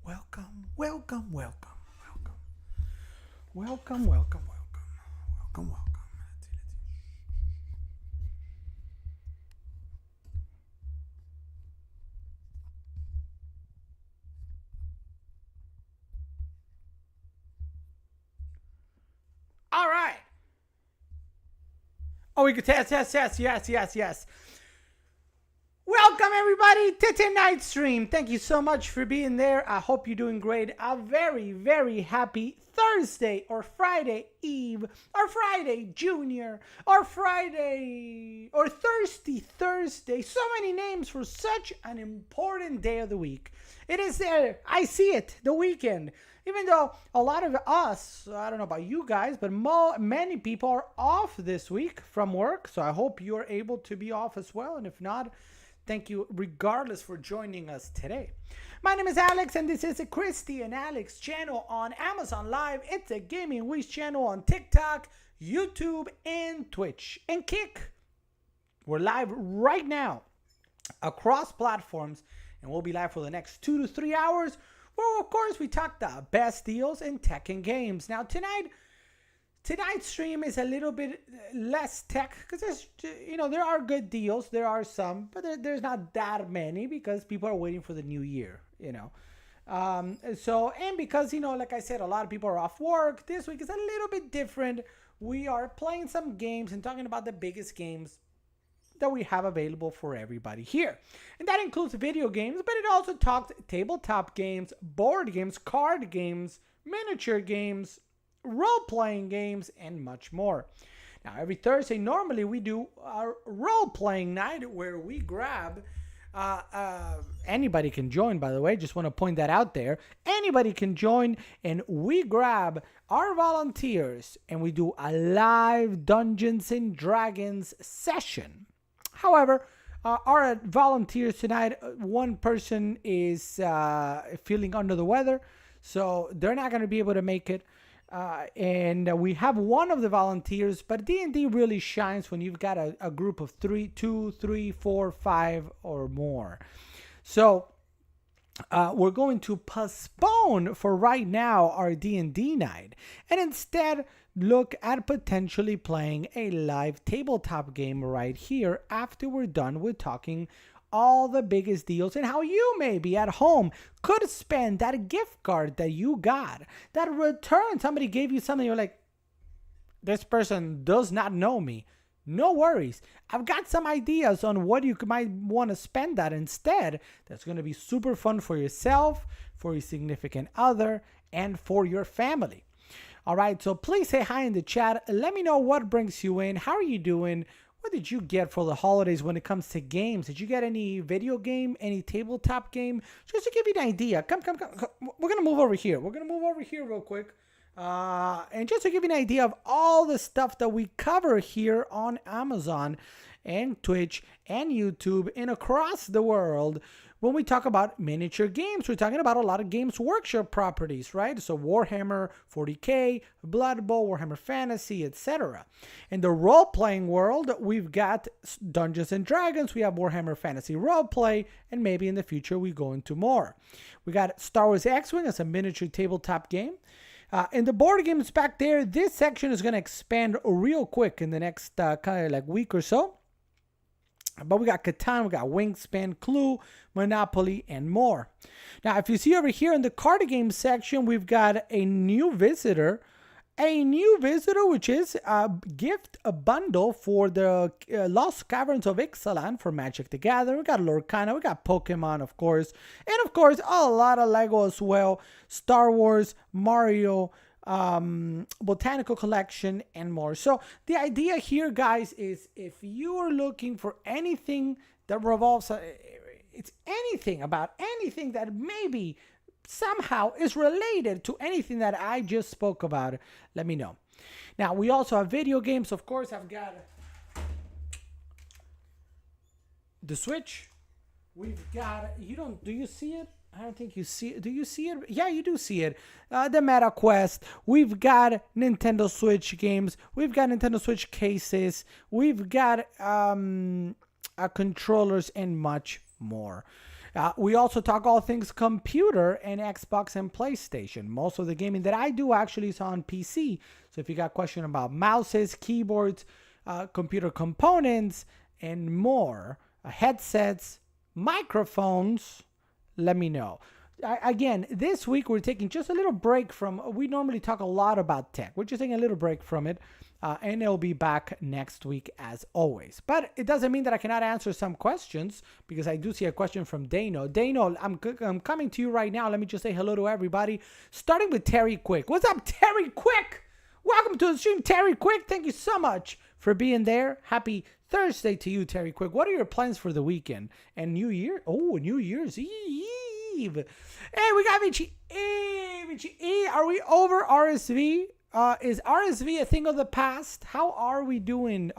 Welcome, welcome, welcome, welcome, welcome, welcome, welcome, welcome, welcome. All right. Oh, we could yes. Welcome everybody to tonight's stream. Thank you so much for being there. I hope you're doing great. A very, very happy Thursday or Friday Eve or Friday Junior or Friday or Thirsty Thursday. So many names for such an important day of the week. It is there. I see it. The weekend. Even though a lot of us, I don't know about you guys, but many people are off this week from work. So I hope you're able to be off as well. And if not, thank you regardless for joining us today. My name is Alex and this is a Christy and Alex channel on Amazon Live. It's a Gaming Wish channel on TikTok, YouTube, and Twitch. And Kick. We're live right now across platforms and we'll be live for the next 2 to 3 hours. Well, of course, we talk the best deals in tech and games. Now, tonight's stream is a little bit less tech because there are good deals. There are some, but there's not that many because people are waiting for the new year, and because, like I said, a lot of people are off work. This week is a little bit different. We are playing some games and talking about the biggest games that we have available for everybody here. And that includes video games, but it also talks tabletop games, board games, card games, miniature games, role-playing games, and much more. Now, every Thursday, normally we do our role-playing night where we grab, anybody can join, by the way, just want to point that out there. Anybody can join, and we grab our volunteers, and we do a live Dungeons and Dragons session. However, our volunteers tonight, one person is feeling under the weather, so they're not going to be able to make it. And we have one of the volunteers, but D&D really shines when you've got a group of 2, 3, 4, 5 or more. So we're going to postpone for right now our D&D night and instead look at potentially playing a live tabletop game right here after we're done with talking all the biggest deals and how you maybe at home could spend that gift card that you got, that return. Somebody gave you something, you're like, this person does not know me. No worries. I've got some ideas on what you might want to spend that instead. That's going to be super fun for yourself, for your significant other, and for your family. All right, so please say hi in the chat. Let me know what brings you in. How are you doing? What did you get for the holidays when it comes to games? Did you get any video game, any tabletop game? Just to give you an idea. Come. We're going to move over here. We're going to move over here real quick. And just to give you an idea of all the stuff that we cover here on Amazon and Twitch and YouTube and across the world. When we talk about miniature games, we're talking about a lot of Games Workshop properties, right? So Warhammer 40K, Blood Bowl, Warhammer Fantasy, etc. In the role-playing world, we've got Dungeons and Dragons, we have Warhammer Fantasy Roleplay, and maybe in the future we go into more. We got Star Wars X-Wing as a miniature tabletop game. In the board games back there, this section is going to expand real quick in the next kind of like week or so. But we got Catan, we got Wingspan, Clue, Monopoly, and more. Now, if you see over here in the card game section, we've got a new visitor. Which is a bundle for the Lost Caverns of Ixalan for Magic the Gathering. We got Lorcana, we got Pokemon, of course. And, of course, a lot of Lego as well. Star Wars, Mario, Botanical Collection, and more. So the idea here, guys, is if you are looking for anything that revolves, it's anything about anything that maybe somehow is related to anything that I just spoke about, let me know. Now, we also have video games. Of course, I've got the Switch. We've got, do you see it? I don't think you see it. Do you see it? Yeah, you do see it. The Meta Quest. We've got Nintendo Switch games. We've got Nintendo Switch cases. We've got controllers and much more. We also talk all things computer and Xbox and PlayStation. Most of the gaming that I do actually is on PC. So if you got questions about mouses, keyboards, computer components, and more, headsets, microphones, let me know. Again, this week we're taking just a little break from, we normally talk a lot about tech. We're just taking a little break from it, and it'll be back next week as always. But it doesn't mean that I cannot answer some questions, because I do see a question from Dano. Dano, I'm coming to you right now. Let me just say hello to everybody, starting with Terry Quick. What's up, Terry Quick? Welcome to the stream, Terry Quick. Thank you so much for being there. Happy Thursday to you, Terry Quick. What are your plans for the weekend and New Year? Oh, New Year's Eve. Hey, we got Vinci. Hey, Vinci. Hey, are we over RSV? Is RSV a thing of the past? How are we doing,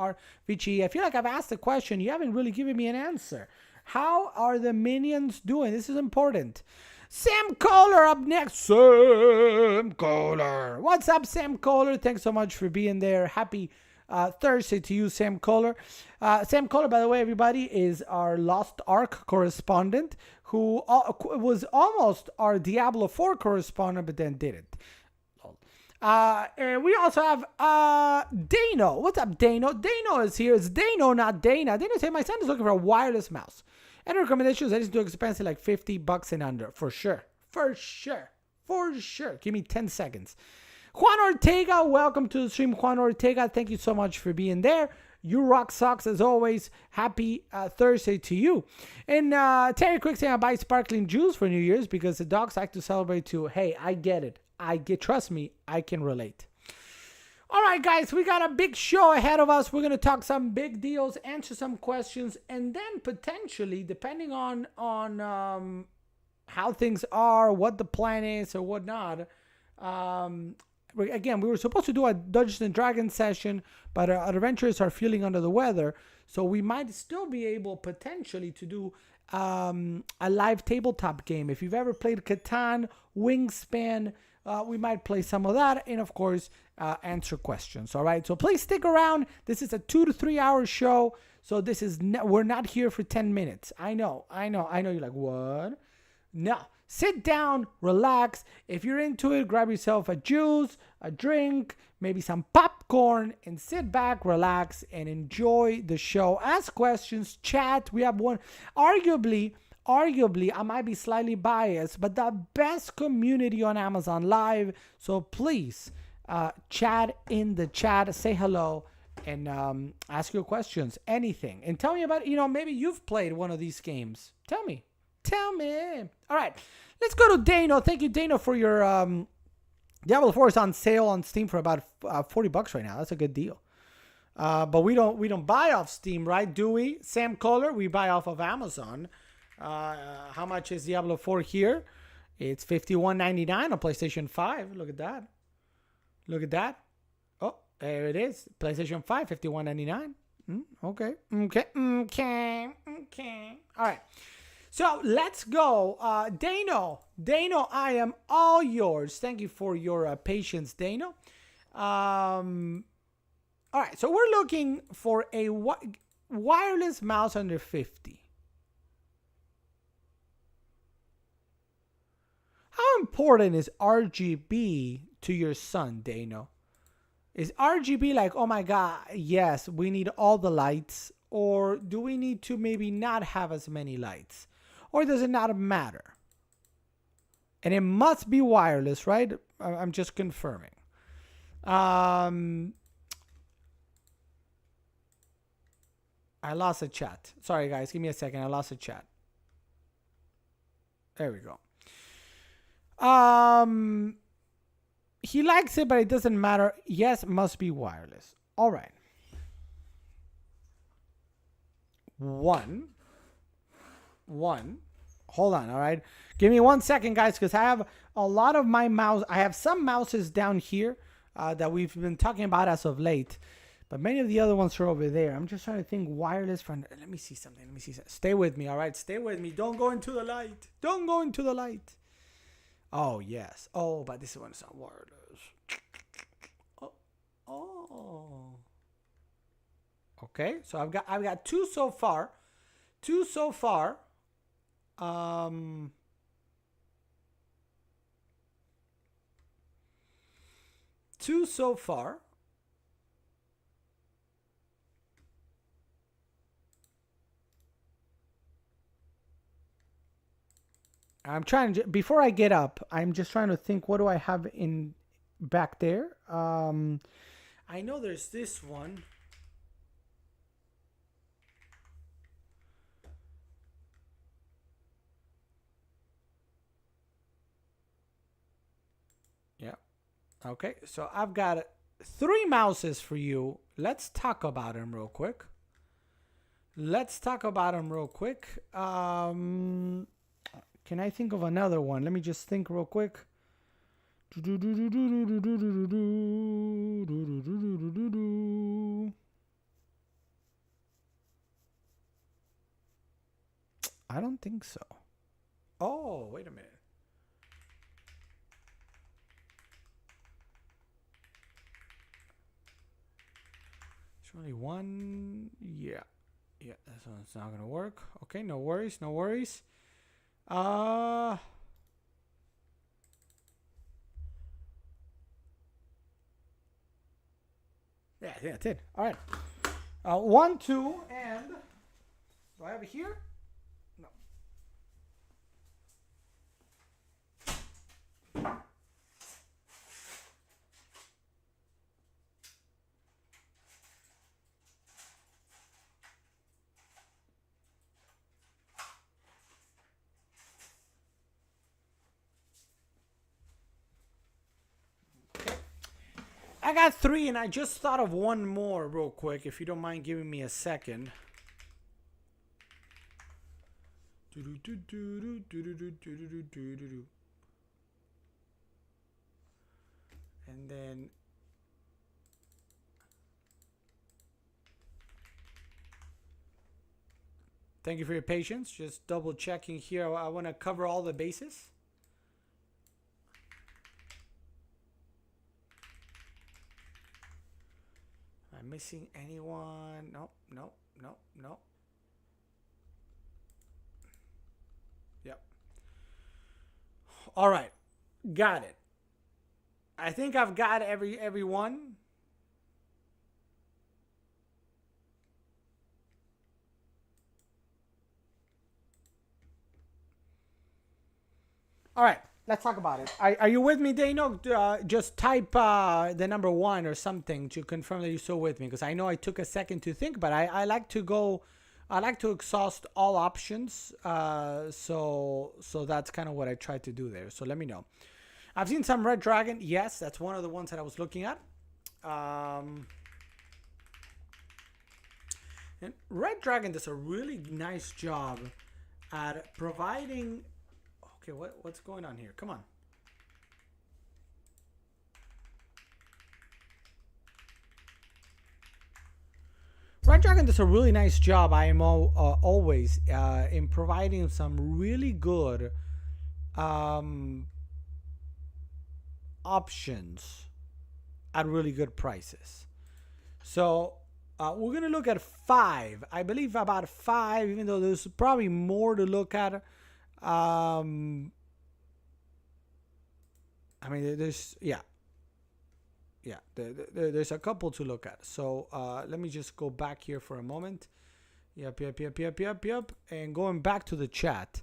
Vinci? I feel like I've asked a question. You haven't really given me an answer. How are the minions doing? This is important. Sam Kohler up next. Sam Kohler. What's up, Sam Kohler? Thanks so much for being there. Happy Thursday to you, Sam Kohler. Sam Kohler, by the way, everybody, is our Lost Ark correspondent who was almost our Diablo 4 correspondent, but then didn't. And we also have Dano. What's up, Dano? Dano is here. It's Dano, not Dana. Dano said, my son is looking for a wireless mouse. Any recommendations? That is too expensive, like $50 and under. For sure. For sure. For sure. Give me 10 seconds. Juan Ortega, welcome to the stream, Juan Ortega. Thank you so much for being there. You rock socks as always. Happy Thursday to you. And Terry Quick saying I buy sparkling juice for New Year's because the dogs like to celebrate too. Hey, I get it. Trust me, I can relate. All right, guys, we got a big show ahead of us. We're going to talk some big deals, answer some questions, and then potentially, depending on how things are, what the plan is or whatnot, again, we were supposed to do a Dungeons and Dragons session, but our adventurers are feeling under the weather, so we might still be able potentially to do a live tabletop game. If you've ever played Catan, Wingspan, we might play some of that, and of course, answer questions. All right, so please stick around. This is a 2 to 3 hour show, so this is we're not here for 10 minutes. I know. You're like, what? No. Sit down, relax. If you're into it, grab yourself a juice, a drink, maybe some popcorn, and sit back, relax, and enjoy the show. Ask questions, chat. We have one. Arguably, I might be slightly biased, but the best community on Amazon Live. So please, chat in the chat, say hello, and ask your questions, anything. And tell me about, maybe you've played one of these games. Tell me. All right, let's go to Dano. Thank you, Dano, for your Diablo 4 is on sale on Steam for about $40 right now. That's a good deal. But we don't buy off Steam, right? Do we? Sam Kohler, we buy off of Amazon. How much is Diablo 4 here? It's $51.99 on PlayStation 5. Look at that. Oh, there it is. PlayStation 5, $51.99. Okay. All right. So let's go. Dano, I am all yours. Thank you for your patience, Dano. All right, so we're looking for a wireless mouse under 50. How important is RGB to your son, Dano? Is RGB like, oh my God, yes, we need all the lights, or do we need to maybe not have as many lights? Or does it not matter? And it must be wireless, right? I'm just confirming. I lost a chat. Sorry, guys. Give me a second. I lost a chat. There we go. He likes it, but it doesn't matter. Yes, must be wireless. All right. One. Hold on, all right? Give me 1 second, guys, because I have a lot of my mouse. I have some mouses down here that we've been talking about as of late, but many of the other ones are over there. I'm just trying to think wireless. Let me see something. Stay with me, all right? Stay with me. Don't go into the light. Oh, yes. Oh, but this one is not wireless. Oh. Okay, so I've got two so far. Two so far. I'm trying to, before I get up, I'm just trying to think, what do I have in back there? I know there's this one. Yeah. Okay, so I've got 3 mouses for you. Let's talk about them real quick. Can I think of another one? Let me just think real quick. I don't think so. Oh, wait a minute. It's only one. Yeah. Yeah, this one's not gonna work. Okay, no worries, no worries. Yeah, I think that's it. All right. 1, 2, and do I have it here? No. I got 3, and I just thought of one more real quick, if you don't mind giving me a second. And then thank you for your patience. Just double checking here. I want to cover all the bases. Am I missing anyone? Nope, nope, nope, nope. Yep. All right. Got it. I think I've got everyone. All right, let's talk about it. Are you with me, Dano? Just type the number 1 or something to confirm that you're still with me, because I know I took a second to think, but I like to go. I like to exhaust all options. So that's kind of what I tried to do there. So let me know. I've seen some Red Dragon. Yes, that's one of the ones that I was looking at. And Red Dragon does a really nice job at providing. Okay, what's going on here? Come on. Red Dragon does a really nice job, IMO, always in providing some really good options at really good prices. So we're going to look at 5. I believe about 5, even though there's probably more to look at. I mean, there's, yeah, there's a couple to look at. So let me just go back here for a moment. Yep. And going back to the chat.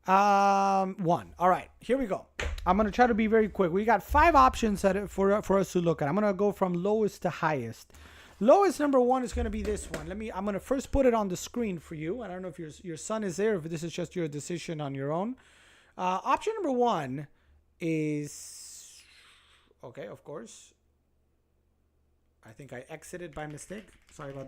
1. All right, here we go. I'm going to try to be very quick. We got 5 options for us to look at. I'm going to go from lowest to highest. Lowest number 1 is going to be this one. I'm going to first put it on the screen for you. I don't know if your son is there, if this is just your decision on your own. Option number 1 is, okay, of course. I think I exited by mistake. Sorry about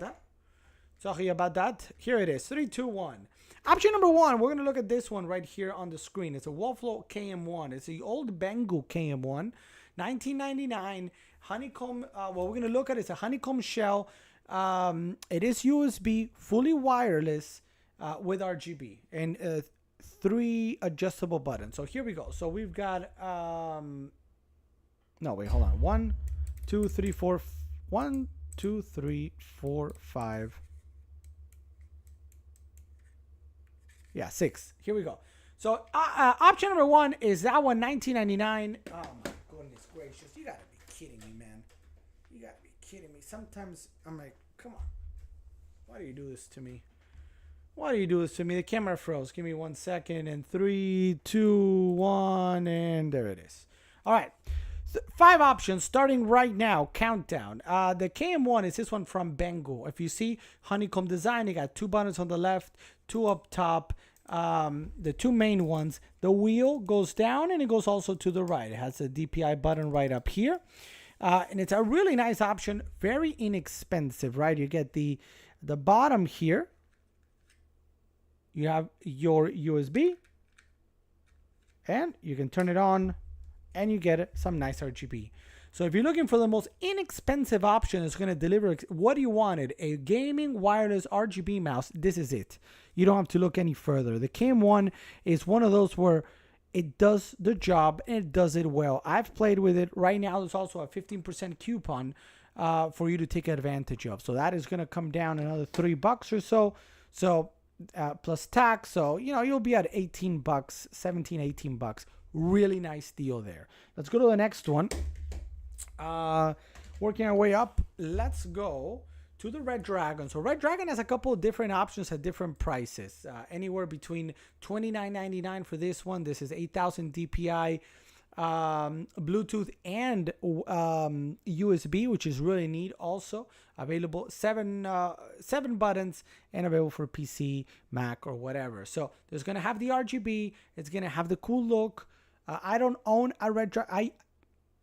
that. Here it is. 3, 2, 1. Option number 1, we're going to look at this one right here on the screen. It's a Wolflow KM1. It's the old Banggood KM1, 1999. Honeycomb. What we're going to look at is a honeycomb shell. It is USB, fully wireless, with RGB, and 3 adjustable buttons. So here we go. So we've got no, wait, hold on. 1, 2, 3, 4. 1, 2, 3, 4, 5. Yeah, 6. Here we go. So option number 1 is that one, 1999. Oh my goodness gracious! You gotta be kidding me, man. You gotta be kidding me. Sometimes I'm like, come on. Why do you do this to me? Why do you do this to me? The camera froze. Give me 1 second. And 3, 2, 1, and there it is. All right. 5 options starting right now. Countdown. The KM1 is this one from Bengal. If you see honeycomb design, you got 2 buttons on the left, 2 up top. The 2 main ones. The wheel goes down and it goes also to the right. It has a DPI button right up here. And it's a really nice option. Very inexpensive, right? You get the bottom here. You have your USB. And you can turn it on. And you get some nice RGB. So if you're looking for the most inexpensive option that's going to deliver what you wanted, a gaming wireless RGB mouse, this is it. You don't have to look any further. The KM1 is one of those where it does the job and it does it well. I've played with it. Right now, there's also a 15% coupon for you to take advantage of. So that is going to come down another $3 or so. So plus tax. So, you'll be at $18, 17, $18. Really nice deal there. Let's go to the next one. Working our way up, let's go to the Red Dragon. So Red Dragon has a couple of different options at different prices. Anywhere between $29.99 for this one. This is 8,000 DPI, Bluetooth and USB, which is really neat. Also available 7 buttons and available for PC, Mac, or whatever. So there's gonna have the RGB. It's gonna have the cool look. I don't own a Red Dragon.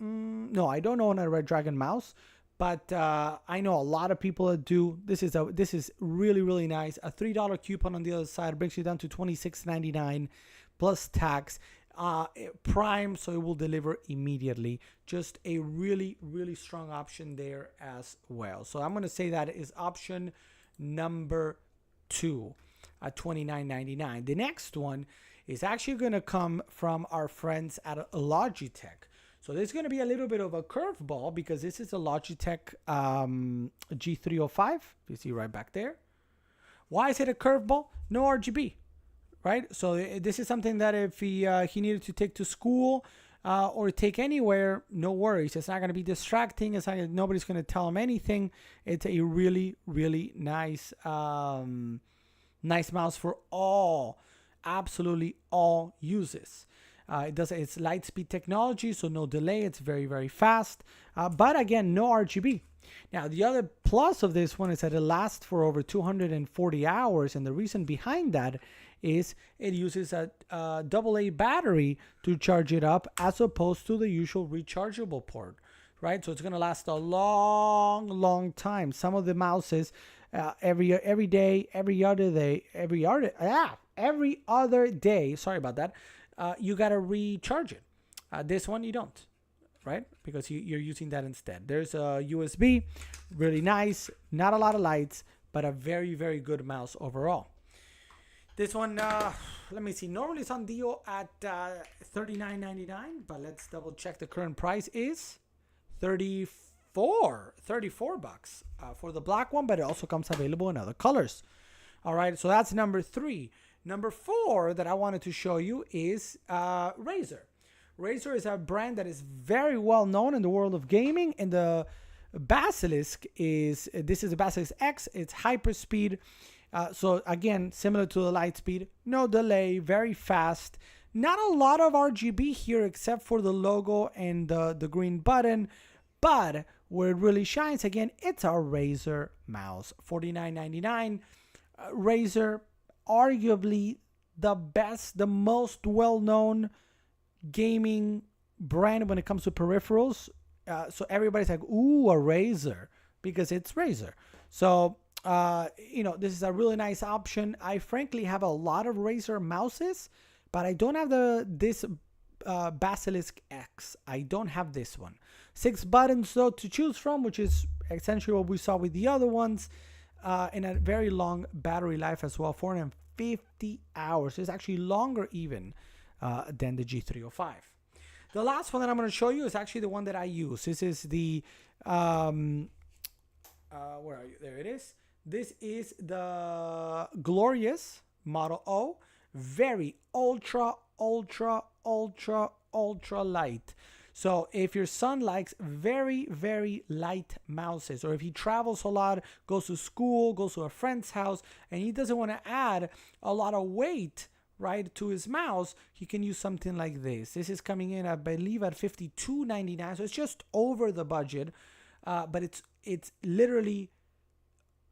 No, I don't own a Red Dragon mouse, but I know a lot of people that do. This is really, really nice. A $3 coupon on the other side brings you down to $26.99 plus tax. Prime, so it will deliver immediately. Just a really, really strong option there as well. So I'm going to say that is option number 2 at $29.99. The next one is actually going to come from our friends at Logitech. So there's going to be a little bit of a curveball because this is a Logitech G305. You see right back there. Why is it a curveball? No RGB, right? So this is something that if he needed to take to school or take anywhere, no worries. It's not going to be distracting. It's not, nobody's going to tell him anything. It's a really, really nice, nice mouse for absolutely all uses. It's Lightspeed technology, so no delay. It's very, very fast. But again, no RGB. Now, the other plus of this one is that it lasts for over 240 hours. And the reason behind that is it uses a AA battery to charge it up as opposed to the usual rechargeable port, right? So it's going to last a long, long time. Some of the mouses every other day, sorry about that, you got to recharge it. This one you don't, right? Because you're using that instead. There's a USB, really nice, not a lot of lights, but a very, very good mouse overall. This one, let me see. Normally it's on deal at $39.99, but let's double check. The current price is $34 for the black one, but it also comes available in other colors. All right, so that's number 3. Number 4 that I wanted to show you is Razer. Razer is a brand that is very well known in the world of gaming, and the Basilisk is a Basilisk X. It's hyperspeed. So again, similar to the Lightspeed, no delay, very fast. Not a lot of RGB here except for the logo and the green button, but where it really shines, again, it's a Razer mouse. $49.99. Razer, arguably the best, the most well-known gaming brand when it comes to peripherals. So everybody's like, ooh, a Razer, because it's Razer. So, this is a really nice option. I frankly have a lot of Razer mouses, but I don't have this Basilisk X. I don't have this one. 6 buttons though to choose from, which is essentially what we saw with the other ones, and a very long battery life as well, 450 hours. It's actually longer even than the G305. The last one that I'm going to show you is actually the one that I use. This is the where are you? There it is. This is the Glorious Model O. very ultra, ultra, ultra, ultra light. So if your son likes very, very light mouses, or if he travels a lot, goes to school, goes to a friend's house, and he doesn't want to add a lot of weight, right, to his mouse, he can use something like this. This is coming in, I believe, at $52.99, so it's just over the budget, but it's literally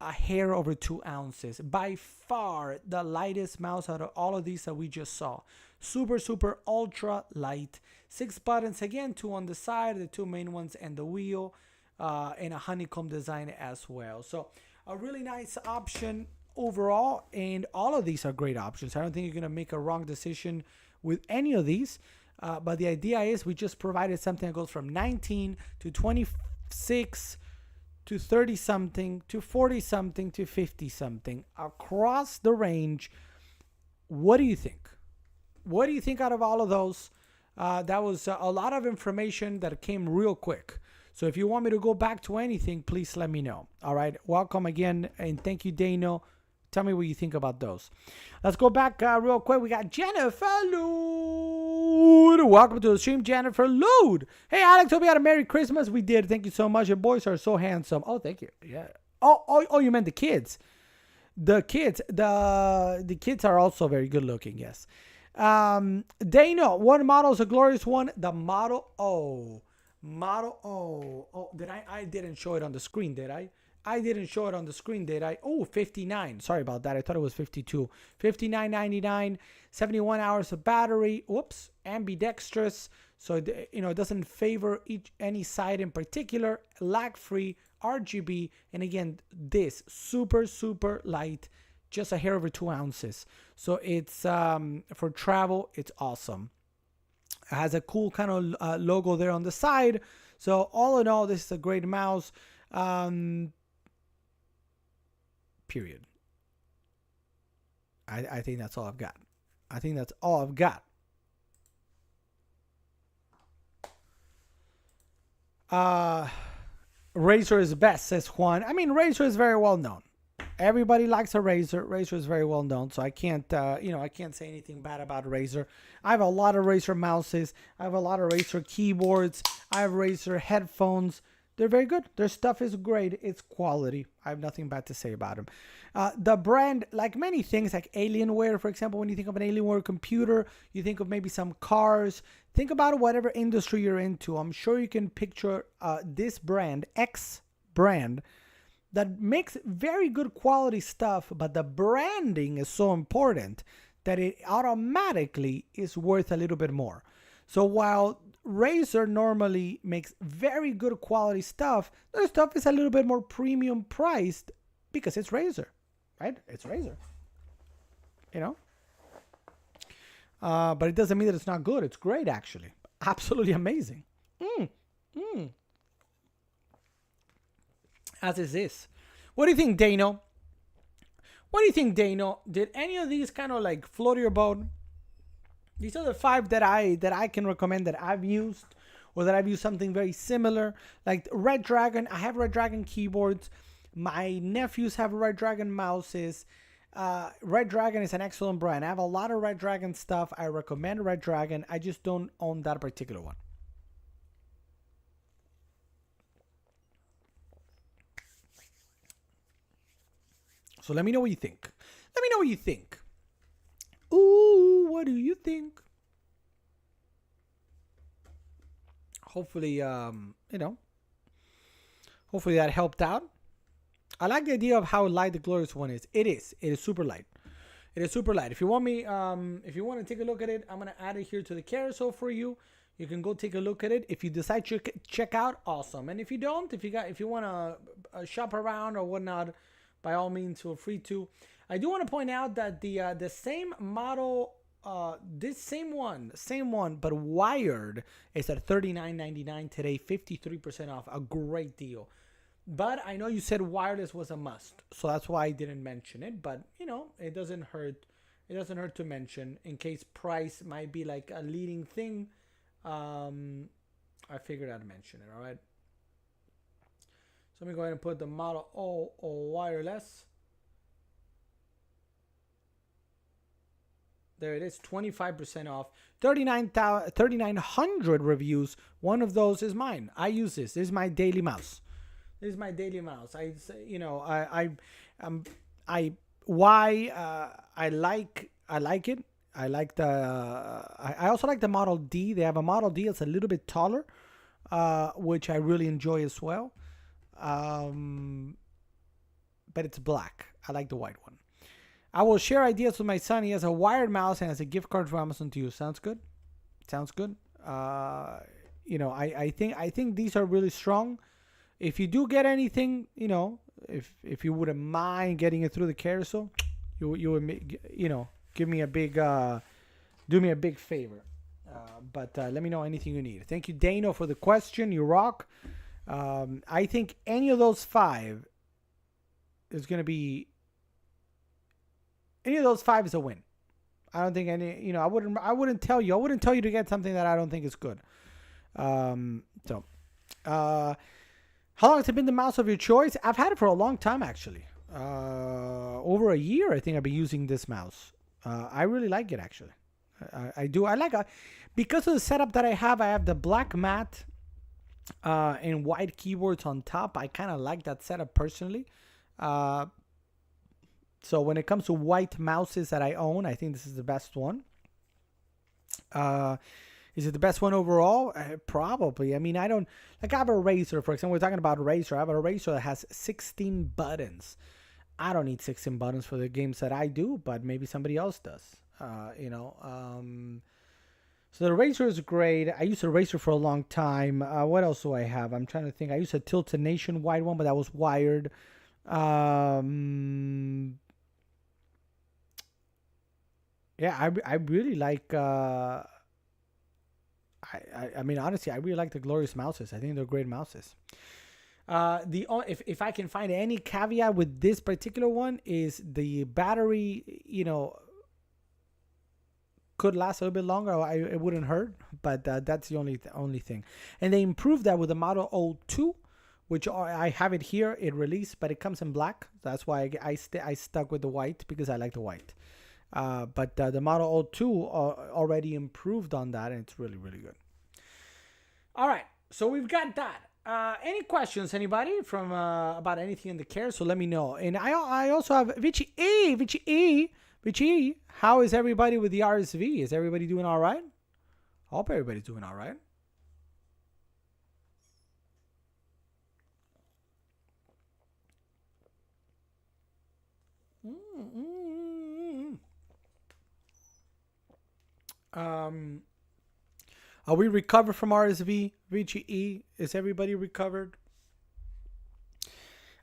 a hair over 2 ounces. By far the lightest mouse out of all of these that we just saw. Super, super ultra light. 6 buttons, again, 2 on the side, the 2 main ones, and the wheel, and a honeycomb design as well. So a really nice option overall, and all of these are great options. I don't think you're going to make a wrong decision with any of these, but the idea is we just provided something that goes from 19 to 26 to 30 something to 40 something to 50 something across the range. What do you think? What do you think out of all of those? That was a lot of information that came real quick. So if you want me to go back to anything, please let me know. All right. Welcome again. And thank you, Dano. Tell me what you think about those. Let's go back real quick. We got Jennifer Lude. Welcome to the stream, Jennifer Lude. Hey, Alex, hope you had a Merry Christmas. We did. Thank you so much. Your boys are so handsome. Oh, thank you. Yeah. Oh, you meant the kids. The kids are also very good looking. Yes. Dano, what model is a glorious one? The Model O. Model O. Oh, I didn't show it on the screen, did I? I didn't show it on the screen, did I? Oh, 59. Sorry about that. I thought it was 52. $59.99, 71 hours of battery. Whoops. Ambidextrous. So, it doesn't favor any side in particular. Lag-free, RGB. And again, this super, super light. Just a hair over 2 ounces. So, it's for travel. It's awesome. It has a cool kind of logo there on the side. So, all in all, this is a great mouse. Period. I think that's all I've got. I think that's all I've got. Razer is best, says Juan. I mean, Razer is very well known. Everybody likes a Razer. Razer is very well known, so I can't, I can't say anything bad about Razer. I have a lot of Razer mouses. I have a lot of Razer keyboards. I have Razer headphones. They're very good. Their stuff is great. It's quality. I have nothing bad to say about them. The brand, like many things, like Alienware, for example, when you think of an Alienware computer, you think of maybe some cars. Think about whatever industry you're into. I'm sure you can picture this brand, X brand, that makes very good quality stuff, but the branding is so important that it automatically is worth a little bit more. So while Razer normally makes very good quality stuff, their stuff is a little bit more premium priced because it's Razer, right? It's Razer, but it doesn't mean that it's not good. It's great, actually. Absolutely amazing. As is this. What do you think, Dano? What do you think, Dano? Did any of these kind of like float your boat? These are the 5 that I can recommend that I've used, or that I've used something very similar. Like Red Dragon, I have Red Dragon keyboards. My nephews have Red Dragon mouses. Red Dragon is an excellent brand. I have a lot of Red Dragon stuff. I recommend Red Dragon. I just don't own that particular one. So let me know what you think. Let me know what you think. Ooh, what do you think? Hopefully, hopefully that helped out. I like the idea of how light the glorious one is. It is super light. It is super light. If you want me, if you want to take a look at it, I'm gonna add it here to the carousel for you. You can go take a look at it. If you decide to check out, awesome. And if you don't, if you want to shop around or whatnot, by all means, feel free to. I do want to point out that the same model, this same one, but wired, is at $39.99 today, 53% off. A great deal. But I know you said wireless was a must, so that's why I didn't mention it. But it doesn't hurt. It doesn't hurt to mention in case price might be like a leading thing. I figured I'd mention it. All right. So let me go ahead and put the Model O wireless. There it is, 25% off. 3,900 reviews. One of those is mine. I use this. This is my daily mouse. This is my daily mouse. Why I like it. I like the. I also like the Model D. They have a Model D that's a little bit taller, which I really enjoy as well. But it's black. I like the white one. I will share ideas with my son. He has a wired mouse and has a gift card for Amazon to use. Sounds good. Sounds good. I think these are really strong. If you do get anything, if you wouldn't mind getting it through the carousel, you would give me a big do me a big favor. But let me know anything you need. Thank you, Dano, for the question. You rock. I think any of those 5 is going to be. Any of those 5 is a win. I don't think any. I wouldn't tell you. I wouldn't tell you to get something that I don't think is good. How long has it been the mouse of your choice? I've had it for a long time, actually. Over a year, I think I've been using this mouse. I really like it, actually. I do. I like it. Because of the setup that I have the black mat and white keyboards on top. I kind of like that setup personally. So when it comes to white mouses that I own, I think this is the best one. Is it the best one overall? Probably. I mean, I have a Razer, for example. We're talking about Razer. I have a Razer that has 16 buttons. I don't need 16 buttons for the games that I do, but maybe somebody else does. So the Razer is great. I used a Razer for a long time. What else do I have? I'm trying to think. I used a Tilta Nation white one, but that was wired. Yeah, I really like. I mean, honestly, I really like the Glorious mouses. I think they're great mouses. If I can find any caveat with this particular one is the battery, could last a little bit longer. It wouldn't hurt, but that's the only thing. And they improved that with the Model 02, which I have it here. It released, but it comes in black. That's why I stuck with the white because I like the white. But the Model 02 already improved on that, and it's really, really good. All right, so we've got that. Any questions, anybody, from about anything in the care? So let me know. And I also have Vichy E. How is everybody with the RSV? Is everybody doing all right? Hope everybody's doing all right. Are we recovered from RSV? Vichy E, is everybody recovered?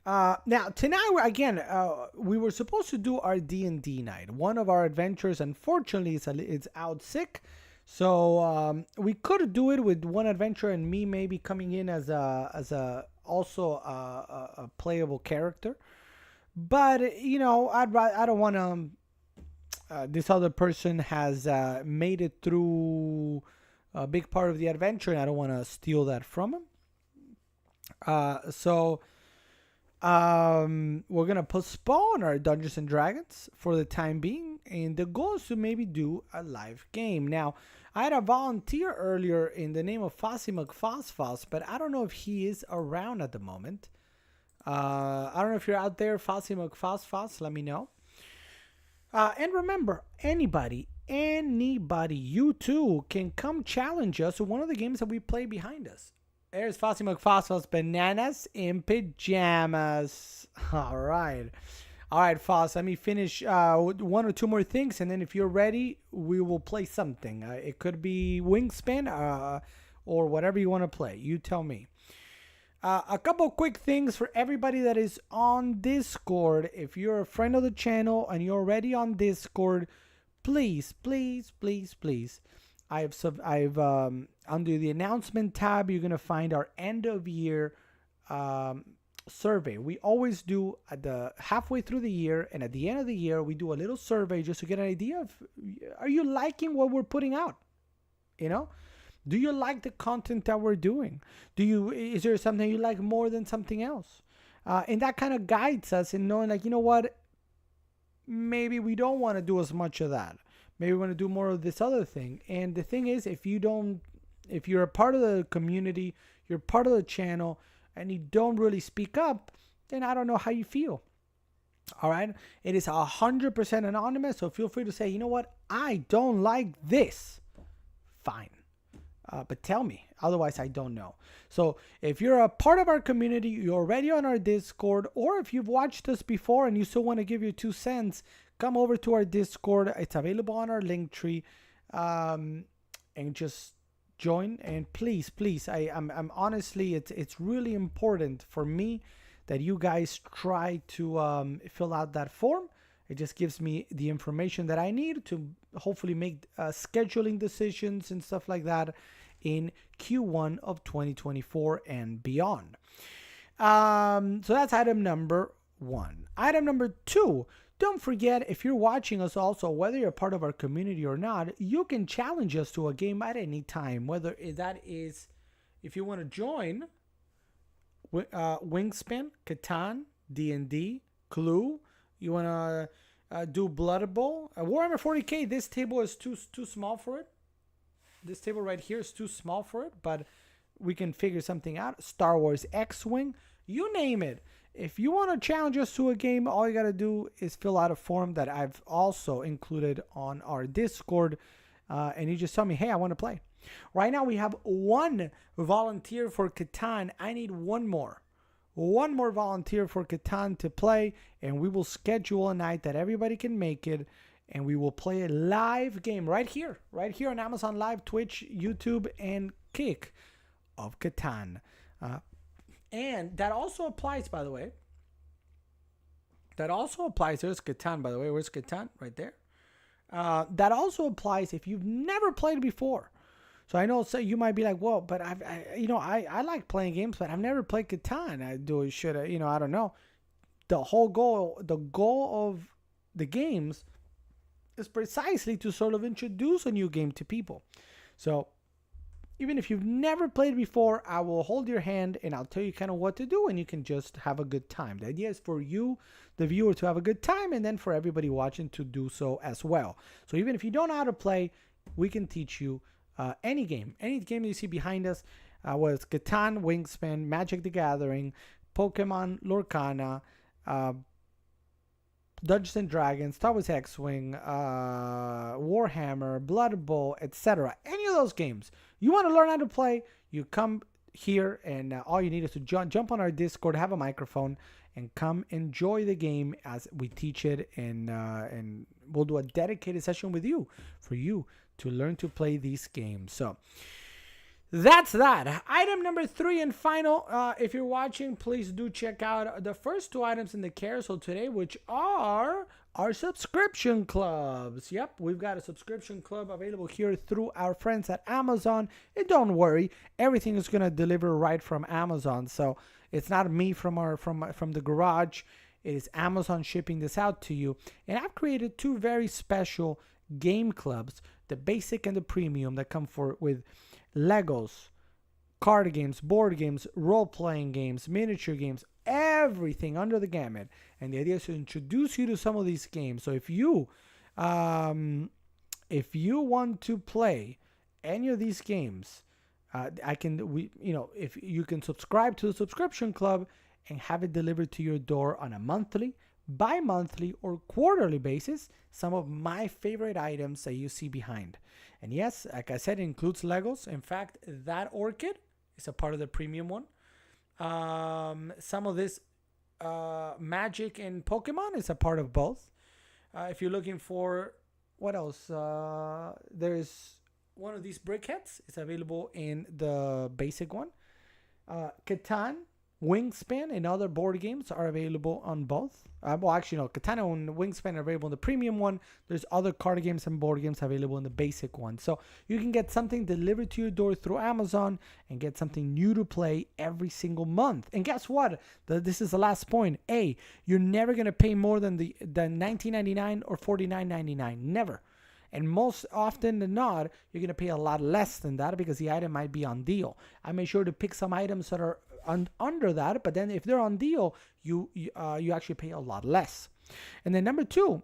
Now tonight we were supposed to do our D&D night. One of our adventurers, unfortunately, is out sick, so we could do it with one adventurer and me maybe coming in as a playable character. But I don't want to. This other person has made it through a big part of the adventure, and I don't want to steal that from him. So we're gonna postpone our Dungeons and Dragons for the time being, and the goal is to maybe do a live game. Now, I had a volunteer earlier in the name of Fossy McFossfoss, but I don't know if he is around at the moment. I don't know if you're out there, Fossy McFossfoss. Let me know. And remember, anybody, you too, can come challenge us with one of the games that we play behind us. There's Fossy McFossfoss, Bananas in Pajamas. All right, Foss, let me finish one or two more things, and then if you're ready, we will play something. It could be Wingspan or whatever you want to play. You tell me. A couple quick things for everybody that is on Discord. If you're a friend of the channel and you're already on Discord, please, I've under the announcement tab, you're gonna find our end of year survey. We always do at the halfway through the year, and at the end of the year, we do a little survey just to get an idea of, are you liking what we're putting out? Do you like the content that we're doing? Is there something you like more than something else? And that kind of guides us in knowing, like, what, maybe we don't want to do as much of that. Maybe we want to do more of this other thing. And the thing is, if you're a part of the community, you're part of the channel, and you don't really speak up, then I don't know how you feel. All right. It is 100% anonymous. So feel free to say, you know what? I don't like this. Fine. But tell me. Otherwise, I don't know. So if you're a part of our community, you're already on our Discord, or if you've watched us before and you still want to give your 2 cents, come over to our Discord. It's available on our link tree. And just join. And please, I'm honestly, it's really important for me that you guys try to fill out that form. It just gives me the information that I need to hopefully make scheduling decisions and stuff like that in Q1 of 2024 and beyond. So that's item number 1. Item number 2, don't forget, if you're watching us also, whether you're part of our community or not, you can challenge us to a game at any time, whether that is, if you want to join Wingspan, Catan, D&D, Clue, you want to do Blood Bowl, Warhammer 40k, this table is too small for it. This table right here is too small for it, but we can figure something out. Star Wars X-Wing, you name it. If you want to challenge us to a game, all you got to do is fill out a form that I've also included on our Discord, and you just tell me, hey, I want to play. Right now we have 1 volunteer for Catan. I need 1 more. 1 more volunteer for Catan to play, and we will schedule a night that everybody can make it, and we will play a live game right here on Amazon Live, Twitch, YouTube, and Kick of Catan. And that also applies, by the way. There's Catan, by the way. Where's Catan? Right there. That also applies if you've never played before. So I know, so you might be like, well, but I like playing games, but I've never played Catan. I don't know. The goal of the games is precisely to sort of introduce a new game to people. So even if you've never played before, I will hold your hand and I'll tell you kind of what to do, and you can just have a good time. The idea is for you, the viewer, to have a good time, and then for everybody watching to do so as well. So even if you don't know how to play, we can teach you any game you see behind us, whether it's Catan, Wingspan, Magic the Gathering, Pokemon, Lorcana, Dungeons and Dragons, Star Wars X-Wing, Warhammer, Blood Bowl, etc. Any of those games you want to learn how to play, you come here, and all you need is to jump on our Discord, have a microphone, and come enjoy the game as we teach it, and we'll do a dedicated session with you for you to learn to play these games. So that's that. Item number 3 and final. If you're watching, please do check out the first 2 items in the carousel today, which are our subscription clubs. Yep, we've got a subscription club available here through our friends at Amazon. And don't worry, everything is gonna deliver right from Amazon. So it's not me from the garage. It is Amazon shipping this out to you. And I've created 2 very special game clubs, the basic and the premium, that come with Legos, card games, board games, role-playing games, miniature games, everything under the gamut. And the idea is to introduce you to some of these games. So if you want to play any of these games, if you can subscribe to the subscription club and have it delivered to your door on a monthly, bi-monthly, or quarterly basis, some of my favorite items that you see behind. And yes, like I said, it includes Legos. In fact, that orchid is a part of the premium one. Some of this Magic and Pokemon is a part of both. If you're looking for what else, there's one of these brickheads. It's available in the basic one. Catan, Wingspan, and other board games are available on both. Catan and Wingspan are available in the premium one. There's other card games and board games available in the basic one. So you can get something delivered to your door through Amazon and get something new to play every single month. And guess what? This is the last point. You're never going to pay more than the $19.99 or $49.99. Never. And most often than not, you're going to pay a lot less than that because the item might be on deal. I made sure to pick some items that are under that, but then if they're on deal, you actually pay a lot less. And then number 2,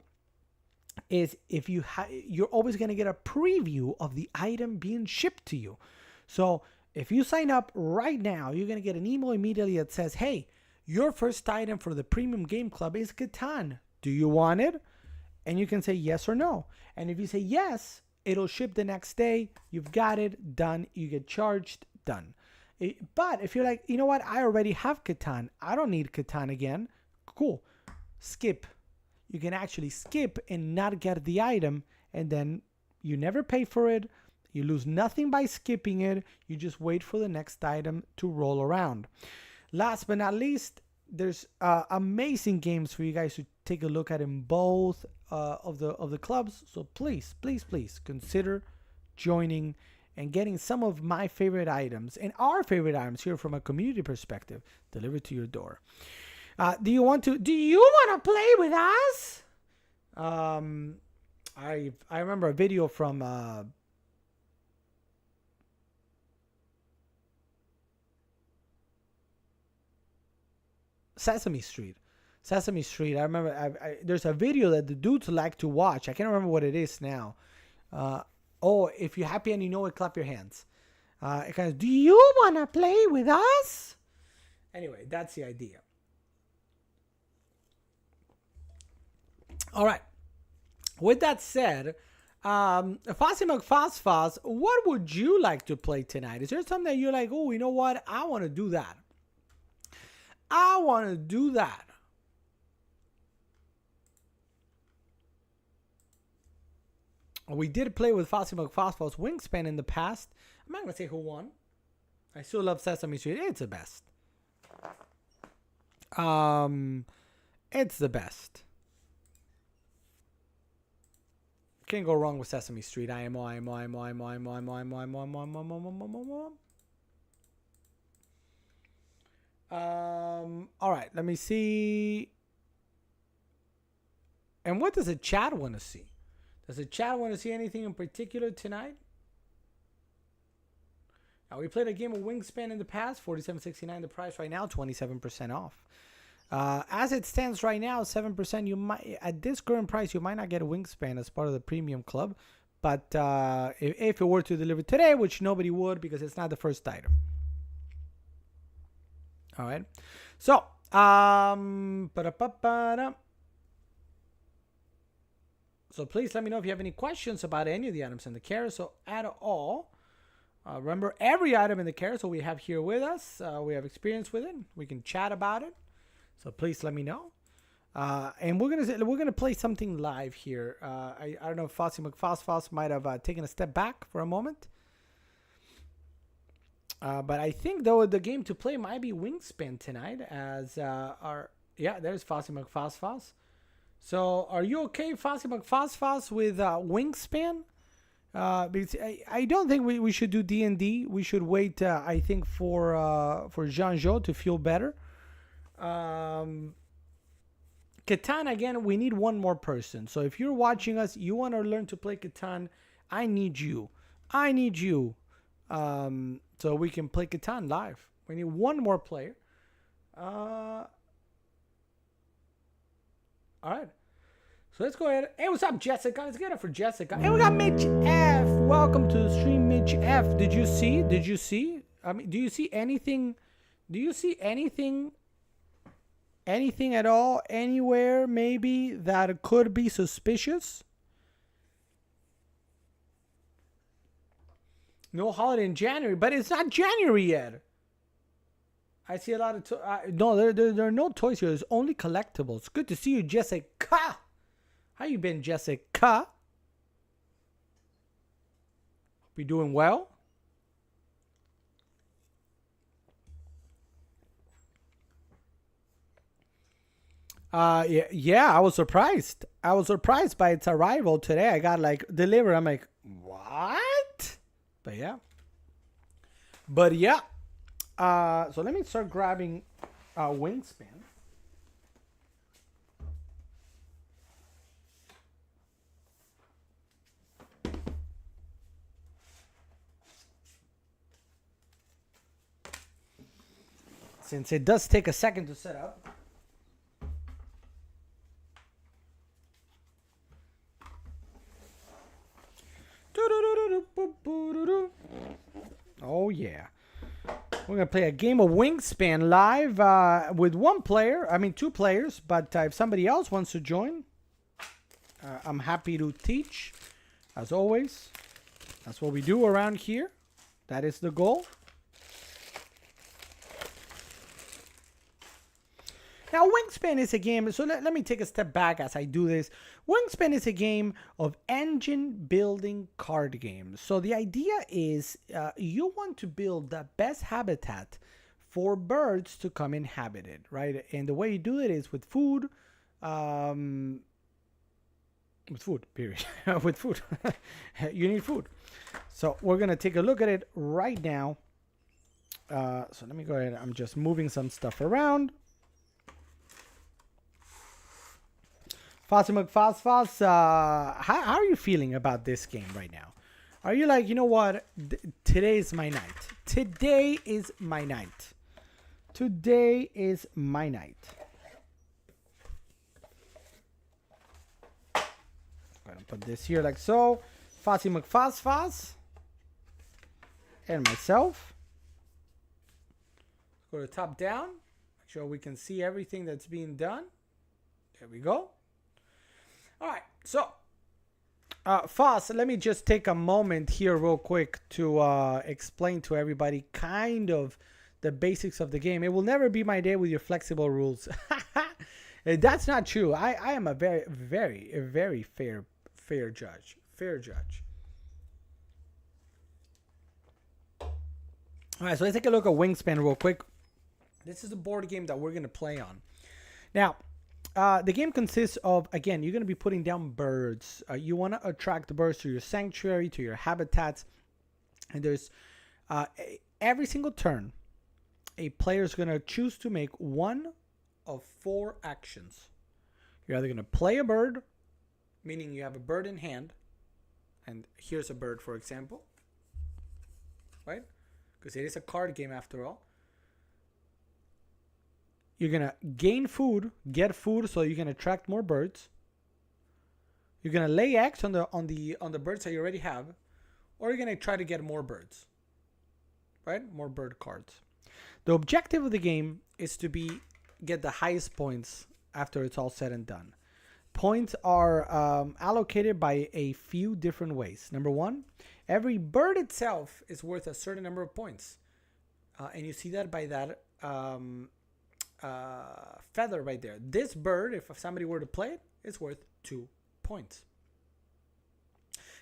is if you're always going to get a preview of the item being shipped to you. So if you sign up right now, you're going to get an email immediately that says, hey, your first item for the Premium Game Club is Catan. Do you want it? And you can say yes or no. And if you say yes, it'll ship the next day. You've got it, done. You get charged, done. But if you're like, you know what, I already have Catan. I don't need Catan again. Cool. Skip. You can actually skip and not get the item, and then you never pay for it. You lose nothing by skipping it. You just wait for the next item to roll around. Last but not least, there's amazing games for you guys to take a look at in both of the clubs. So please, please, please consider joining and getting some of my favorite items and our favorite items here from a community perspective delivered to your door. Do you want to play with us? I remember a video from Sesame Street. I remember there's a video that the dudes like to watch. I can't remember what it is now. If you're happy and you know it, clap your hands. It kind of, do you want to play with us? Anyway, that's the idea. All right. With that said, Fossy McFosfos, what would you like to play tonight? Is there something that you're like, oh, you know what? I want to do that. We did play with Fossy McFosfos Wingspan in the past. I'm not going to say who won. I still love Sesame Street. It's the best. It's the best. Can't go wrong with Sesame Street. IMO. All right, let me see. And what does the chat want to see? Does the chat want to see anything in particular tonight? Now, we played a game of Wingspan in the past, $47.69 the price right now, 27% off. As it stands right now, 7%. You might, at this current price, you might not get a Wingspan as part of the premium club. But if it were to deliver today, which nobody would because it's not the first item. All right. So, so please let me know if you have any questions about any of the items in the carousel at all. Remember, every item in the carousel we have here with us, we have experience with it. We can chat about it. So please let me know. And we're gonna play something live here. I don't know if Fossy McFosfos might have taken a step back for a moment. But I think though the game to play might be Wingspan tonight, as there's Fossy McFosfos. So are you okay, Fossy McFosfos, with Wingspan? Because I don't think we should do D&D. We should wait. I think for Jean-Jo to feel better. Catan, again, we need one more person. So if you're watching us, you want to learn to play Catan, I need you. So we can play Catan live. We need one more player. All right. So let's go ahead. Hey, what's up, Jessica? Let's get it for Jessica. Hey, we got Mitch F. Welcome to the stream, Mitch F. Did you see? I mean, do you see anything? Anything at all? Anywhere, maybe, that could be suspicious? No holiday in January, but it's not January yet. I see a lot of... no, there are no toys here. There's only collectibles. Good to see you, Jessica. How you been, Jessica? Hope you doing well? Yeah, I was surprised. I was surprised by its arrival today. I got delivered. I'm like, what? But yeah. So let me start grabbing Wingspan. Since it does take a second to set up. Oh, yeah. We're going to play a game of Wingspan live with one player. I mean, two players. But if somebody else wants to join, I'm happy to teach. As always, that's what we do around here. That is the goal. Now, Wingspan is a game, so let me take a step back as I do this. Wingspan is a game of engine building card games. So the idea is you want to build the best habitat for birds to come inhabit it, right? And the way you do it is with food, period. With food. You need food. So we're going to take a look at it right now. So let me go ahead. I'm just moving some stuff around. Fossi McFosfos, how are you feeling about this game right now? Are you like, you know what? Today is my night. Today is my night. Today is my night. I'm going to put this here like so. Fossi McFosfos. And myself. Go to top down. Make sure we can see everything that's being done. There we go. All right, so Foss, let me just take a moment here real quick to explain to everybody kind of the basics of the game. It will never be my day with your flexible rules. That's not true. I am a very, very, very fair judge. Fair judge. All right, so let's take a look at Wingspan real quick. This is the board game that we're going to play on. Now, the game consists of, again, you're going to be putting down birds. You want to attract the birds to your sanctuary, to your habitats. And there's every single turn, a player is going to choose to make one of 4 actions. You're either going to play a bird, meaning you have a bird in hand. And here's a bird, for example. Right? Because it is a card game after all. You're going to gain food, get food so you can attract more birds. You're going to lay eggs on the birds that you already have, or you're going to try to get more birds. Right? More bird cards. The objective of the game is to get the highest points after it's all said and done. Points are allocated by a few different ways. Number 1, every bird itself is worth a certain number of points. And you see that by that feather right there. This bird, if somebody were to play it, is worth 2 points.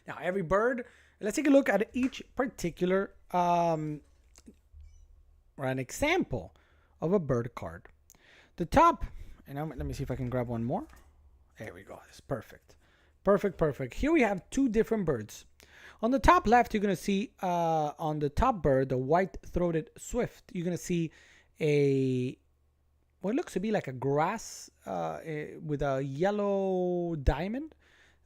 Now, every bird, let's take a look at each particular or an example of a bird card. The top, and let me see if I can grab one more. There we go. It's perfect. Perfect. Here we have 2 different birds. On the top left, you're going to see on the top bird, the white-throated swift, you're going to see what looks to be like a grass with a yellow diamond.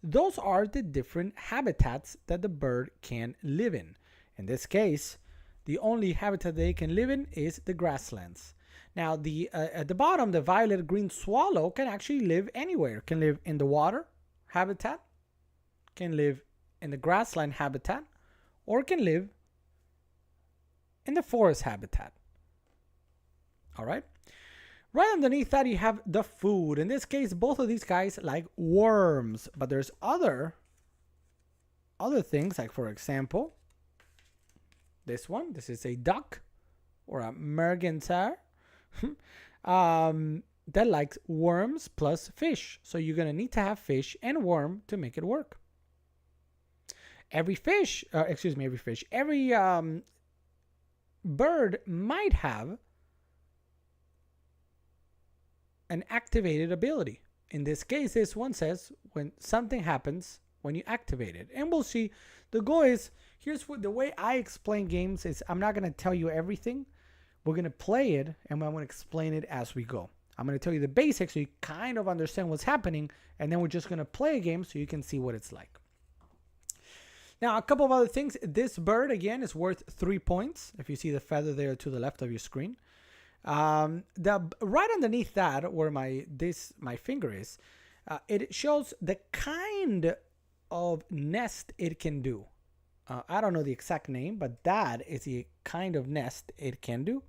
Those are the different habitats that the bird can live in. In this case, the only habitat they can live in is the grasslands. Now, at the bottom, the violet-green swallow can actually live anywhere. Can live in the water habitat, can live in the grassland habitat, or can live in the forest habitat. All right? Right underneath that, you have the food. In this case, both of these guys like worms, but there's other things, like, for example, this one. This is a duck or a merganser that likes worms plus fish. So you're going to need to have fish and worm to make it work. Every bird might have an activated ability. In this case, this one says when something happens when you activate it. And we'll see. The goal is, here's what the way I explain games is, I'm not going to tell you everything. We're going to play it, and I'm going to explain it as we go. I'm going to tell you the basics so you kind of understand what's happening, and then we're just going to play a game so you can see what it's like. Now, a couple of other things. This bird, again, is worth 3 points. If you see the feather there to the left of your screen. Right underneath that, where my finger is, it shows the kind of nest it can do. I don't know the exact name, but that is the kind of nest it can do.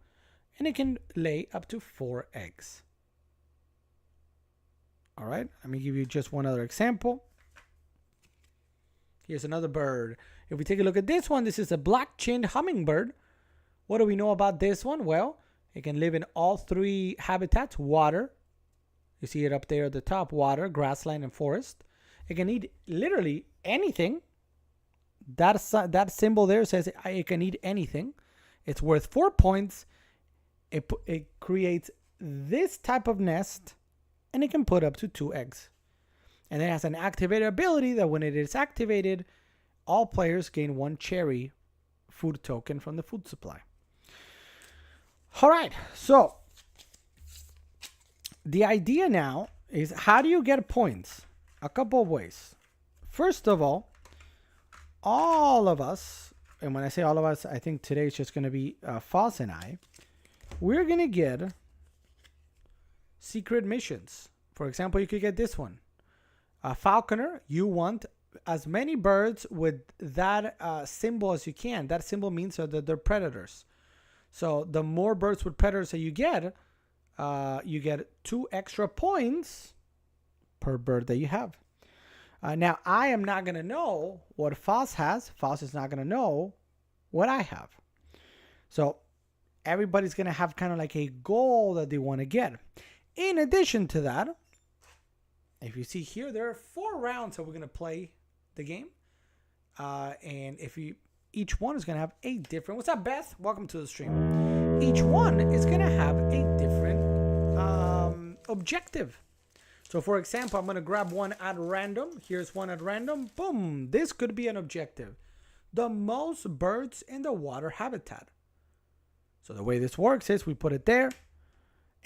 And it can lay up to 4 eggs. All right, let me give you just one other example. Here's another bird. If we take a look at this one, this is a black-chinned hummingbird. What do we know about this one? Well, it can live in all 3 habitats: water. You see it up there at the top: water, grassland, and forest. It can eat literally anything. That symbol there says it can eat anything. It's worth 4 points. It creates this type of nest, and it can put up to 2 eggs. And it has an activated ability that when it is activated, all players gain 1 cherry food token from the food supply. All right, so the idea now is, how do you get points? A couple of ways. First of all of us, and when I say all of us, I think today it's just going to be Foss and I, we're going to get secret missions. For example, you could get this one. Falconer, you want as many birds with that symbol as you can. That symbol means that they're predators. So the more birds with predators that you get 2 extra points per bird that you have. Now, I am not going to know what Foss has. Foss is not going to know what I have. So everybody's going to have kind of like a goal that they want to get. In addition to that, if you see here, there are 4 rounds that we're going to play the game. And each one is going to have a different... What's up, Beth? Welcome to the stream. Each one is going to have a different objective. So, for example, I'm going to grab one at random. Here's one at random. Boom. This could be an objective. The most birds in the water habitat. So the way this works is we put it there.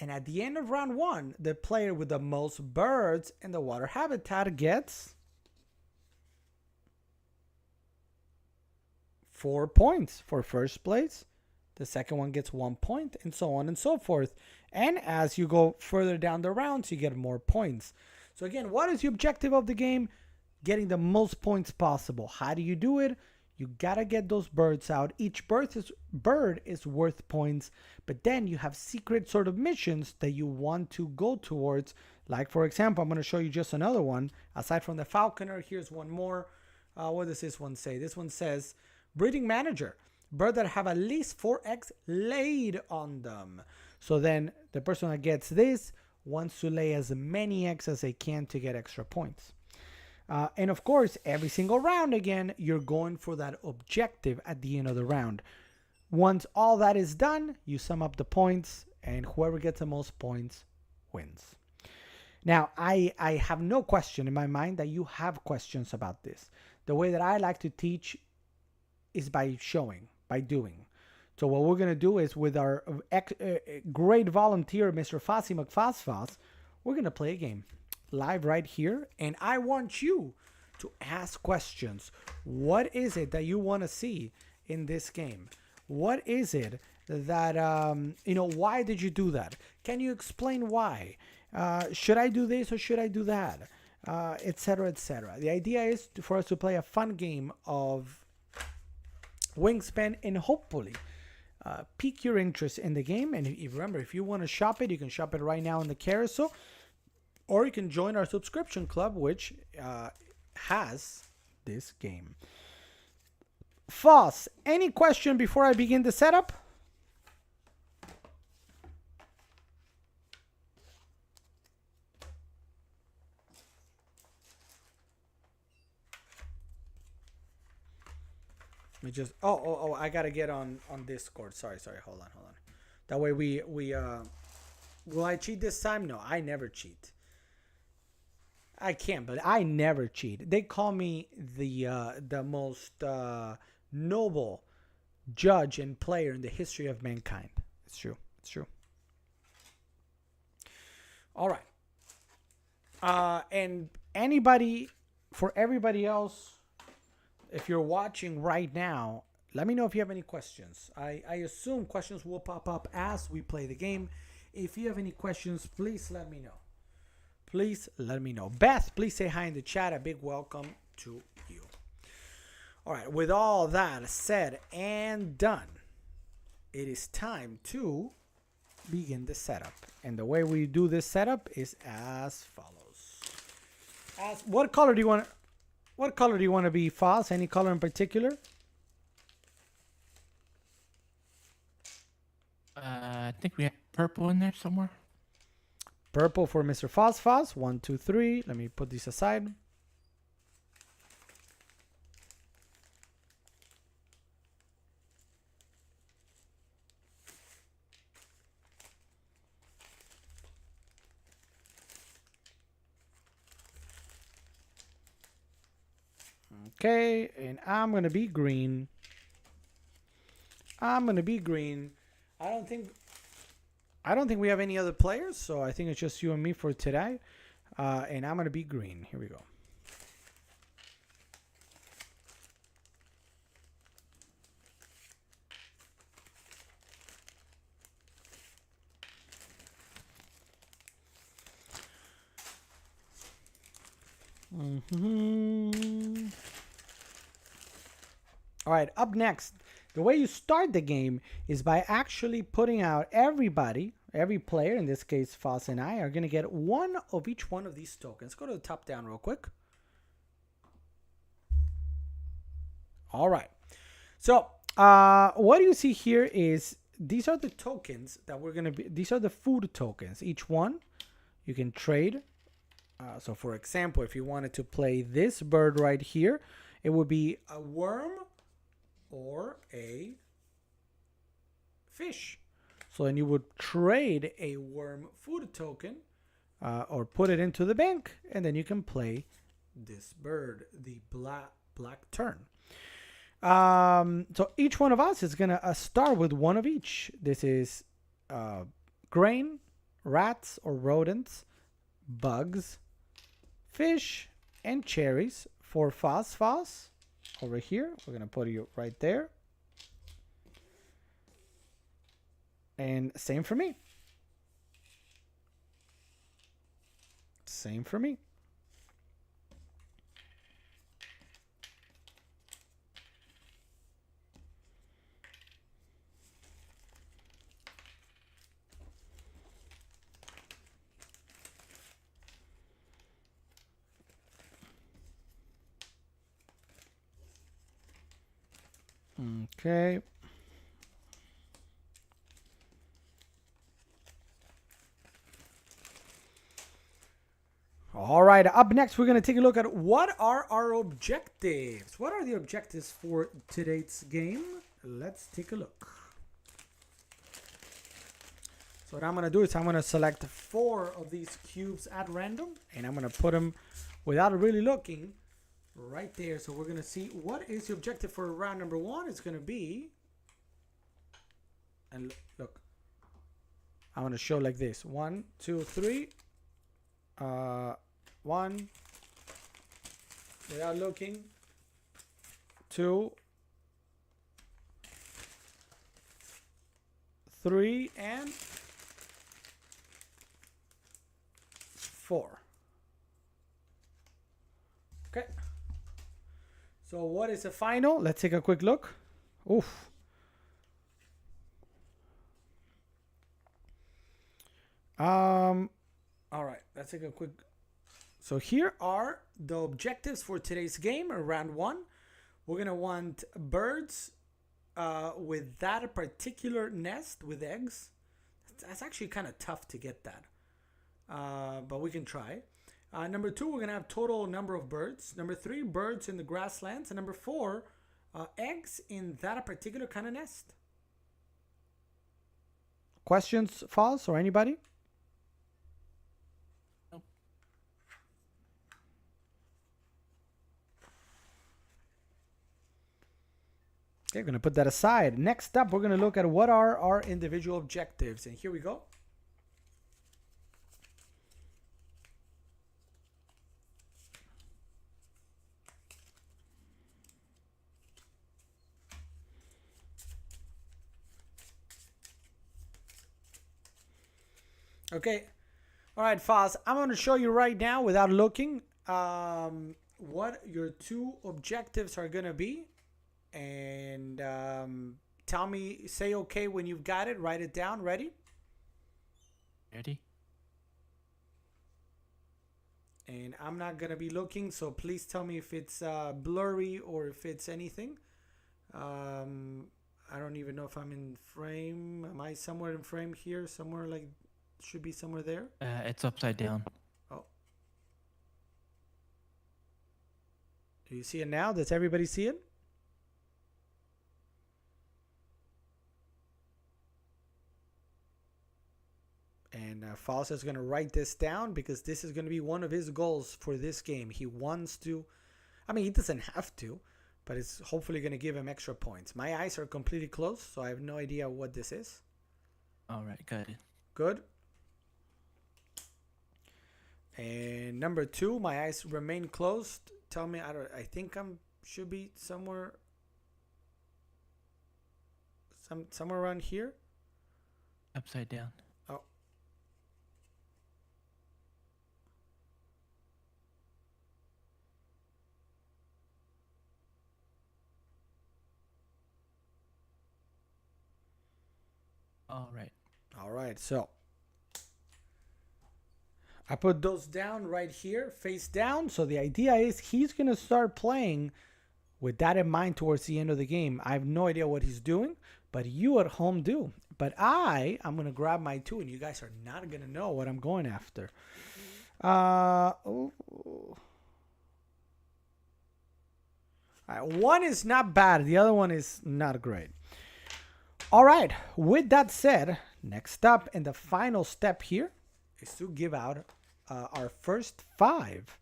And at the end of round 1, the player with the most birds in the water habitat gets 4 points for first place. The second one gets 1 point, and so on and so forth. And as you go further down the rounds, you get more points. So again, what is the objective of the game? Getting the most points possible. How do you do it? You gotta get those birds out. Each bird is worth points, but then you have secret sort of missions that you want to go towards. Like, for example, I'm gonna show you just another one. Aside from the falconer, here's one more. What does this one say? This one says, breeding manager. Birds that have at least 4 eggs laid on them. So then the person that gets this wants to lay as many eggs as they can to get extra points. And of course, every single round, again, you're going for that objective at the end of the round. Once all that is done, you sum up the points, and whoever gets the most points wins. Now, I have no question in my mind that you have questions about this. The way that I like to teach is by showing, by doing. So what we're going to do is, with our great volunteer, Mr. Fossy McFoss, we're going to play a game live right here, and I want you to ask questions. What is it that you want to see in this game? What is it that why did you do that? Can you explain why? Should I do this or should I do that? Etc., etc. The idea is for us to play a fun game of Wingspan and hopefully pique your interest in the game. And remember, if you want to shop it, you can shop it right now in the carousel. Or you can join our subscription club, which has this game. Foss, any question before I begin the setup? Let me just... Oh, I got to get on Discord. Sorry. Hold on. That way we will I cheat this time? No, I never cheat. I can't, but I never cheat. They call me the most noble judge and player in the history of mankind. It's true. All right. And for everybody else, if you're watching right now, let me know if you have any questions. I assume questions will pop up as we play the game. If you have any questions, please let me know. Beth, please say hi in the chat. A big welcome to you. All right, with all that said and done, it is time to begin the setup. And the way we do this setup is as follows. What color do you want? What color do you want to be, Foz? Any color in particular? I think we have purple in there somewhere. Purple for Mr. Foz. Foz. 1, 2, 3. Let me put these aside. Okay, and I'm gonna be green. I'm gonna be green. I don't think we have any other players, so I think it's just you and me for today. And I'm gonna be green. Here we go. All right, up next, the way you start the game is by actually putting out everybody, every player, in this case, Foz and I, are going to get one of each one of these tokens. Go to the top down real quick. All right. So what you see here is these are the tokens that we're going to be, these are the food tokens. Each one you can trade. So for example, if you wanted to play this bird right here, it would be a worm or a fish. So then you would trade a worm food token or put it into the bank, and then you can play this bird, the black tern. So each one of us is going to start with one of each. This is grain, rats or rodents, bugs, fish, and cherries. For Foz over here, we're going to put you right there. And same for me. Same for me. Okay. All right, up next, we're going to take a look at what are our objectives. What are the objectives for today's game? Let's take a look. So what I'm going to do is I'm going to select 4 of these cubes at random, and I'm going to put them without really looking right there. So we're going to see what is the objective for round number 1. It's going to be, and look, I'm going to show like this. 1, 2, 3. 1, without looking. 2, 3, and 4. Okay. So what is the final? Let's take a quick look. Oof. All right, let's take a quick. So here are the objectives for today's game, or round 1. We're gonna want birds with that particular nest with eggs. That's actually kind of tough to get that, but we can try. Number 2, we're gonna have total number of birds. Number 3, birds in the grasslands, and number 4, eggs in that particular kind of nest. Questions, Foz, or anybody? Okay, we're going to put that aside. Next up, we're going to look at what are our individual objectives. And here we go. Okay. All right, Foz, I'm going to show you right now without looking what your 2 objectives are going to be. And tell me, say okay when you've got it. Write it down. Ready? Ready? And I'm not gonna be looking, so please tell me if it's blurry or if it's anything. I don't even know if I'm in frame. Am I somewhere in frame here? Somewhere like, should be somewhere there. It's upside down. Oh. Do you see it now? Does everybody see it? And Falsa is going to write this down because this is going to be one of his goals for this game. He wants to, I mean, he doesn't have to, but it's hopefully going to give him extra points. My eyes are completely closed, so I have no idea what this is. All right, good. Good. And number 2, my eyes remain closed. Tell me, I think should be somewhere around here. Upside down. Oh. All right. All right, so I put those down right here, face down. So the idea is he's going to start playing with that in mind towards the end of the game. I have no idea what he's doing, but you at home do. But I'm going to grab my 2, and you guys are not going to know what I'm going after. All right, one is not bad. The other one is not great. All right, with that said, next up and the final step here is to give out our first 5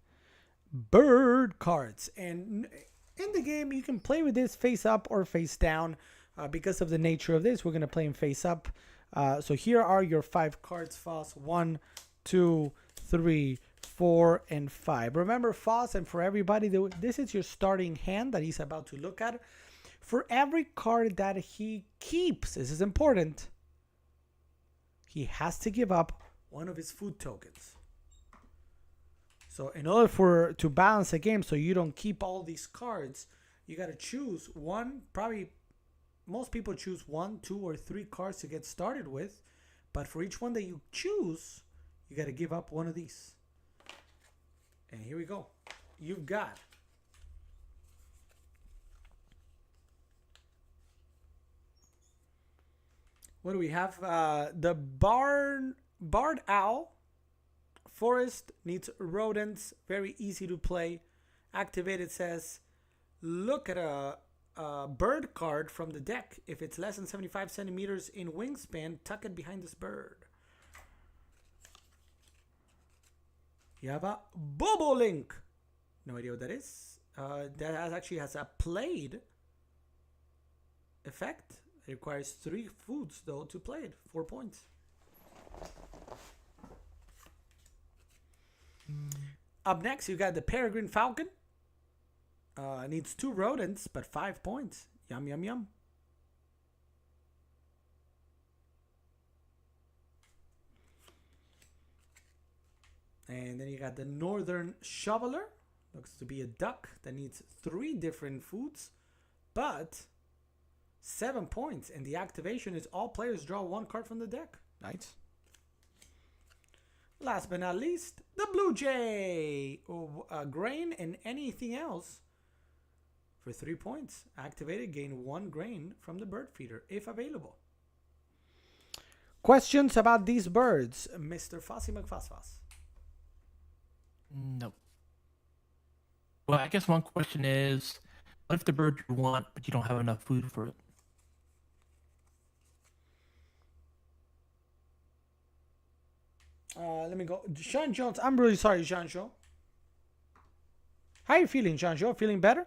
bird cards. And in the game, you can play with this face up or face down. Because of the nature of this, we're going to play him face up. So here are your 5 cards, Foss. 1, 2, 3, 4, and 5. Remember, Foss, and for everybody, this is your starting hand that he's about to look at. For every card that he keeps, this is important, he has to give up one of his food tokens. So in order to balance the game so you don't keep all these cards, you got to choose one. Probably most people choose 1, 2, or 3 cards to get started with. But for each one that you choose, you got to give up one of these. And here we go. You've got what do we have? The barred owl. Forest needs rodents. Very easy to play. Activated says, look at a bird card from the deck. If it's less than 75 centimeters in wingspan, tuck it behind this bird. You have a Bobolink. No idea what that is. That actually has a played effect. It requires 3 foods, though, to play it. 4 points. Up next, you got the Peregrine Falcon. Needs 2 rodents, but 5 points. Yum, yum, yum. And then you got the Northern Shoveler. Looks to be a duck that needs 3 different foods, but 7 points. And the activation is all players draw 1 card from the deck. Nice. Last but not least, the Blue Jay. Grain and anything else for 3 points. Activated, gain 1 grain from the bird feeder if available. Questions about these birds, Mr. Fossy McFossfoss? Nope. Well, I guess one question is, what if the bird you want, but you don't have enough food for it? Let me go. Sean Jones, I'm really sorry, Jean Jo. How are you feeling, Jean Jo? Feeling better?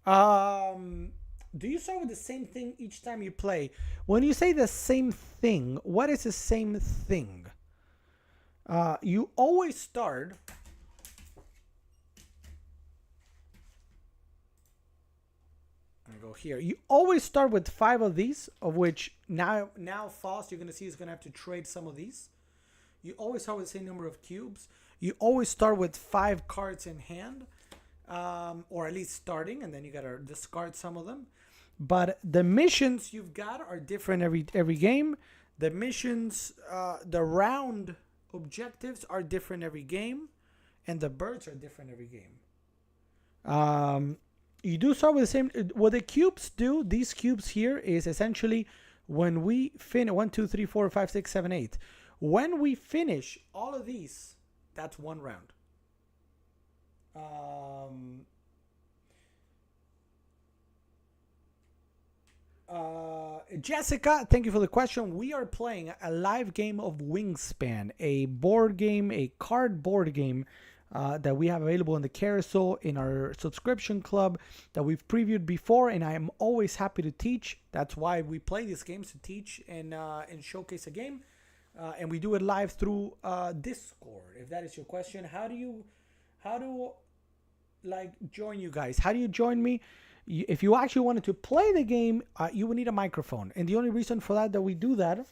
Do you start with the same thing each time you play? When you say the same thing, what is the same thing? You always start. I go here. You always start with 5 of these, of which now Foss, you're going to see, is going to have to trade some of these. You always start with the same number of cubes. You always start with 5 cards in hand. or at least starting, and then you gotta discard some of them. But the missions you've got are different every game. The missions, the round objectives are different every game, and the birds are different every game. You do start with the same. What the cubes do, these cubes here, is essentially when we finish 1, 2, 3, 4, 5, 6, 7, 8. When we finish all of these, that's one round. Jessica, thank you for the question. We are playing a live game of Wingspan, a board game, a cardboard game that we have available in the carousel in our subscription club that we've previewed before, and I am always happy to teach. That's why we play these games, to teach and showcase a game, and we do it live through Discord. If that is your question, how do like join you guys? How do you join me? If you actually wanted to play the game, you would need a microphone, and the only reason for that we do that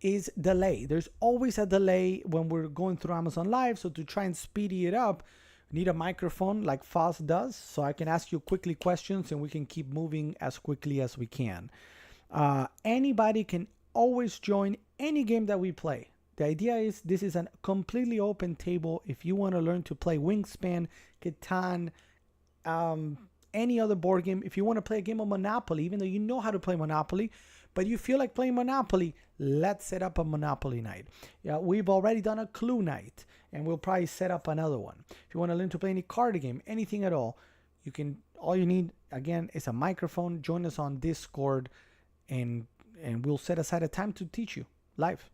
is delay. There's always a delay when we're going through Amazon Live, so to try and speedy it up, we need a microphone like Foz does, so I can ask you quickly questions and we can keep moving as quickly as we can. Anybody can always join any game that we play. The idea is this is a completely open table. If you want to learn to play Wingspan, Catan, any other board game, if you want to play a game of Monopoly, even though you know how to play Monopoly, but you feel like playing Monopoly, let's set up a Monopoly night. Yeah, we've already done a Clue night, and we'll probably set up another one. If you want to learn to play any card game, anything at all, you can. All you need, again, is a microphone. Join us on Discord, and we'll set aside a time to teach you live.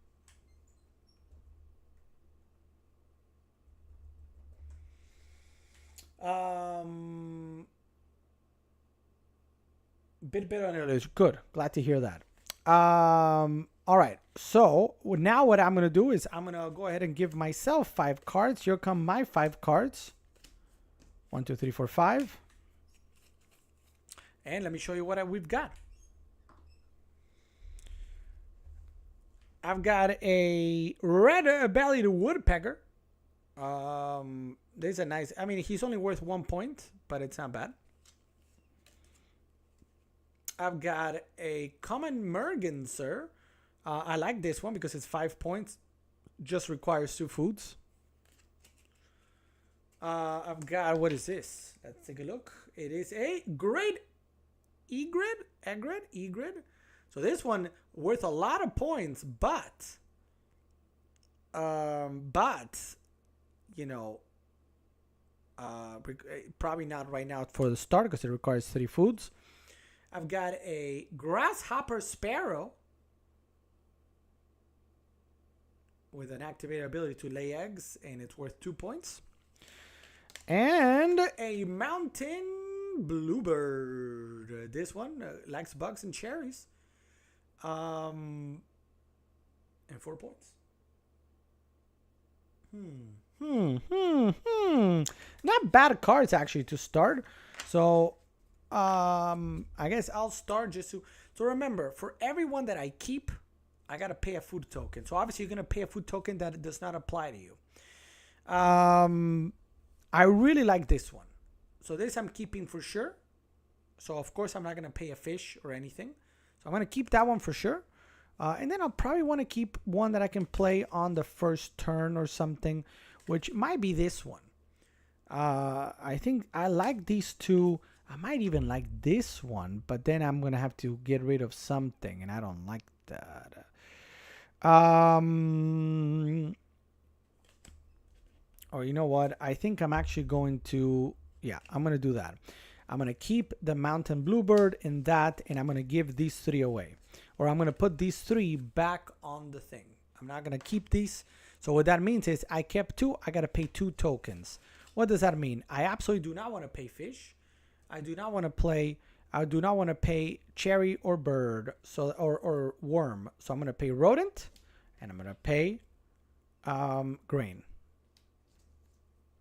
Bit better on earlier. Good. Glad to hear that. All right. So now what I'm going to do is I'm going to go ahead and give myself 5 cards. Here come my 5 cards. 1, 2, 3, 4, 5. And let me show you what we've got. I've got a red-bellied woodpecker. There's a nice, I mean, he's only worth 1 point, but it's not bad. I've got a common merganser. I like this one because it's 5 points. Just requires 2 foods. I've got, what is this? Let's take a look. It is a great egret. So this one worth a lot of points, but you know, probably not right now for the start because it requires 3 foods. I've got a grasshopper sparrow with an activated ability to lay eggs, and it's worth 2 points. And a mountain bluebird. This one likes bugs and cherries. And 4 points. Not bad cards actually to start. So I guess I'll start just to. So remember, for everyone that I keep, I gotta pay a food token. So obviously you're gonna pay a food token that does not apply to you. I really like this one. So this I'm keeping for sure. So of course I'm not gonna pay a fish or anything. So I'm gonna keep that one for sure. And then I'll probably want to keep one that I can play on the first turn or something, which might be this one. I think I like these two. I might even like this one, but then I'm going to have to get rid of something, and I don't like that. Or you know what? I think I'm actually going to, I'm going to do that. I'm going to keep the mountain bluebird in that, and I'm going to give these 3 away. Or I'm going to put these 3 back on the thing. I'm not going to keep these. So what that means is I kept 2. I got to pay 2 tokens. What does that mean? I absolutely do not want to pay fish. I do not want to pay cherry or bird, so or worm. So I'm going to pay rodent, and I'm going to pay grain.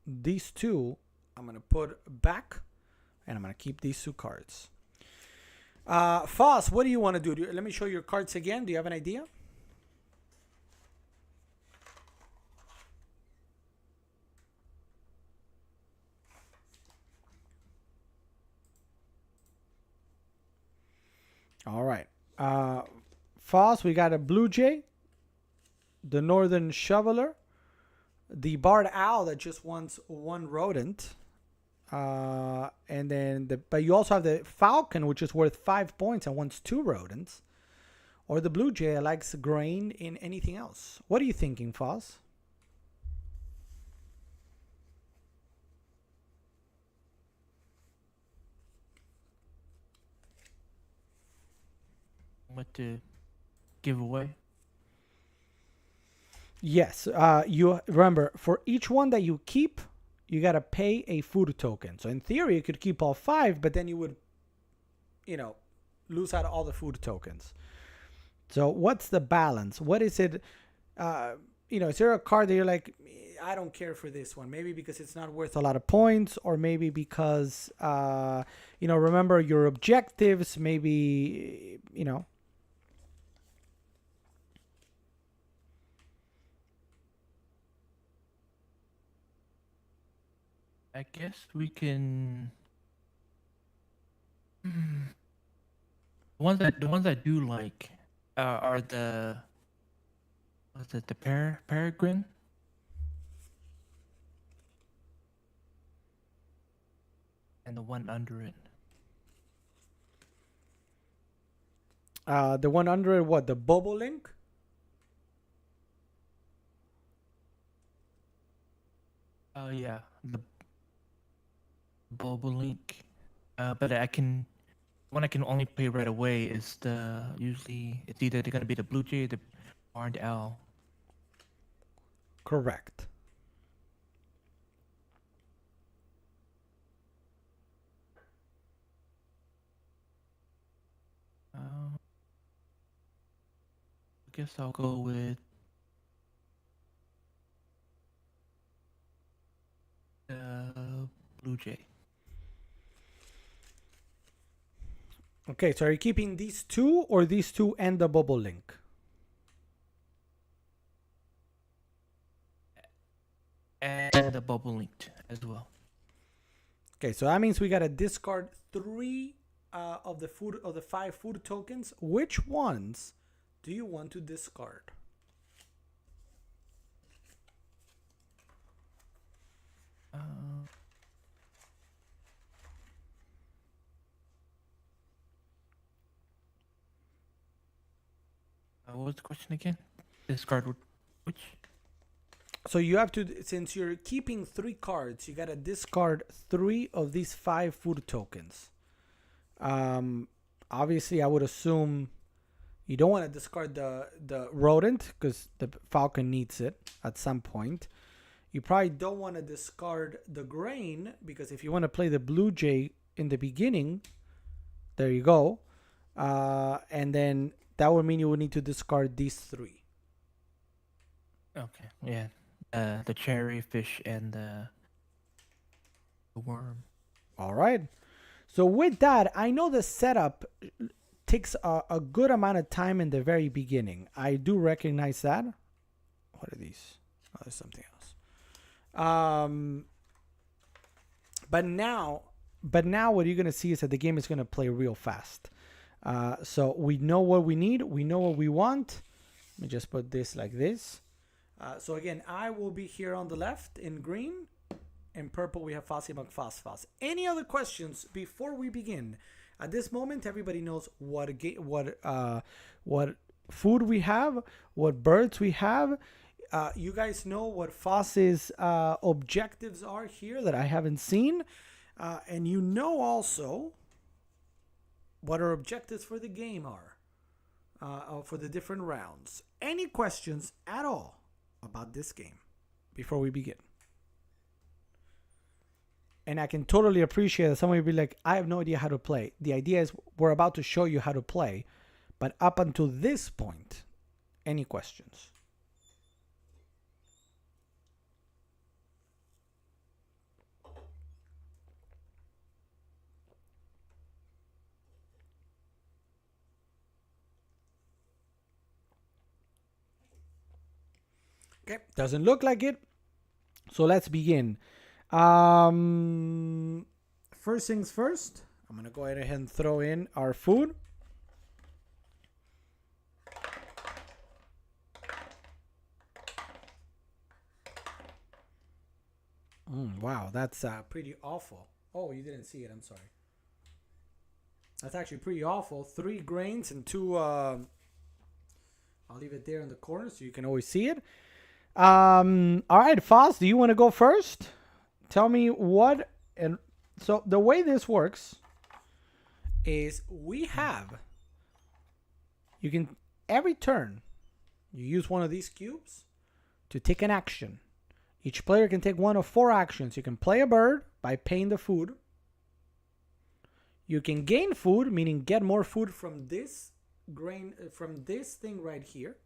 These 2 I'm going to put back, and I'm going to keep these 2 cards. Foz, what do you want to do? Let me show your cards again. Do you have an idea? All right. Foss, we got a blue jay, the northern shoveler, the barred owl that just wants one rodent. And then but you also have the falcon, which is worth 5 points and wants 2 rodents. Or the blue jay likes grain in anything else. What are you thinking, Foss? What to give away? Yes. You remember, for each one that you keep, you gotta pay a food token. So in theory, you could keep all 5, but then you would, lose out all the food tokens. So what's the balance? What is it? Is there a card that you're like, I don't care for this one? Maybe because it's not worth a lot of points, or maybe because, remember your objectives. Maybe, I guess we can. The ones I do like are the what's it the peregrine and the one under it. The one under it, what? The Bobolink? Oh yeah, the Bobolink. But one I can only play right away is usually it's either gonna be the blue jay, or the barred owl. Correct. I guess I'll go with the blue jay. Okay, so are you keeping these 2 or these 2 and the Bobolink? And the Bobolink as well. Okay, so that means we gotta discard 3 of the 5 food tokens. Which ones do you want to discard? What was the question again? Discard which? So you have to, since you're keeping 3 cards, you gotta discard 3 of these 5 food tokens. Obviously, I would assume you don't want to discard the rodent because the falcon needs it at some point. You probably don't want to discard the grain because if you want to play the blue jay in the beginning, there you go. And then that would mean you would need to discard these 3. Okay, yeah. The cherry fish and the worm. All right. So with that, I know the setup takes a good amount of time in the very beginning. I do recognize that. What are these? Oh, there's something else. But now what you're gonna see is that the game is gonna play real fast. So we know what we need. We know what we want. Let me just put this like this. So again, I will be here on the left in green. In purple, we have Fossy McFoss. Any other questions before we begin? At this moment, everybody knows what food we have, what birds we have. You guys know what Foss's objectives are here that I haven't seen. And you know also what our objectives for the game are, for the different rounds. Any questions at all about this game before we begin? And I can totally appreciate that somebody will be like, I have no idea how to play. The idea is we're about to show you how to play. But up until this point, any questions? Okay, doesn't look like it. So let's begin. First things first, I'm gonna go ahead and throw in our food. Wow, that's pretty awful. Oh, you didn't see it. I'm sorry. That's actually pretty awful. 3 grains and 2. I'll leave it there in the corner so you can always see it. All right, Foz, do you want to go first? Tell me what. And so the way this works is we have. You can every turn you use one of these cubes to take an action. Each player can take one of 4 actions. You can play a bird by paying the food. You can gain food, meaning get more food from this grain, from this thing right here.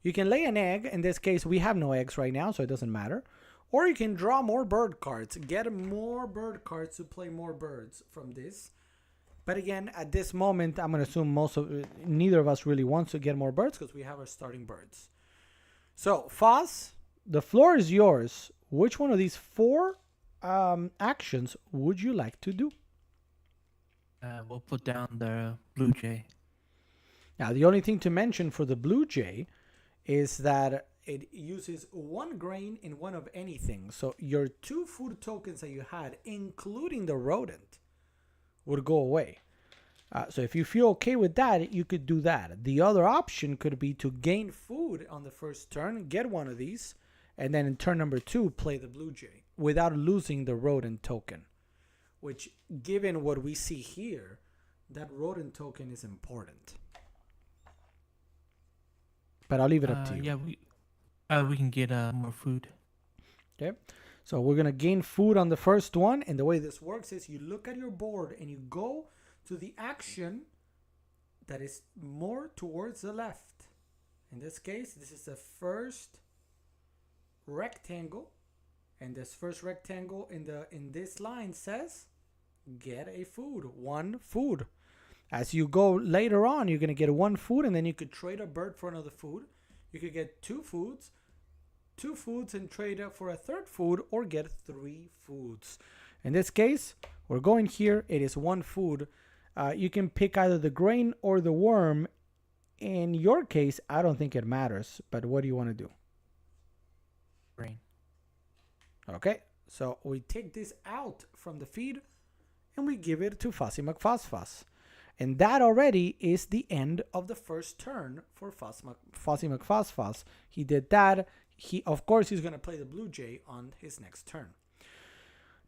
You can lay an egg. In this case, we have no eggs right now, so it doesn't matter. Or you can draw more bird cards. Get more bird cards to play more birds from this. But again, at this moment, I'm going to assume neither of us really wants to get more birds because we have our starting birds. So, Foz, the floor is yours. Which one of these 4 actions would you like to do? We'll put down the blue jay. Now, the only thing to mention for the blue jay is that it uses 1 grain in one of anything. So your 2 food tokens that you had, including the rodent, would go away. So if you feel okay with that, you could do that. The other option could be to gain food on the first turn, get one of these, and then in turn number 2, play the blue jay without losing the rodent token. Which, given what we see here, that rodent token is important. But I'll leave it up to you. Yeah, we can get more food. Okay, so we're gonna gain food on the first one, and the way this works is you look at your board and you go to the action that is more towards the left. In this case, this is the first rectangle, and this first rectangle in this line says get a food, 1 food. As you go later on, you're gonna get 1 food, and then you could trade a bird for another food. You could get 2 foods and trade it for a 3rd food, or get 3 foods. In this case, we're going here. It is 1 food. You can pick either the grain or the worm. In your case, I don't think it matters, but what do you want to do? Grain. Okay, so we take this out from the feed and we give it to Fuzzy McFuzz. And that already is the end of the first turn for Fuzzy McFuzz. He did that. Of course, he's going to play the blue jay on his next turn.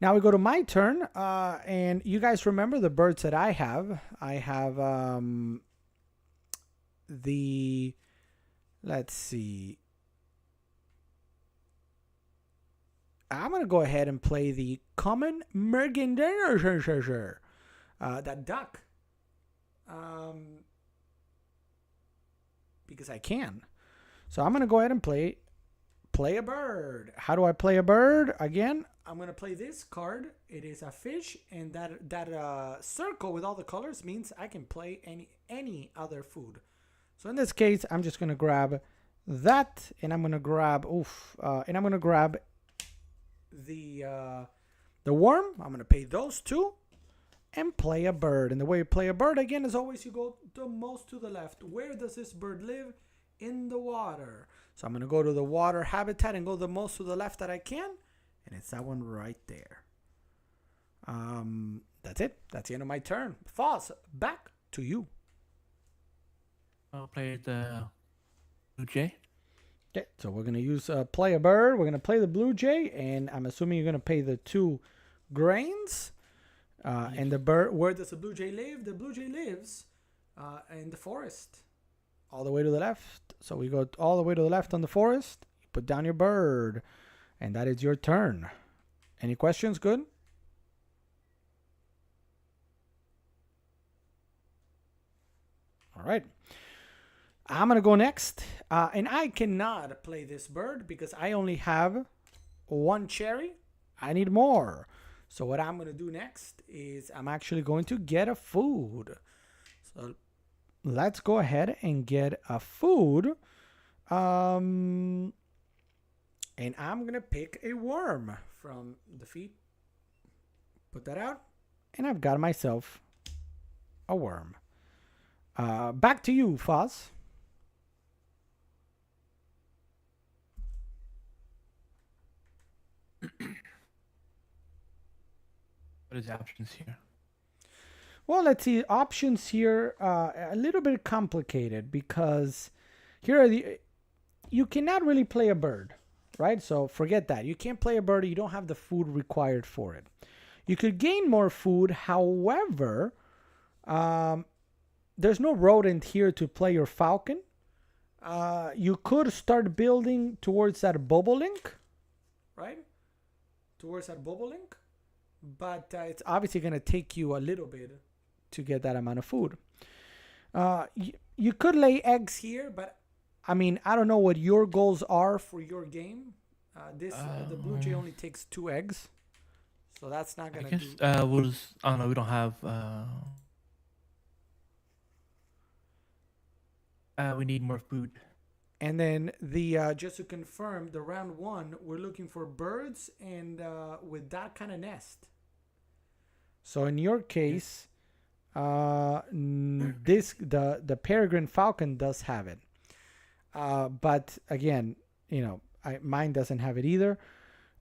Now we go to my turn, and you guys remember the birds that I have. I have let's see. I'm going to go ahead and play the common Mergendener, that duck. Because I can. So I'm going to go ahead and play a bird. How do I play a bird? Again, I'm going to play this card. It is a fish, and that circle with all the colors means I can play any other food. So in this case, I'm just going to grab that, and I'm going to grab the worm. I'm going to pay those 2 and play a bird. And the way you play a bird, again, as always, you go the most to the left. Where does this bird live? In the water. So I'm going to go to the water habitat and go the most to the left that I can. And it's that one right there. That's it. That's the end of my turn. Foz, back to you. I'll play the blue jay. Okay, so we're going to use play a bird. We're going to play the blue jay, and I'm assuming you're going to pay the 2 grains. And the bird, where does the blue jay live? The blue jay lives in the forest, all the way to the left. So we go all the way to the left on the forest. You put down your bird, and that is your turn. Any questions? Good? All right. I'm going to go next. And I cannot play this bird because I only have 1 cherry. I need more. So what I'm going to do next is I'm actually going to get a food. So let's go ahead and get a food. And I'm going to pick a worm from the feed. Put that out. And I've got myself a worm. Back to you, Foz. What is the options here? Well, let's see. Options here a little bit complicated because here are the you cannot really play a bird, right? So forget that. You can't play a bird. You don't have the food required for it. You could gain more food. However, there's no rodent here to play your falcon. You could start building towards that bobolink, right? Towards that bobolink. But it's obviously going to take you a little bit to get that amount of food. You could lay eggs here, but I mean, I don't know what your goals are for your game. The blue jay only takes 2 eggs, so that's not I gonna guess do. we'll just, I don't know. We don't have. We need more food. And then the just to confirm, the round 1, we're looking for birds and with that kind of nest. So in your case, this the peregrine falcon does have it. But again, mine doesn't have it either.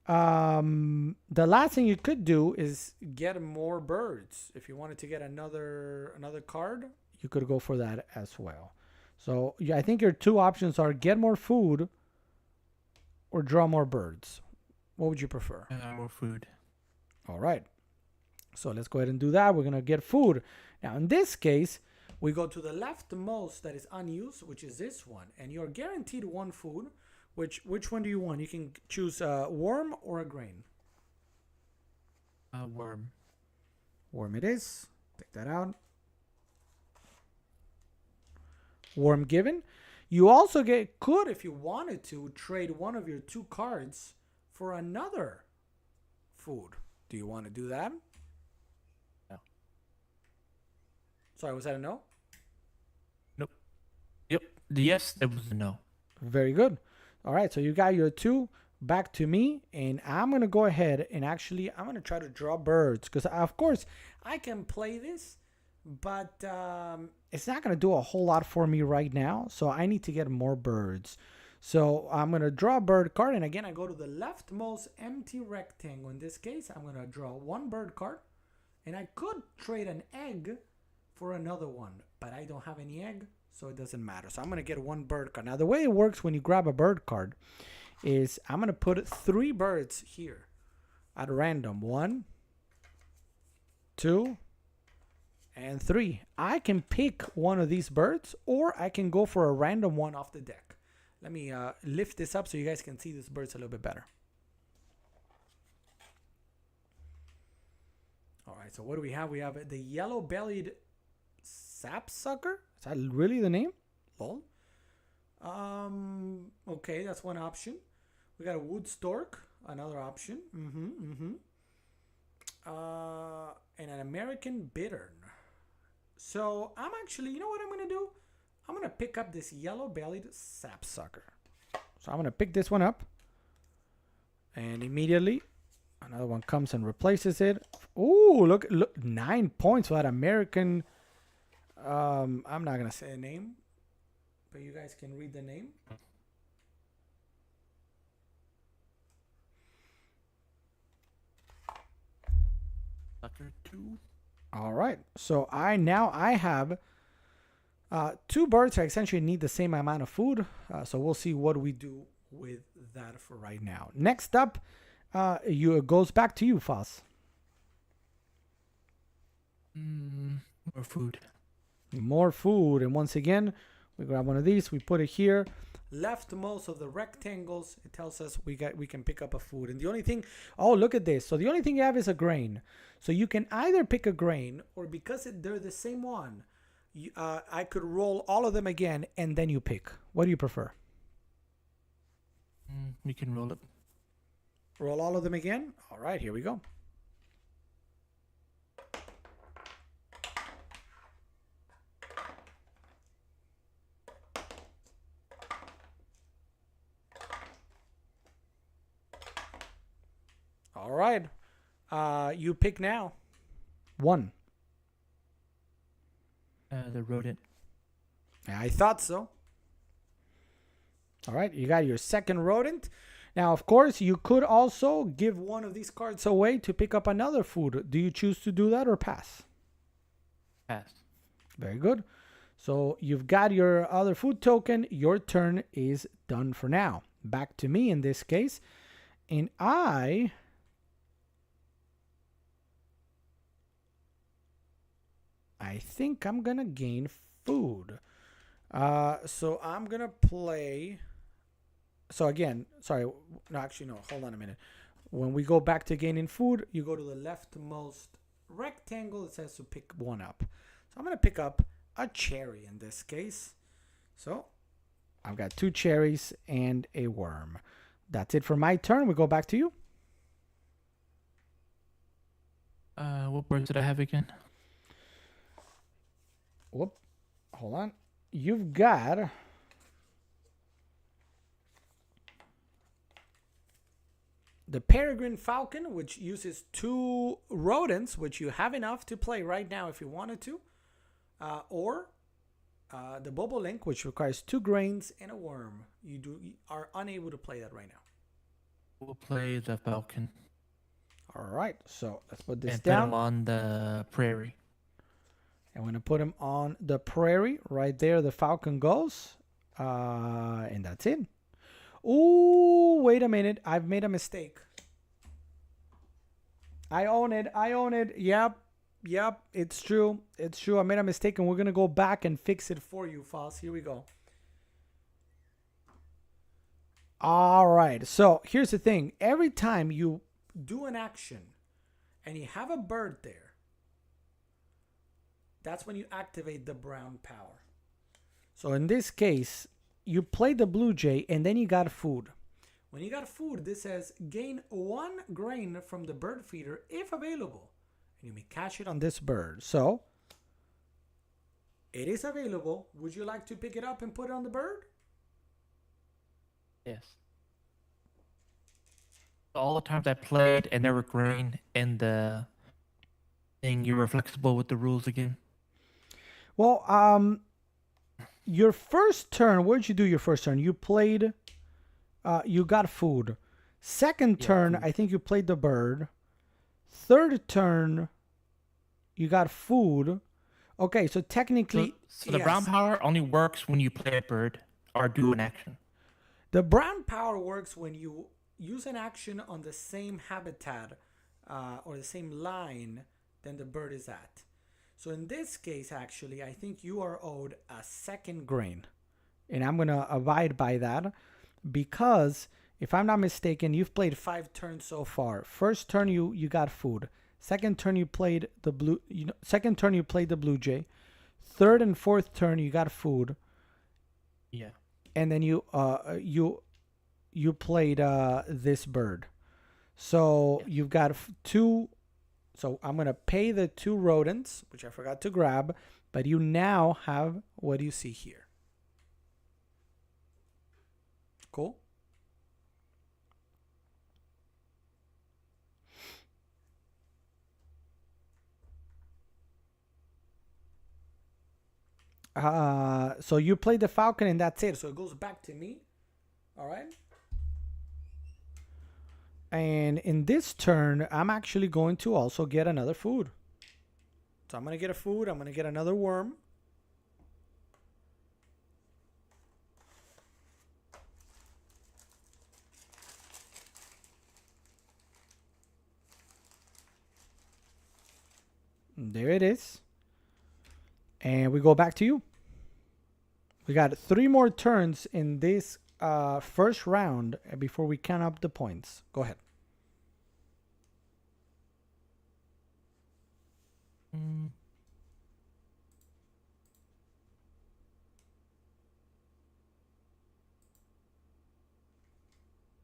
The last thing you could do is get more birds. If you wanted to get another card, you could go for that as well. So yeah, I think your 2 options are get more food or draw more birds. What would you prefer? More food. All right. So let's go ahead and do that. We're going to get food. Now, in this case, we go to the leftmost that is unused, which is this one. And you're guaranteed 1 food. Which one do you want? You can choose a worm or a grain. Worm. Worm it is. Take that out. Worm given. You also could, if you wanted to, trade one of your 2 cards for another food. Do you want to do that? No. Sorry, was that a no? Nope. Yep. The yes, that was a no. Very good. All right, so you got your 2 back to me, and I'm going to go ahead and actually, I'm going to try to draw birds because, of course, I can play this, but it's not going to do a whole lot for me right now, so I need to get more birds. So I'm going to draw a bird card, and again, I go to the leftmost empty rectangle. In this case, I'm going to draw 1 bird card, and I could trade an egg for another one, but I don't have any egg, so it doesn't matter. So I'm going to get 1 bird card. Now, the way it works when you grab a bird card is I'm going to put 3 birds here at random. 1, 2, and 3. I can pick one of these birds, or I can go for a random one off the deck. Let me lift this up so you guys can see these birds a little bit better. All right, so what do we have? We have the yellow-bellied sapsucker. Is that really the name? Lol. Okay, that's one option. We got a wood stork, another option. And an American bittern. So I'm actually, you know what I'm going to do? I'm going to pick up this yellow-bellied sapsucker. So I'm going to pick this one up. And immediately, another one comes and replaces it. Ooh, look, 9 points for that American. I'm not going to say a name, but you guys can read the name. Sucker 2. All right. So I have 2 birds that essentially need the same amount of food. So we'll see what we do with that for right now. Next up, it goes back to you, Foss. More food. More food. And once again, we grab one of these. We put it here. Leftmost of the rectangles, it tells us we can pick up a food. And the only thing, oh, look at this. So the only thing you have is a grain. So you can either pick a grain, or because they're the same one, I could roll all of them again, and then you pick. What do you prefer? We can roll it. Roll all of them again? All right, here we go. All right. You pick now. 1. The rodent. I thought so. All right, you got your second rodent. Now, of course, you could also give one of these cards away to pick up another food. Do you choose to do that or pass? Pass. Very good. So you've got your other food token. Your turn is done for now. Back to me in this case. And I think I'm going to gain food. So I'm going to play. So again, sorry. No, actually, no. Hold on a minute. When we go back to gaining food, you go to the leftmost rectangle. It says to pick one up. So I'm going to pick up a cherry in this case. So I've got 2 cherries and a worm. That's it for my turn. We go back to you. What birds did I have again? Whoop. Hold on. You've got the peregrine falcon, which uses 2 rodents, which you have enough to play right now if you wanted to. Or the bobolink, which requires 2 grains and a worm. You are unable to play that right now. We'll play the falcon. All right, so let's put this and down. Put him on the prairie. I'm going to put him on the prairie. Right there, the falcon goes. And that's it. Ooh, wait a minute. I've made a mistake. I own it. Yep, it's true. I made a mistake, and we're going to go back and fix it for you, Foss. Here we go. All right, so here's the thing. Every time you do an action and you have a bird there, that's when you activate the brown power. So in this case, you play the blue jay and then you got food. When you got food, this says gain 1 grain from the bird feeder if available. And you may catch it on this bird. So it is available. Would you like to pick it up and put it on the bird? Yes. All the times I played and there were grain in the thing, you were flexible with the rules again. Well, your first turn, what did you do your first turn? You played, you got food. Second turn, food. I think you played the bird. Third turn, you got food. Okay, so technically... So the brown power only works when you play a bird or do an action. The brown power works when you use an action on the same habitat or the same line than the bird is at. So in this case, actually, I think you are owed a 2nd grain. And I'm going to abide by that because, if I'm not mistaken, you've played 5 turns so far. First turn, you got food. Second turn, you played the blue. Second turn, you played the blue jay. Third and fourth turn, you got food. Yeah. And then you played this bird. So you've got 2. So I'm going to pay the 2 rodents, which I forgot to grab, but you now have what you see here. Cool? So you played the falcon and that's it. So it goes back to me. All right. And in this turn, I'm actually going to also get another food. So I'm going to get a food. I'm going to get another worm. And there it is. And we go back to you. We got 3 more turns in this first round before we count up the points. Go ahead.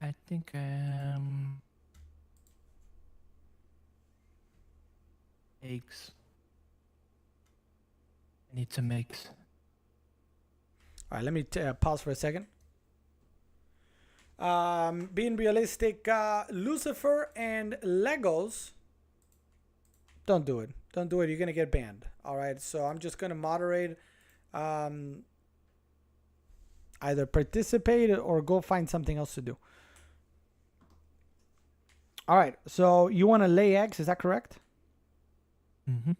I think eggs. I need some eggs. All right, let me pause for a second. Being realistic, Lucifer and Legos. Don't do it. Don't do it. You're going to get banned. All right, so I'm just going to moderate. Either participate or go find something else to do. All right. So you want to lay eggs? Is that correct? Mm-hmm.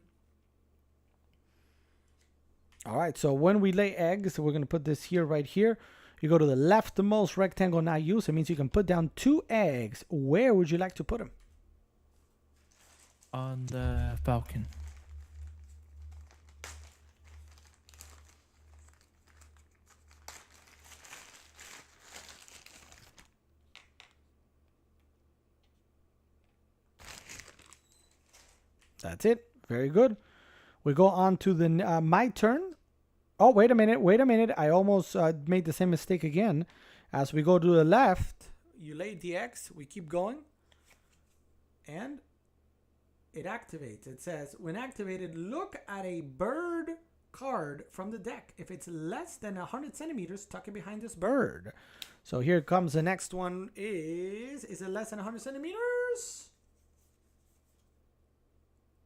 All right. So when we lay eggs, we're gonna put this here, right here. You go to the leftmost rectangle not used. It means you can put down 2 eggs. Where would you like to put them? On the falcon. That's it. Very good. We go on to the my turn. Oh, wait a minute. Wait a minute. I almost made the same mistake again. As we go to the left, you lay the eggs. We keep going. And it activates. It says, when activated, look at a bird card from the deck. If it's less than 100 centimeters, tuck it behind this bird. So here comes the next one. Is it less than 100 centimeters?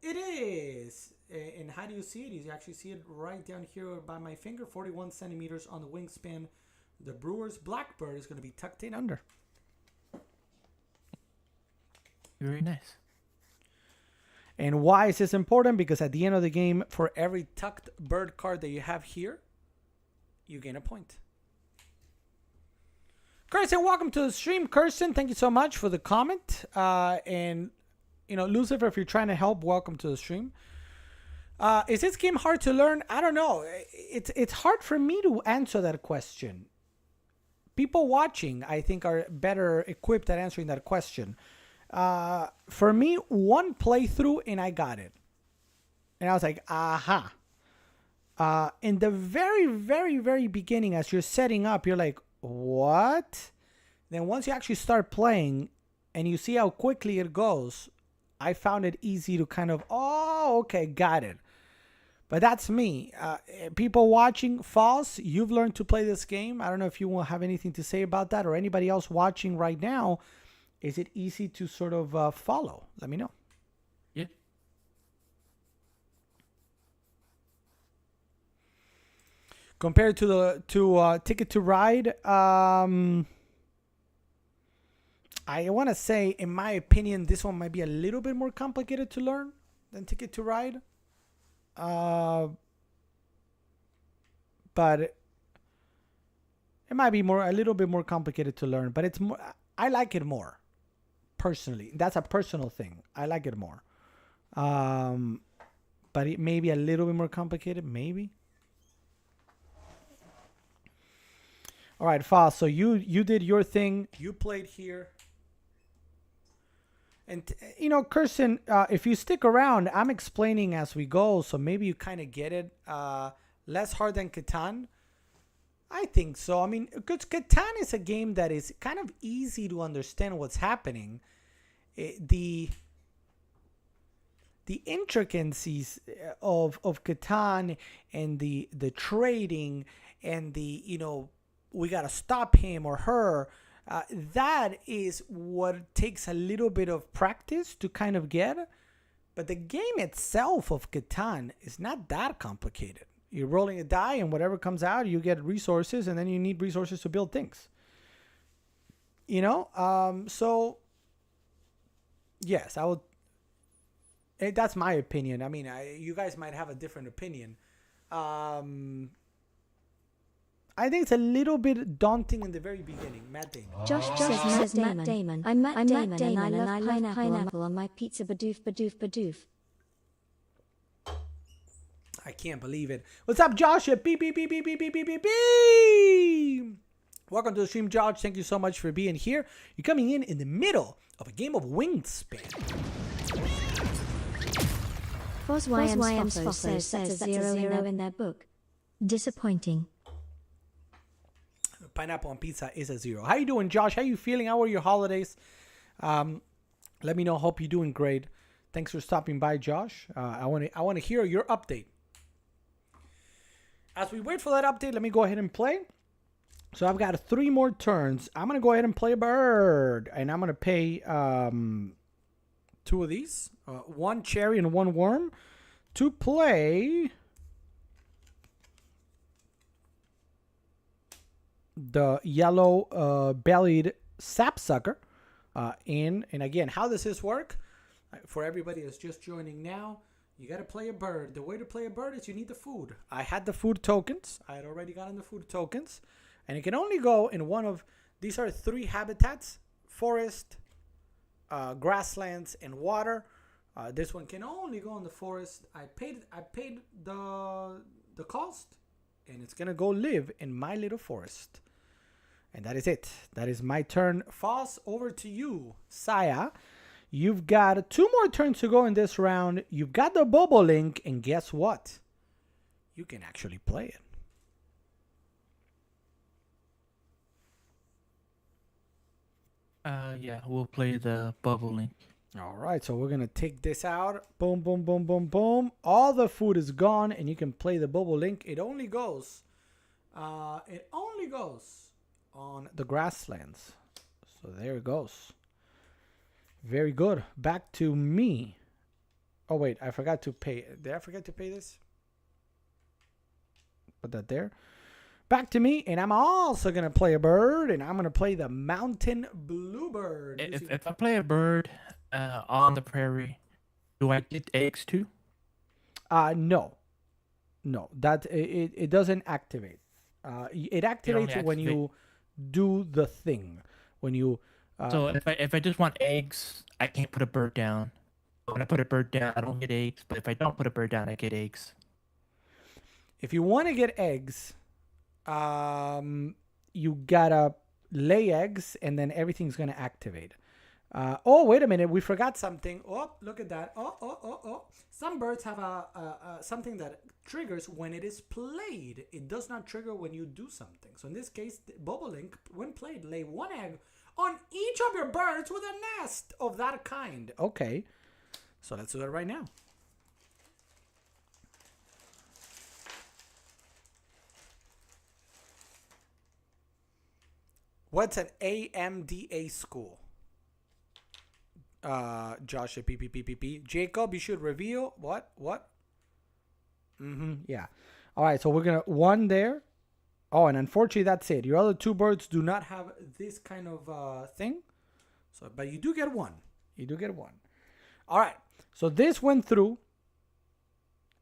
It is. And how do you see it? You actually see it right down here by my finger, 41 centimeters on the wingspan. The Brewers Blackbird is going to be tucked in under. Very nice. And why is this important? Because at the end of the game, for every tucked bird card that you have here, you gain a point. Kirsten, welcome to the stream. Kirsten, thank you so much for the comment. And, you know, Lucifer, if you're trying to help, welcome to the stream. Is this game hard to learn? I don't know. It's hard for me to answer that question. People watching, I think, are better equipped at answering that question. For me, one playthrough and I got it. And I was like, aha. In the very, very, very beginning, as you're setting up, you're like, what? Then once you actually start playing and you see how quickly it goes, I found it easy to kind of, oh, okay, got it. But that's me. People watching, False, you've learned to play this game. I don't know if you will have anything to say about that, or anybody else watching right now. Is it easy to sort of follow? Let me know. Yeah. Compared to Ticket to Ride, I want to say, in my opinion, this one might be a little bit more complicated to learn than Ticket to Ride. But it might be a little bit more complicated to learn. But it's more. I like it more. Personally, that's a personal thing. I like it more. But it may be a little bit more complicated, maybe. All right, Fa. So you did your thing. You played here. And, you know, Kirsten, if you stick around, I'm explaining as we go. So maybe you kind of get it. Less hard than Catan. I think so. I mean, because Catan is a game that is kind of easy to understand what's happening. The intricacies of Catan and the trading and the, you know, we got to stop him or her. That is what takes a little bit of practice to kind of get. But the game itself of Catan is not that complicated. You're rolling a die, and whatever comes out, you get resources, and then you need resources to build things. You know? So, yes, I would... That's my opinion. I mean, you guys might have a different opinion. I think it's a little bit daunting in the very beginning. Matt Damon. Josh says Matt Damon. I'm Matt Damon and I love pineapple on my pizza. Badoof, badoof, badoof. I can't believe it. What's up, Josh? Beep, beep, beep, beep, beep, beep, beep, beep, beep. Welcome to the stream, Josh. Thank you so much for being here. You're coming in the middle of a game of Wingspan. FosYM's Fosso says 0 in their book. Disappointing. Pineapple on pizza is a 0. How you doing, Josh? How you feeling? How are your holidays? Let me know. Hope you're doing great. Thanks for stopping by, Josh. I want to hear your update. As we wait for that update, let me go ahead and play. So I've got 3 more turns. I'm going to go ahead and play a bird. And I'm going to pay 2 of these. 1 cherry and 1 worm. To play the yellow bellied sapsucker. And again, how does this work? For everybody that's just joining now, you got to play a bird. The way to play a bird is you need the food. I had the food tokens. I had already gotten the food tokens. And it can only go in one of, these are 3 habitats: forest, grasslands, and water. This one can only go in the forest. I paid the cost, and it's gonna go live in my little forest. And that is it. That is my turn. Foss, over to you. Saya, you've got 2 more turns to go in this round. You've got the Bobolink, and guess what? You can actually play it. Yeah, we'll play the Bobolink. All right, so we're going to take this out. Boom, boom, boom, boom, boom. All the food is gone, and you can play the Bobolink. It only goes on the grasslands. So there it goes. Very good. Back to me. Oh, wait, I forgot to pay. Did I forget to pay this? Put that there. Back to me, and I'm also going to play a bird, and I'm going to play the mountain bluebird. If I play a bird on the prairie, do I get eggs too? No. That it doesn't activate. It activates when you do the thing. When you so if I just want eggs, I can't put a bird down. When I put a bird down, I don't get eggs. But if I don't put a bird down, I get eggs. If you want to get eggs, you gotta lay eggs, and then everything's gonna activate. Oh, wait a minute, we forgot something. Oh, look at that. Oh. Some birds have something that triggers when it is played. It does not trigger when you do something. So in this case, Bobolink, when played, lay 1 egg on each of your birds with a nest of that kind. Okay, so let's do that right now. What's an AMDA school? Josh at PPPPP. Jacob, you should reveal what? Yeah. All right, so we're gonna 1 there. Oh, and unfortunately, that's it. Your other 2 birds do not have this kind of thing. So, but you do get 1. You do get 1. All right. So this went through,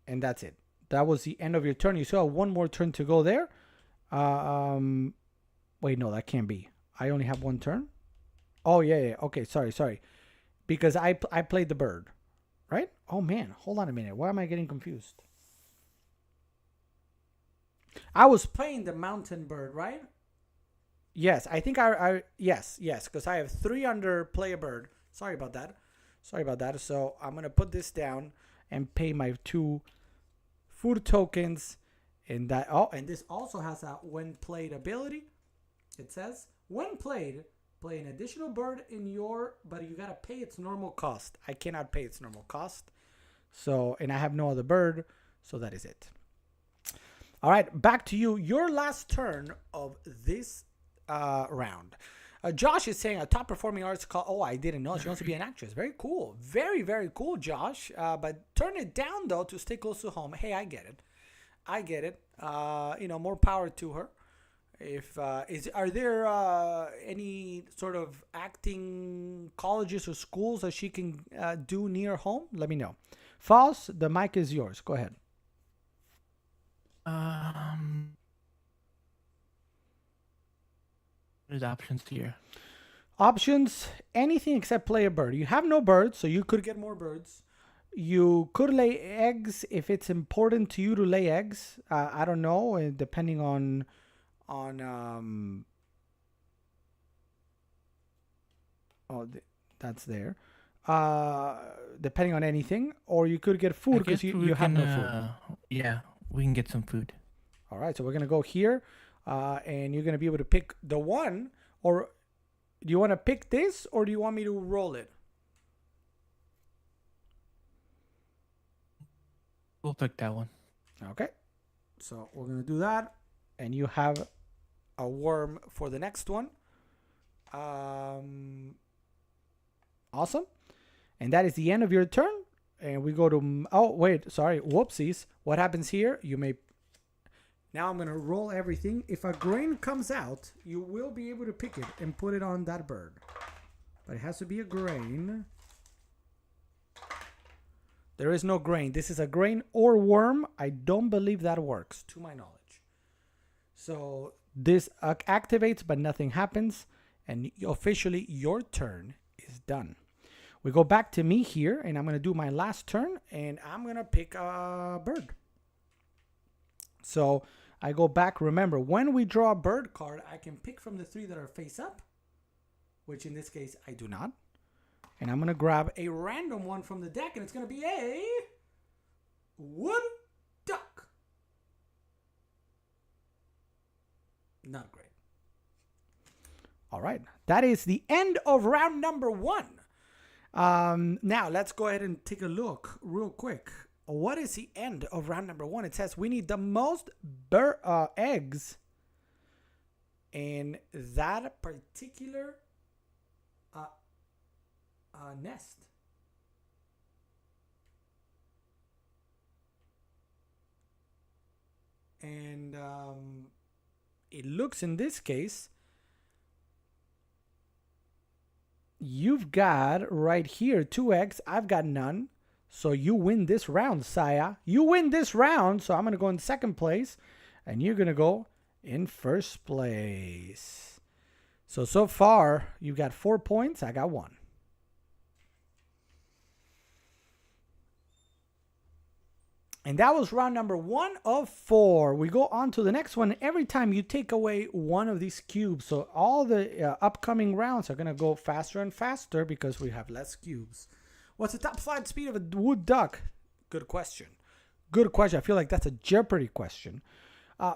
and that's it. That was the end of your turn. You still have 1 more turn to go there. Wait, no, that can't be. I only have 1 turn. Oh, yeah. Okay, sorry. Because I played the bird, right? Oh, man. Hold on a minute. Why am I getting confused? I was playing the mountain bird, right? Yes, I think yes, because I have 3 under play a bird. Sorry about that. So I'm going to put this down and pay my 2 food tokens. And this also has a when played ability. It says, when played, play an additional bird but you gotta pay its normal cost. I cannot pay its normal cost. So, and I have no other bird, so that is it. All right, back to you. Your last turn of this round. Josh is saying a top performing artist called, oh, I didn't know. She wants to be an actress. Very cool. Very, very cool, Josh. But turn it down, though, to stay close to home. Hey, I get it. More power to her. Are there any sort of acting colleges or schools that she can do near home? Let me know. Foss, the mic is yours. Go ahead. There's options here. Options, anything except play a bird. You have no birds, so you could get more birds. You could lay eggs if it's important to you to lay eggs. I don't know, depending on that's there. Depending on anything, or you could get food because you have no food. Yeah, we can get some food. All right, so we're gonna go here, and you're gonna be able to pick the one. Or do you want to pick this, or do you want me to roll it? We'll pick that one. Okay, so we're gonna do that, and you have a worm for the next one. Awesome. And that is the end of your turn. And we go to, whoopsies. What happens here? Now I'm going to roll everything. If a grain comes out, you will be able to pick it and put it on that bird. but it has to be a grain. There is no grain. This is a grain or worm. I don't believe that works, to my knowledge. So this activates, but nothing happens. And officially, your turn is done. We go back to me here, and I'm going to do my last turn, and I'm going to pick a bird. So I go back. Remember, when we draw a bird card, I can pick from the 3 that are face up, which in this case, I do not. And I'm going to grab a random one from the deck, and it's going to be a wood duck. Not great. All right. That is the end of round number 1. Now, let's go ahead and take a look real quick. What is the end of round number 1? It says we need the most eggs in that particular nest. And it looks in this case, you've got right here 2 eggs. I've got none. So you win this round, Saya. You win this round. So I'm going to go in second place. And you're going to go in first place. So far, you've got 4 points. I got 1. And that was round number 1 of 4. We go on to the next one. Every time you take away one of these cubes, so all the upcoming rounds are going to go faster and faster because we have less cubes. What's the top flight speed of a wood duck? Good question. Good question. I feel like that's a Jeopardy question.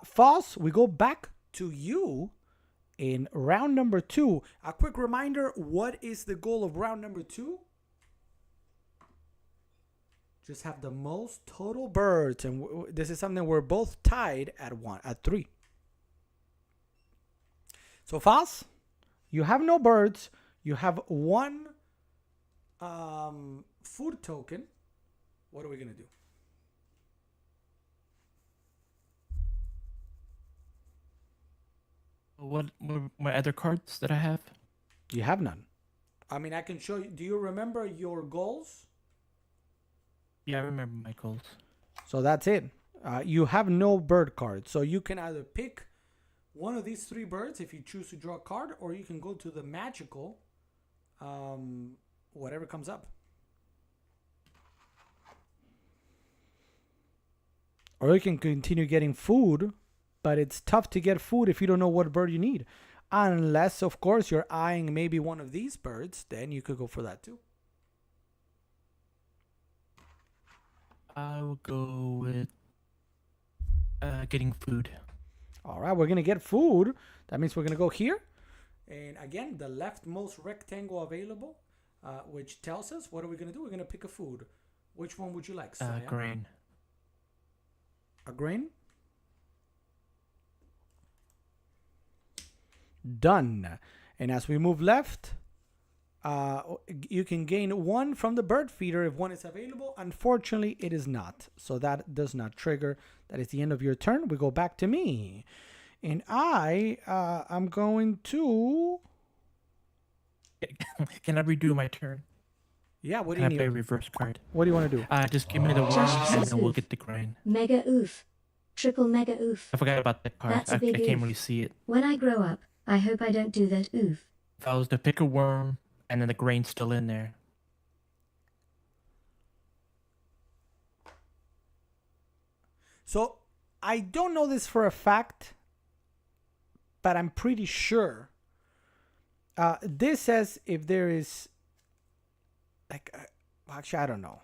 Foss, we go back to you in round number 2. A quick reminder, what is the goal of round number 2? Just have the most total birds, and this is something we're both tied at 3. So Foss, you have no birds. You have 1 food token. What are we gonna do? What were my other cards that I have? You have none. I mean, I can show you. Do you remember your goals? Yeah, I remember my goals. So that's it. You have no bird cards. So you can either pick one of these 3 birds if you choose to draw a card, or you can go to the magical, whatever comes up. Or you can continue getting food, but it's tough to get food if you don't know what bird you need. Unless, of course, you're eyeing maybe one of these birds, then you could go for that too. I will go with getting food. All right, we're going to get food. That means we're going to go here. And again, the leftmost rectangle available, which tells us what are we going to do? We're going to pick a food. Which one would you like, Saya? Grain. A grain? Done. And as we move left, you can gain 1 from the bird feeder if 1 is available. Unfortunately, it is not. So that does not trigger. That is the end of your turn. We go back to me. And I'm going to... Can I redo my turn? Yeah, what do Can you I play need? reverse card? What do you want to do? Just give me the worm Josh and says then we'll oof. get the grain. Mega oof. Triple mega oof. I forgot about that card. That's a I big can't oof. really see it. When I grow up, I hope I don't do that oof. If I was to pick a worm and then the grain's still in there. So I don't know this for a fact, but I'm pretty sure. This says if there is, like, actually I don't know.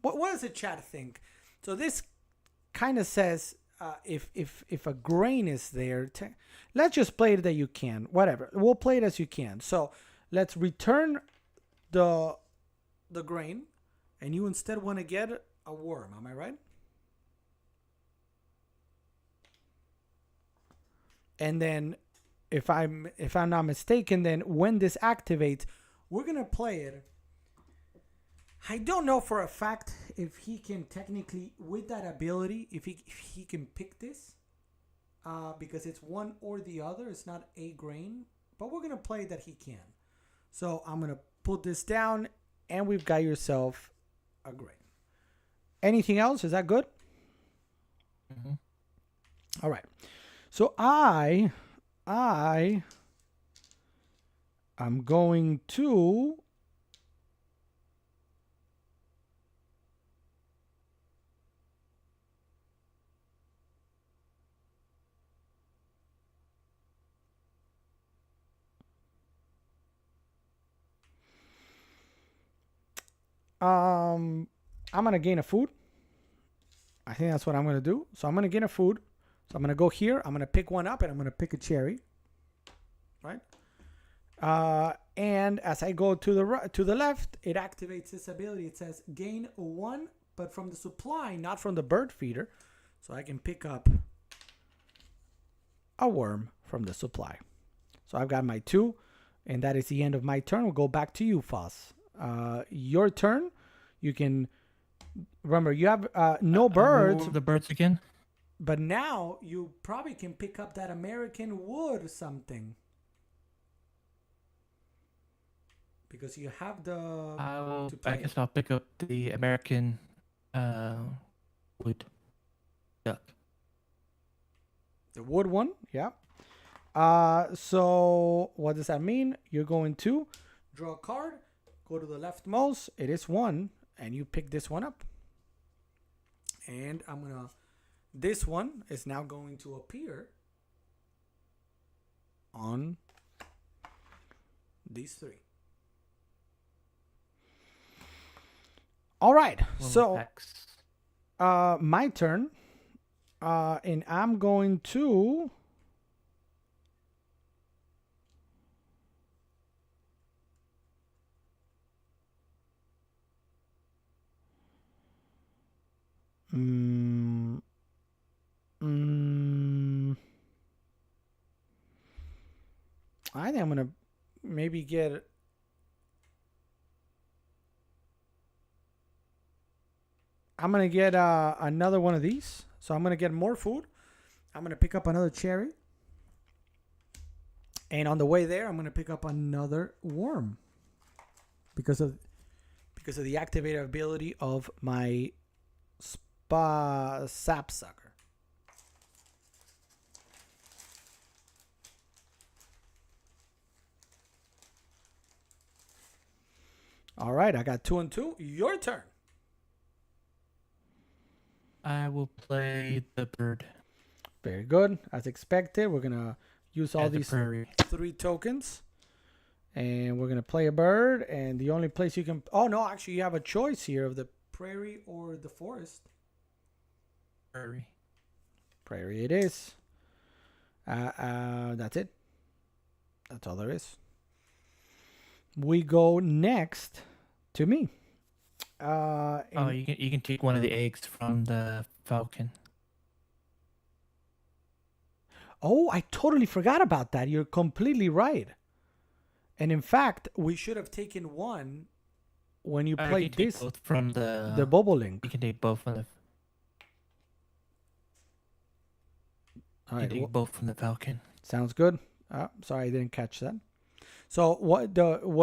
What does the chat think? So this kind of says if a grain is there, let's just play it that you can. Whatever, we'll play it as you can. So let's return the grain, and you instead want to get a worm. Am I right? And then if I'm not mistaken, then when this activates, we're gonna play it. I don't know for a fact if he can technically, with that ability, if he can pick this, because it's one or the other. It's not a grain, but we're gonna play that he can. So I'm going to put this down, and we've got yourself a grain. Anything else? Is that good? Mm-hmm. All right. So I am going to I'm gonna gain a food. I think that's what I'm gonna do. So I'm gonna gain a food. So I'm gonna go here. I'm gonna pick one up, and I'm gonna pick a cherry. Right. And as I go to the left, it activates this ability. It says gain one, but from the supply, not from the bird feeder. So I can pick up a worm from the supply. So I've got my 2, and that is the end of my turn. We'll go back to you, Foss. Your turn. You can remember you have no birds. The birds again. But now you probably can pick up that American wood or something. Because you have the... I guess I'll pick up the American wood duck. The wood one, yeah. So what does that mean? You're going to draw a card, go to the leftmost. It is 1, and you pick this one up. And I'm going to... This one is now going to appear on these 3. All right, so my turn, and I'm going to I think I'm gonna maybe get... I'm going to get another one of these. So I'm going to get more food. I'm going to pick up another cherry. And on the way there, I'm going to pick up another worm. Because of the activated ability of my sapsucker. All right, I got 2 and 2. Your turn. I will play the bird. Very good. As expected, we're going to use all these prairie. 3 tokens. And we're going to play a bird. And the only place you can... Oh, no, actually, you have a choice here of the prairie or the forest. Prairie. Prairie it is. That's it. That's all there is. We go next to me. You can take one of the eggs from the falcon. Oh, I totally forgot about that. You're completely right. And in fact, we should have taken one when you played this. Both from the Bobolink. You can take both from the. All right, take both from the falcon. Sounds good. Sorry, I didn't catch that. So what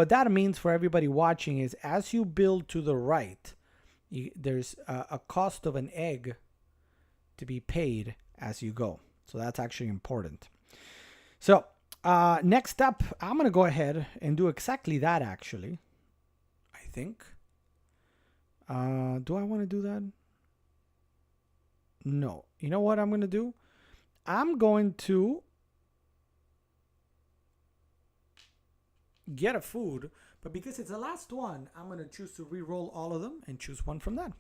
that means for everybody watching is, as you build to the right, there's a cost of an egg to be paid as you go. So that's actually important. So next up, I'm going to go ahead and do exactly that, actually. I think. Do I want to do that? No. You know what I'm going to do? I'm going to get a food, but because it's the last one, I'm going to choose to re-roll all of them and choose one from that.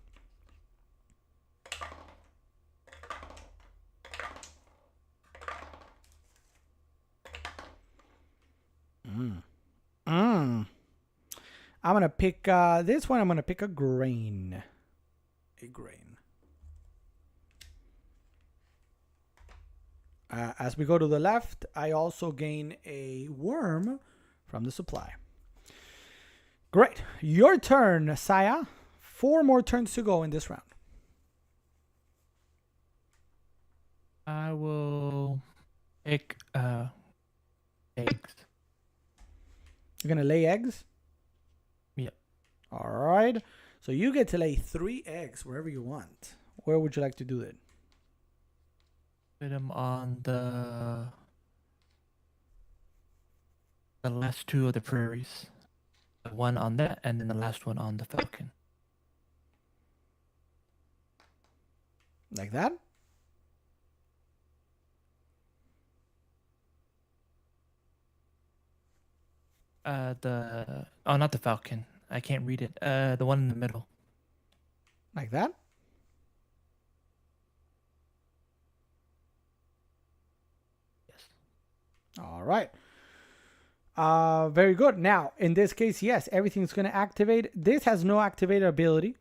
I'm going to pick this one. I'm going to pick a grain. A grain. As we go to the left, I also gain a worm from the supply. Great. Your turn, Saya. 4 more turns to go in this round. I will pick eggs. You're going to lay eggs? Yep. All right. So you get to lay 3 eggs wherever you want. Where would you like to do it? Put them on the last 2 of the prairies. The one on that, and then the last one on the falcon. Like that? Not the falcon. I can't read it. The one in the middle. Like that? Yes. All right. Very good. Now, in this case, yes, everything's going to activate. This has no activator ability.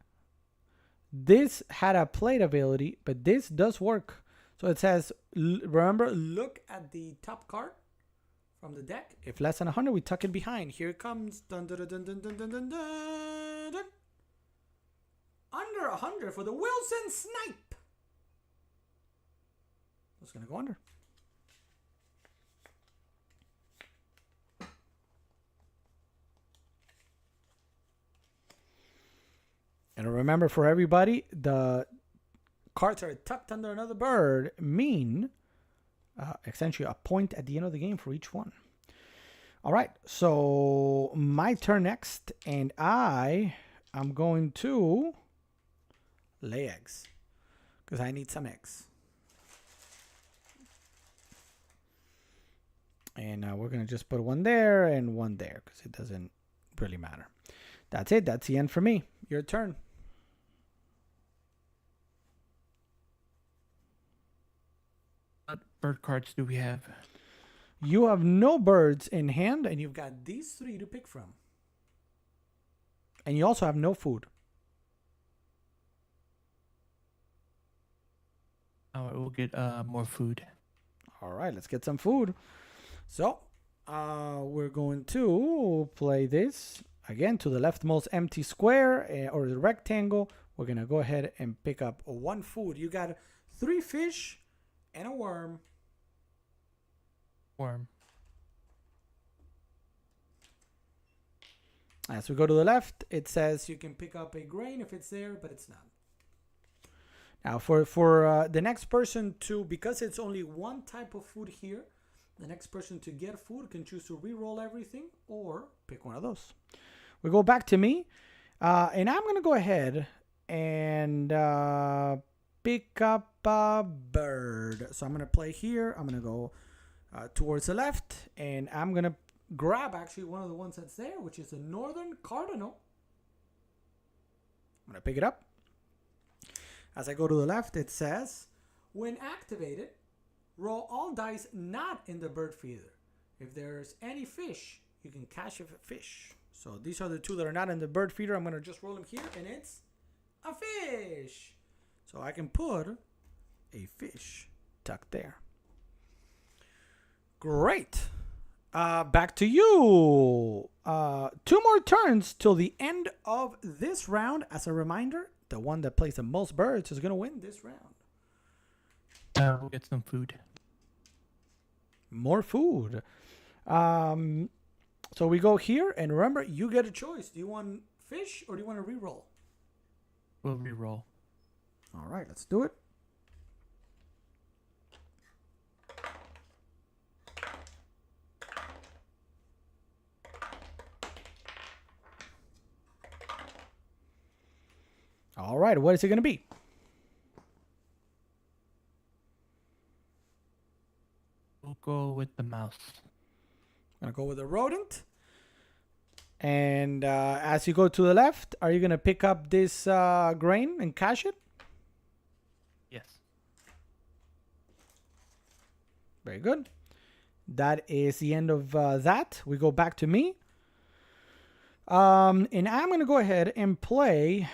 This had a plate ability, but this does work. So it says, remember, look at the top card from the deck. If less than 100, we tuck it behind. Here it comes. Dun, dun, dun, dun, dun, dun, dun, dun, dun. Under 100 for the Wilson Snipe. It's going to go under. And remember, for everybody, the cards are tucked under another bird mean essentially a point at the end of the game for each one. All right, so my turn next, and I am going to lay eggs because I need some eggs. And we're going to just put one there and one there because it doesn't really matter. That's it. That's the end for me. Your turn. What bird cards do we have? You have no birds in hand, and you've got these 3 to pick from. And you also have no food. Oh, we'll get more food. All right, let's get some food. So, we're going to play this again to the leftmost empty square or the rectangle. We're going to go ahead and pick up 1 food. You got 3 fish and a worm. Worm. As we go to the left, it says you can pick up a grain if it's there, but it's not. Now, for the next person to, because it's only 1 type of food here, the next person to get food can choose to re-roll everything or pick one of those. We go back to me, and I'm going to go ahead and pick up a bird. So I'm going to play here. I'm going to go towards the left, and I'm going to grab actually one of the ones that's there, which is the Northern Cardinal. I'm going to pick it up. As I go to the left, it says, when activated, roll all dice not in the bird feeder. If there's any fish, you can cash a fish. So these are the 2 that are not in the bird feeder. I'm going to just roll them here, and it's a fish. So I can put a fish tucked there. Great. Back to you. 2 more turns till the end of this round. As a reminder, the one that plays the most birds is going to win this round. We'll get some food. More food. So we go here, and remember, you get a choice. Do you want fish or do you want to re-roll? We'll re-roll. All right, let's do it. All right, what is it going to be? We'll go with the mouse. I'm going to go with a rodent. And as you go to the left, are you going to pick up this grain and cash it? Yes. Very good. That is the end of that. We go back to me. And I'm going to go ahead and play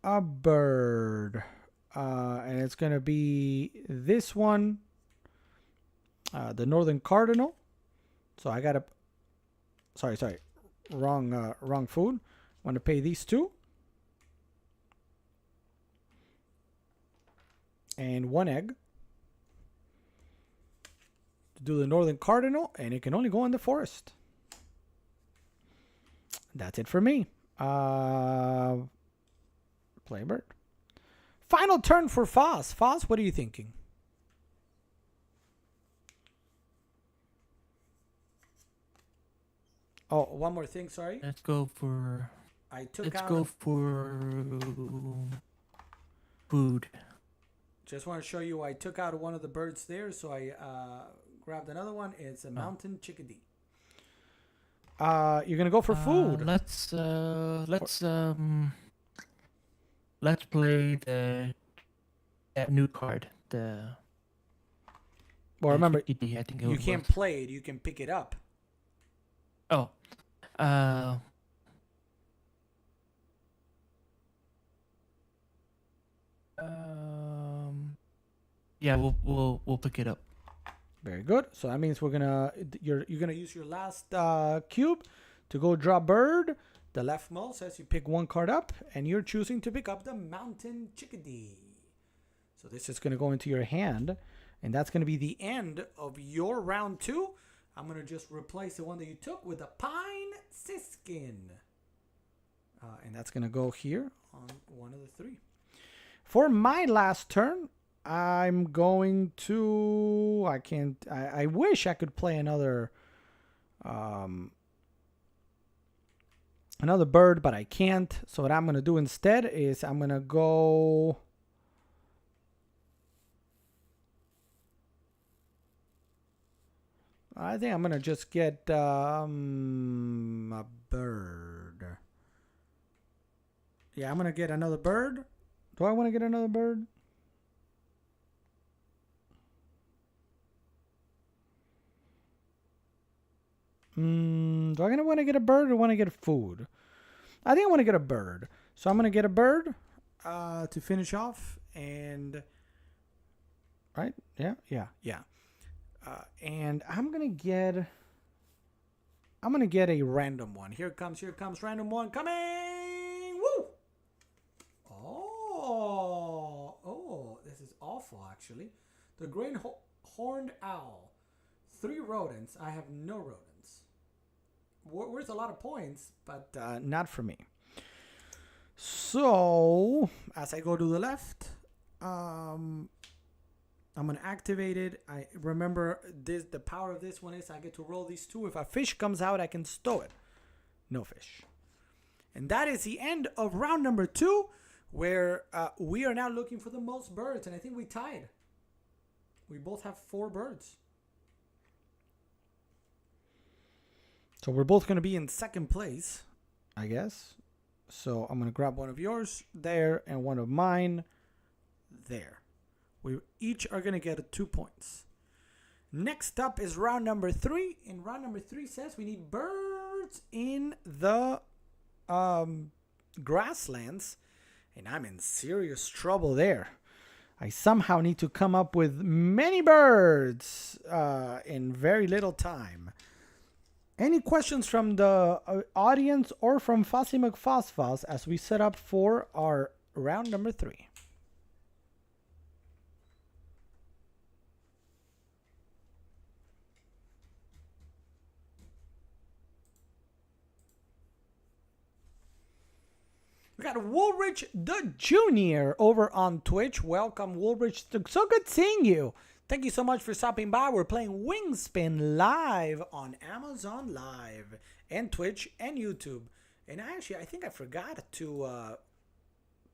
a bird. And it's going to be this one. The Northern Cardinal. So I got to... Sorry. Wrong food. I want to pay these 2. And 1 egg. To do the Northern Cardinal. And it can only go in the forest. That's it for me. Play a bird. Final turn for Foz. Foz, what are you thinking? Oh, one more thing, sorry. Let's go for Let's go for food. Just want to show you I took out one of the birds there, so I grabbed another one. It's a mountain chickadee. You're gonna go for food. Let's play that new card. Well, remember, chickadee, I think it you was. can't play it. You can pick it up. Oh, yeah, we'll pick it up. Very good. So that means you're gonna use your last cube to go draw bird. The leftmost says you pick one card up, and you're choosing to pick up the mountain chickadee. So this is gonna go into your hand, and that's gonna be the end of your round 2. I'm gonna just replace the one that you took with a pine siskin, and that's gonna go here on one of the 3. For my last turn, I'm going to. I wish I could play another bird, but I can't. So what I'm gonna do instead is I'm gonna go. I think I'm gonna just get a bird. Yeah, I'm gonna get another bird. Do I want to get another bird? Do I want to get a bird or want to get food? I think I want to get a bird. So I'm going to get a bird to finish off. And right? Yeah. And I'm going to get a random one. Here it comes random one coming. Woo! Oh, this is awful actually. The green horned owl. 3 rodents. I have no rodents. Worth a lot of points, but not for me. So as I go to the left, I'm gonna activate it. I remember this. The power of this one is I get to roll these 2. If a fish comes out, I can stow it. No fish. And that is the end of round number 2, where we are now looking for the most birds, and I think we tied. We both have 4 birds. So we're both going to be in second place, I guess. So I'm going to grab one of yours there and one of mine there. We each are going to get 2 points. Next up is round number 3. And round number 3 says we need birds in the grasslands. And I'm in serious trouble there. I somehow need to come up with many birds in very little time. Any questions from the audience or from Fossi McFosfos as we set up for our round number 3? We got Woolrich the Junior over on Twitch. Welcome, Woolrich. So good seeing you. Thank you so much for stopping by. We're playing Wingspin live on Amazon Live and Twitch and YouTube. And I think I forgot to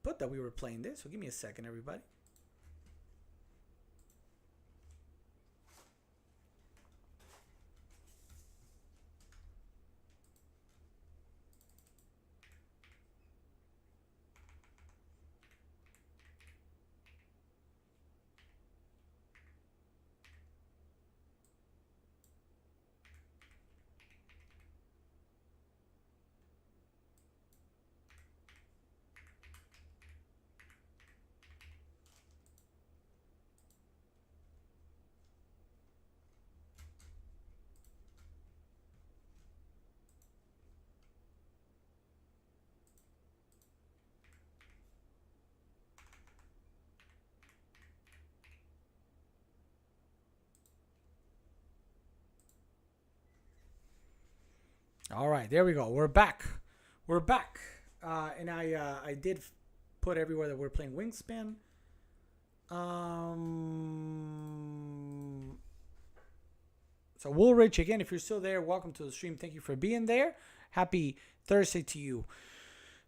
put that we were playing this. So give me a second, everybody. All right, there we go. We're back. We're back, and I did put everywhere that we're playing Wingspan. So Woolrich, again, if you're still there, welcome to the stream. Thank you for being there. Happy Thursday to you.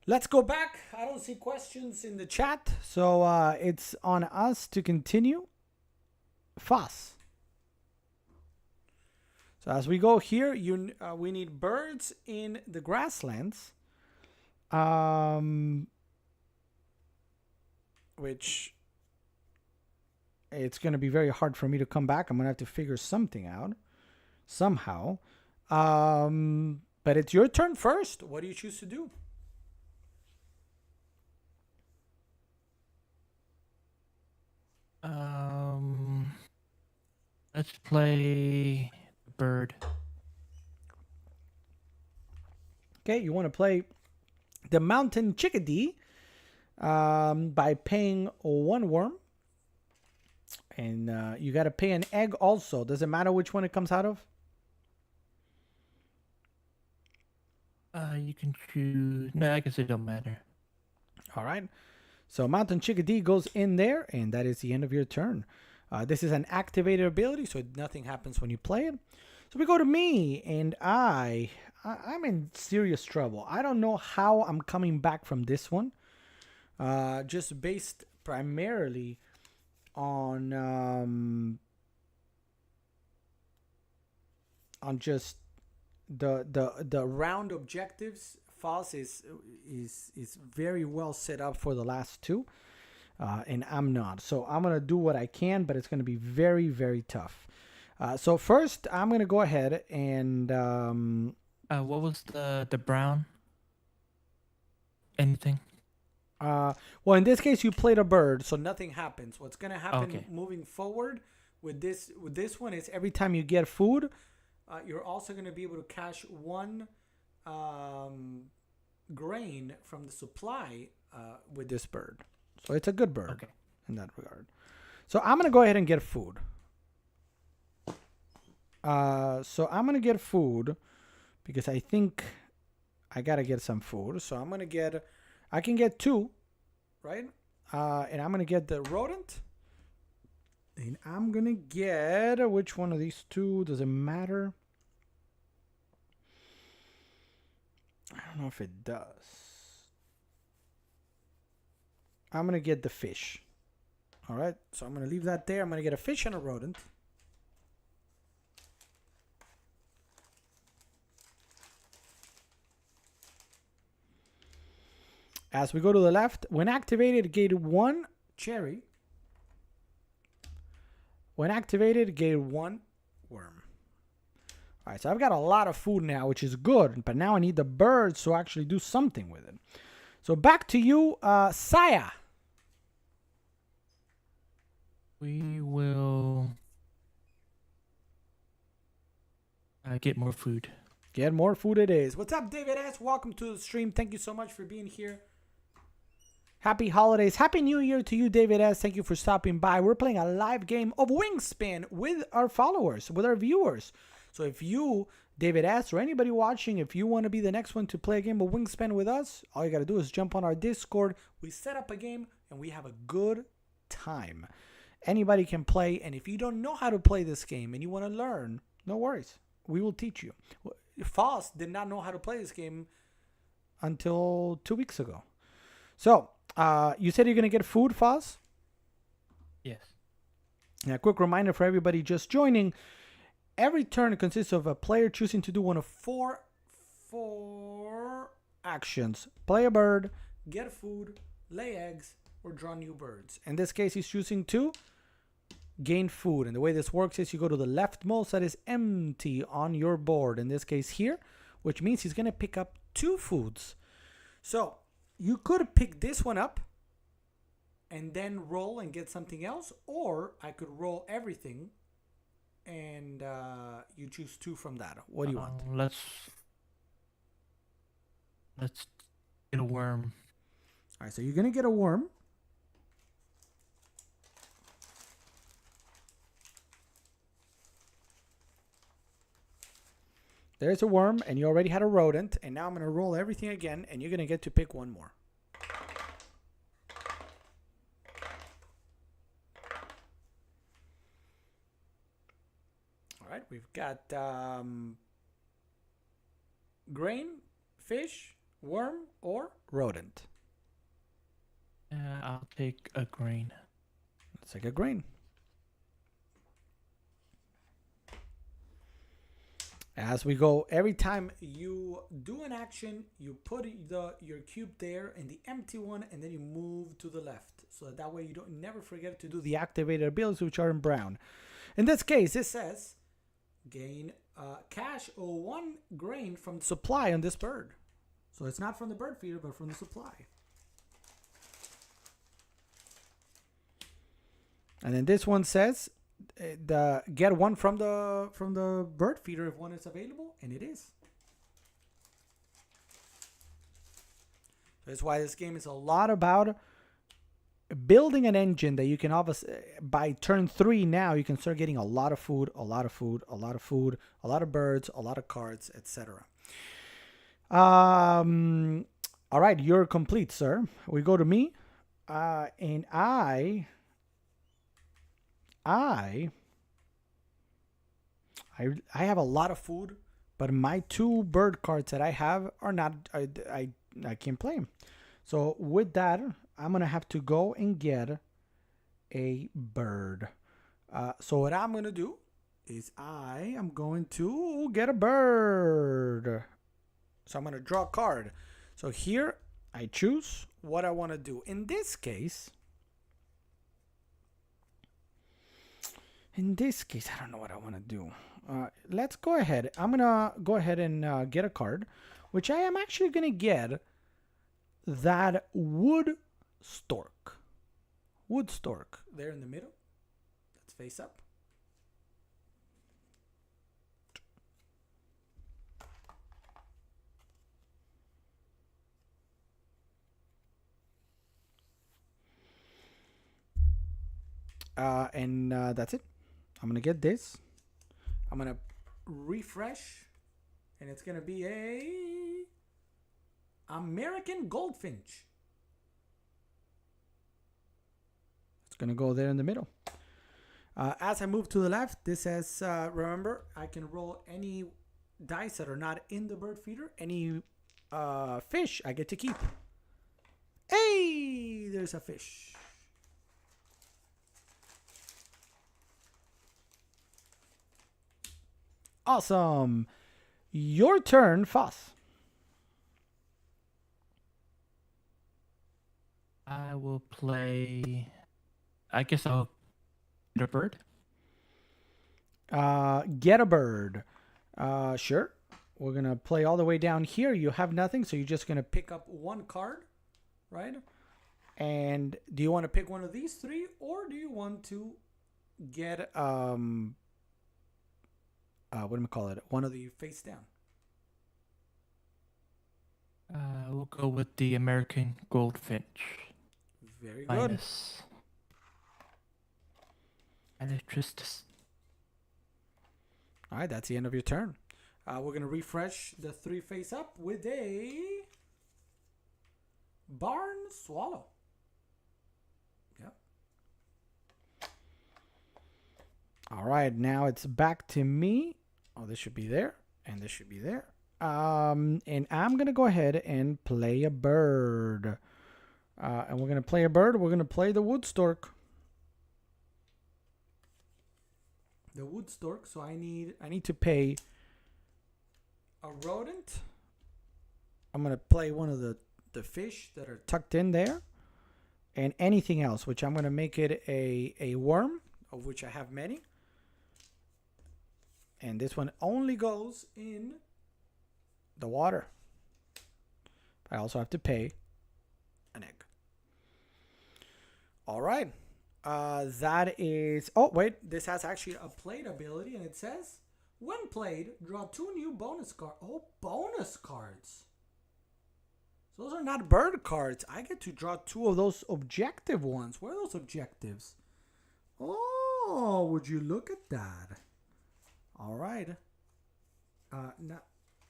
Let's go back. I don't see questions in the chat, so it's on us to continue. Foss. So as we go here, we need birds in the grasslands, which it's going to be very hard for me to come back. I'm going to have to figure something out somehow. But it's your turn first. What do you choose to do? Let's play bird. Okay, you want to play the mountain chickadee by paying 1 worm. And you got to pay an egg also. Does it matter which one it comes out of? You can choose. No, I guess it don't matter. All right. So Mountain Chickadee goes in there, and that is the end of your turn. This is an activated ability, so nothing happens when you play it. So we go to me, and I'm in serious trouble. I don't know how I'm coming back from this one. Just based primarily on just the round objectives. Foss is very well set up for the last two, and I'm not. So I'm gonna do what I can, but it's gonna be very, very tough. So first, I'm gonna go ahead and what was the brown? Anything? Well, in this case, you played a bird, so nothing happens. What's gonna happen Okay. moving forward with this one is every time you get food, you're also gonna be able to cash 1 grain from the supply with this bird. So it's a good bird Okay. in that regard. So I'm gonna go ahead and get food. So I'm gonna get food because I think I gotta get some food. So I'm gonna get. I can get 2, right? And I'm gonna get the rodent. And I'm gonna get which one of these 2? Does it matter? I don't know if it does. I'm gonna get the fish. All right, so I'm gonna leave that there. I'm gonna get a fish and a rodent. As we go to the left, when activated, gain 1 cherry. When activated, gain 1 worm. All right, so I've got a lot of food now, which is good, but now I need the birds to actually do something with it. So back to you, Saya. We will get more food. Get more food it is. What's up, David S? Welcome to the stream. Thank you so much for being here. Happy holidays. Happy New Year to you, David S. Thank you for stopping by. We're playing a live game of Wingspan with our followers, with our viewers. So if you, David S., or anybody watching, if you want to be the next one to play a game of Wingspan with us, all you got to do is jump on our Discord. We set up a game, and we have a good time. Anybody can play, and if you don't know how to play this game and you want to learn, no worries. We will teach you. Foss did not know how to play this game until 2 weeks ago. So, you said you're going to get food, Foss? Yes. Now, a quick reminder for everybody just joining. Every turn consists of a player choosing to do one of four actions. Play a bird, get food, lay eggs, or draw new birds. In this case, he's choosing to gain food. And the way this works is you go to the leftmost that is empty on your board. In this case here, which means he's going to pick up 2 foods. So you could pick this one up and then roll and get something else. Or I could roll everything and you choose 2 from that. What do you want? Let's get a worm. All right, so you're going to get a worm. There's a worm, and you already had a rodent, and now I'm going to roll everything again, and you're going to get to pick one more. All right, we've got grain, fish, worm, or rodent. I'll take a grain. Let's take a grain. As we go, every time you do an action, you put your cube there in the empty one, and then you move to the left. So that way you don't never forget to do the activated abilities, which are in brown. In this case, it says gain cash or 1 grain from the supply on this bird. So it's not from the bird feeder, but from the supply. And then this one says get 1 from the bird feeder if 1 is available, and it is. That's why this game is a lot about building an engine that you can obviously by turn 3 now you can start getting a lot of food, a lot of food, a lot of food, a lot of birds, a lot of cards, etc. All right, you're complete, sir. We go to me, and I have a lot of food, but my 2 bird cards that I have are not. I can't play them. So with that, I'm gonna have to go and get a bird. So what I'm gonna do is I am going to get a bird. So I'm gonna draw a card. So here I choose what I want to do. In this case, I don't know what I want to do. Let's go ahead. I'm gonna go ahead and get a card, which I am actually gonna get that wood stork. Wood stork there in the middle. Let's face up. And that's it. I'm gonna get this. I'm gonna refresh, and it's gonna be a American goldfinch. It's gonna go there in the middle. As I move to the left, this says, remember, I can roll any dice that are not in the bird feeder. Any fish I get to keep. Hey, there's a fish. Awesome. Your turn, Foss. I will play. I guess I'll get a bird. Get a bird. Sure. We're going to play all the way down here. You have nothing, so you're just going to pick up 1 card, right? And do you want to pick one of these 3, or do you want to get what do we call it? One of the face down. We'll go with the American goldfinch. Very good. Minus Tristis. All right, that's the end of your turn. We're going to refresh the 3 face up with a barn swallow. Yep. All right, now it's back to me. Oh, this should be there, and this should be there. And I'm going to go ahead and play a bird. And we're going to play a bird. We're going to play the wood stork. The wood stork. So I need to pay a rodent. I'm going to play one of the fish that are tucked in there. And anything else, which I'm going to make it a worm, of which I have many. And this one only goes in the water. I also have to pay an egg. All right. That is... Oh, wait. This has actually a played ability, and it says, when played, draw 2 new bonus cards. Oh, bonus cards. Those are not bird cards. I get to draw 2 of those objective ones. Where are those objectives? Oh, would you look at that? All right.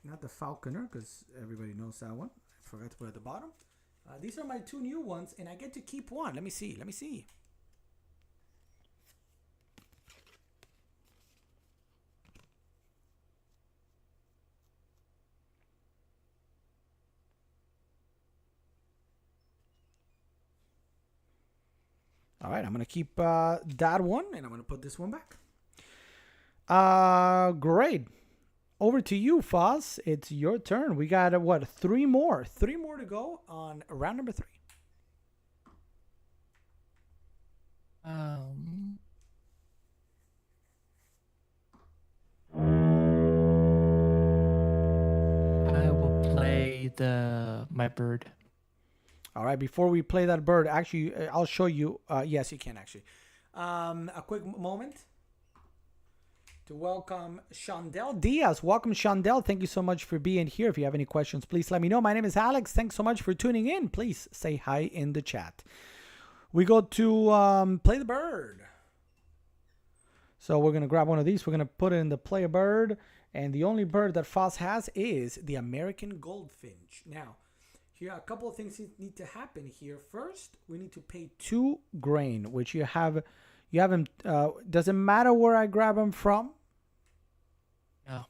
Not the Falconer, because everybody knows that one. I forgot to put it at the bottom. These are my two new ones, and I get to keep one. Let me see. All right, I'm going to keep that one, and I'm going to put this one back. Great. Over to you, Foz. It's your turn. We got, what, three more to go on round number 3. I will play my bird. All right, before we play that bird, actually, I'll show you. Yes, you can, actually. A quick moment to welcome Shondell Diaz. Welcome, Shondell. Thank you so much for being here. If you have any questions, please let me know. My name is Alex. Thanks so much for tuning in. Please say hi in the chat. We go to play the bird. So we're going to grab one of these. We're going to put it in the play a bird. And the only bird that Foz has is the American Goldfinch. Now, here are a couple of things that need to happen here. First, we need to pay 2 grain, which you have them. Doesn't matter where I grab them from.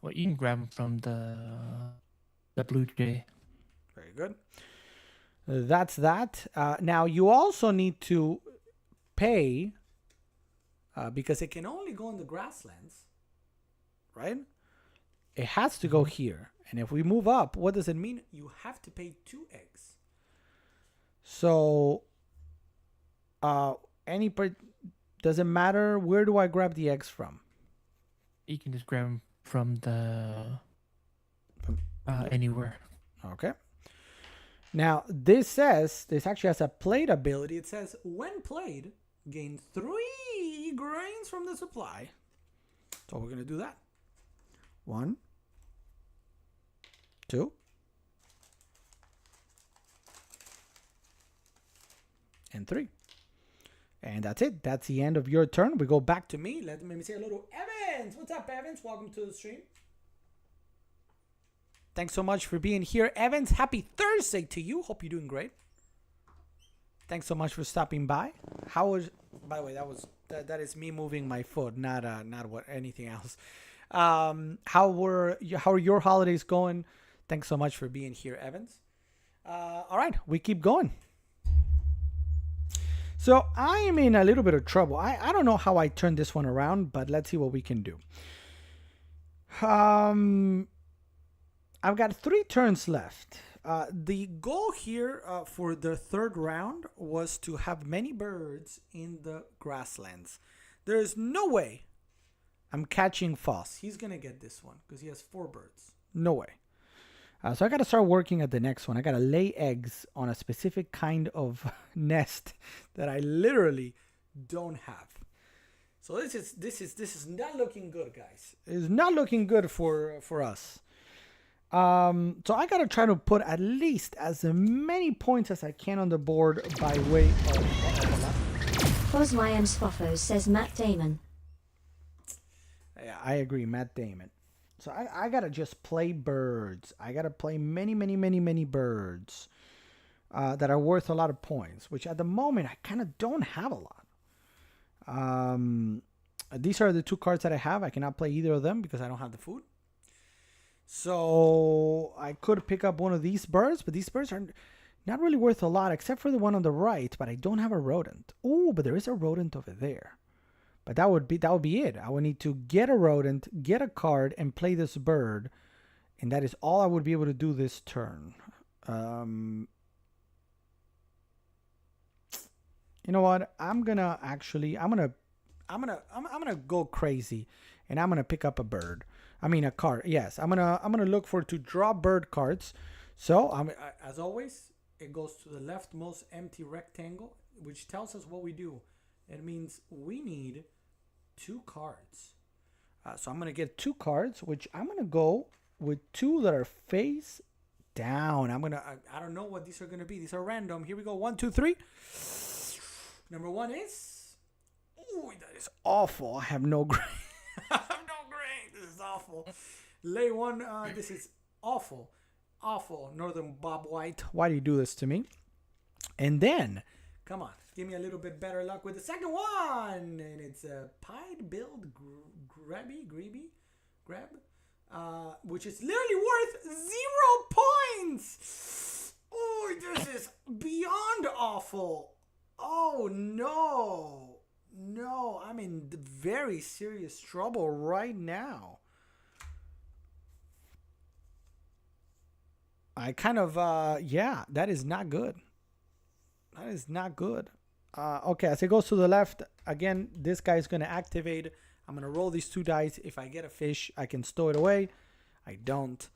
Well, you can grab them from the Blue Jay. Very good. That's that. Now, you also need to pay because it can only go in the grasslands, right? It has to go here. And if we move up, what does it mean? You have to pay 2 eggs. So, doesn't matter, where do I grab the eggs from? You can just grab them from anywhere. Okay. Now, this actually has a played ability. It says, when played, gain 3 grains from the supply. So we're going to do that. 1, 2, and 3. And that's it. That's the end of your turn. We go back to me. Let me say hello to Evans. What's up, Evans? Welcome to the stream. Thanks so much for being here, Evans. Happy Thursday to you. Hope you're doing great. Thanks so much for stopping by. By the way, that is me moving my foot, not what anything else. How are your holidays going? Thanks so much for being here, Evans. All right, we keep going. So I am in a little bit of trouble. I don't know how I turned this one around, but let's see what we can do. I've got 3 turns left. The goal here for the 3rd round was to have many birds in the grasslands. There is no way I'm catching Foz. He's going to get this one because he has 4 birds. No way. So I got to start working at the next one. I got to lay eggs on a specific kind of nest that I literally don't have. So this is not looking good, guys. It's not looking good for us. So I got to try to put at least as many points as I can on the board by way of... Foswayam Sfoffo says Matt Damon. Yeah, I agree, Matt Damon. So I got to just play birds. I got to play many, many, many, many birds that are worth a lot of points, which at the moment I kind of don't have a lot. These are the 2 cards that I have. I cannot play either of them because I don't have the food. So I could pick up one of these birds, but these birds are not really worth a lot except for the one on the right, but I don't have a rodent. Oh, but there is a rodent over there. But that would be it. I would need to get a rodent, get a card, and play this bird. And that is all I would be able to do this turn. You know what? I'm gonna go crazy, and I'm gonna pick up a bird. I mean a card. Yes, I'm gonna look to draw bird cards. So as always, it goes to the leftmost empty rectangle, which tells us what we do. It means we need 2 cards. So I'm gonna get 2 cards, which I'm gonna go with 2 that are face down. I don't know what these are gonna be. These are random. Here we go. 1, 2, 3. Number 1 is. Ooh, that is awful. I have no grain. I have no grain. This is awful. Lay one. This is awful. Awful. Northern Bob White. Why do you do this to me? And then, come on. Give me a little bit better luck with the second one. And it's a pied-billed grab. Which is literally worth 0 points. Oh, this is beyond awful. Oh, no. No, I'm in very serious trouble right now. I kind of, yeah, that is not good. That is not good. Okay, as it goes to the left, again, this guy's going to activate. I'm going to roll these 2 dice. If I get a fish, I can stow it away. I don't.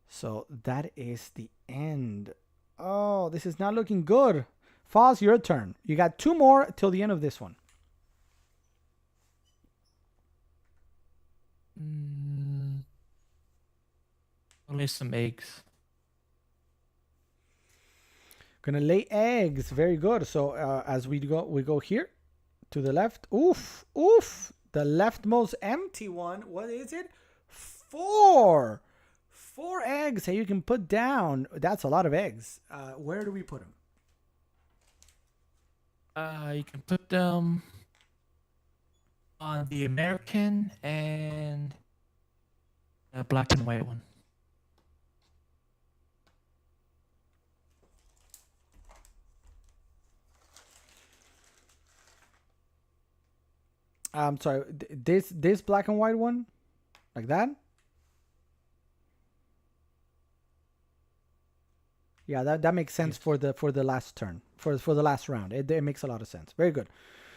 So that is the end. Oh, this is not looking good. Foz, your turn. You got 2 more till the end of this one. Only some eggs. Gonna lay eggs. Very good. So as we go here to the left. Oof. The leftmost empty one. What is it? 4. 4 eggs that you can put down. That's a lot of eggs. Where do we put them? You can put them on the American and the black and white one. I'm sorry. This black and white one, like that. Yeah, that makes sense for the last turn, for the last round. It makes a lot of sense. Very good.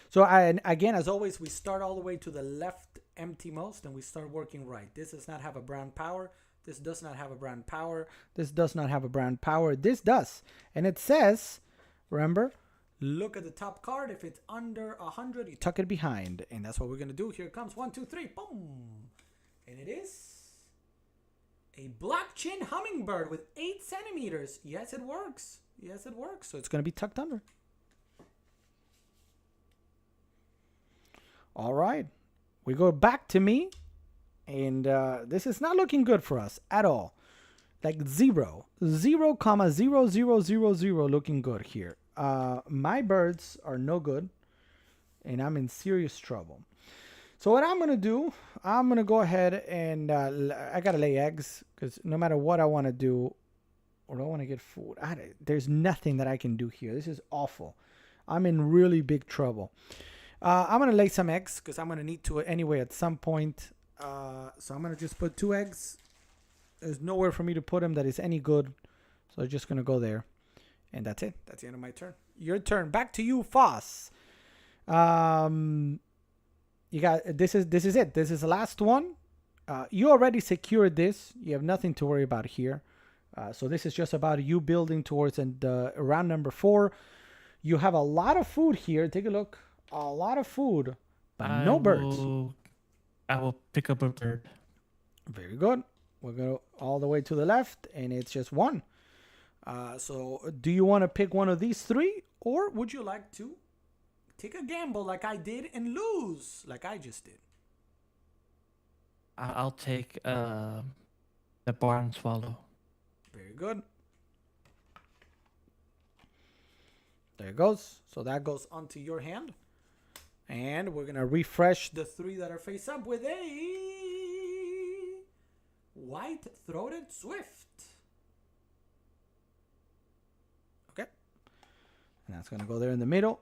So again, as always, we start all the way to the left empty-most, and we start working right. This does not have a brown power. This does not have a brown power. This does not have a brown power. This does. And it says, remember, look at the top card. If it's under 100, you tuck it behind. And that's what we're going to do. Here it comes. 1, 2, 3. Boom. And it is a black chin hummingbird with 8 centimeters. Yes, it works. Yes, it works. So it's going to be tucked under. All right. We go back to me. And this is not looking good for us at all. Like 0, 0,0000 looking good here. My birds are no good. And I'm in serious trouble. So what I'm going to do, I'm going to go ahead and I got to lay eggs. Because no matter what I want to do, or I want to get food, there's nothing that I can do here. This is awful. I'm in really big trouble. I'm going to lay some eggs because I'm going to need to anyway at some point. So I'm going to just put 2 eggs. There's nowhere for me to put them that is any good. So I'm just going to go there. And that's it. That's the end of my turn. Your turn. Back to you, Foss. You got this is it. This is the last one. You already secured this. You have nothing to worry about here. So this is just about you building towards round number 4. You have a lot of food here. Take a look. A lot of food, but no birds. I will pick up a bird. Very good. We'll go all the way to the left, and it's just 1. So do you want to pick one of these 3, or would you like to take a gamble like I did and lose like I just did? I'll take the barn swallow. Very good. There it goes. So that goes onto your hand. And we're going to refresh the 3 that are face up with a white-throated swift. Okay. And that's going to go there in the middle.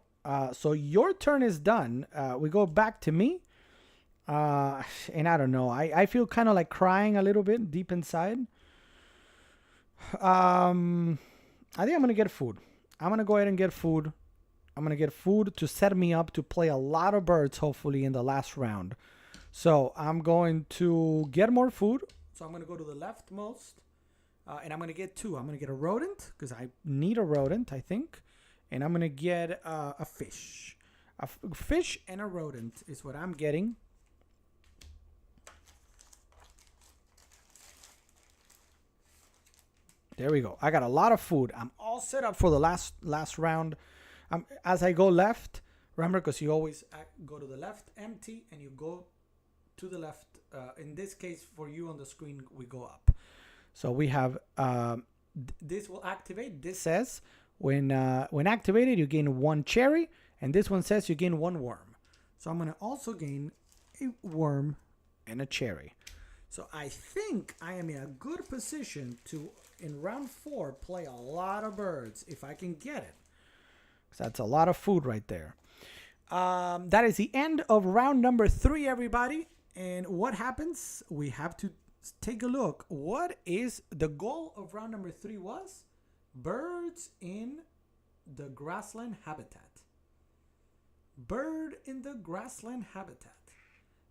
So your turn is done. We go back to me. And I don't know. I feel kind of like crying a little bit deep inside. I think I'm going to get food. I'm going to go ahead and get food. I'm going to get food to set me up to play a lot of birds, hopefully, in the last round. So I'm going to get more food. So I'm going to go to the leftmost. And I'm going to get 2. I'm going to get a rodent because I need a rodent, I think. And I'm going to get a fish. A fish and a rodent is what I'm getting. There we go. I got a lot of food. I'm all set up for the last round. As I go left, remember, because you always go to the left empty and you go to the left. In this case, for you on the screen, we go up. So we have this will activate. This says when activated, you gain 1 cherry, and this one says you gain 1 worm. So I'm gonna also gain a worm and a cherry. So I think I am in a good position to, in round 4, play a lot of birds if I can get it. So that's a lot of food right there. That is the end of round number 3, everybody. And what happens? We have to take a look. What is the goal of round number 3 was? Birds in the grassland habitat. Bird in the grassland habitat.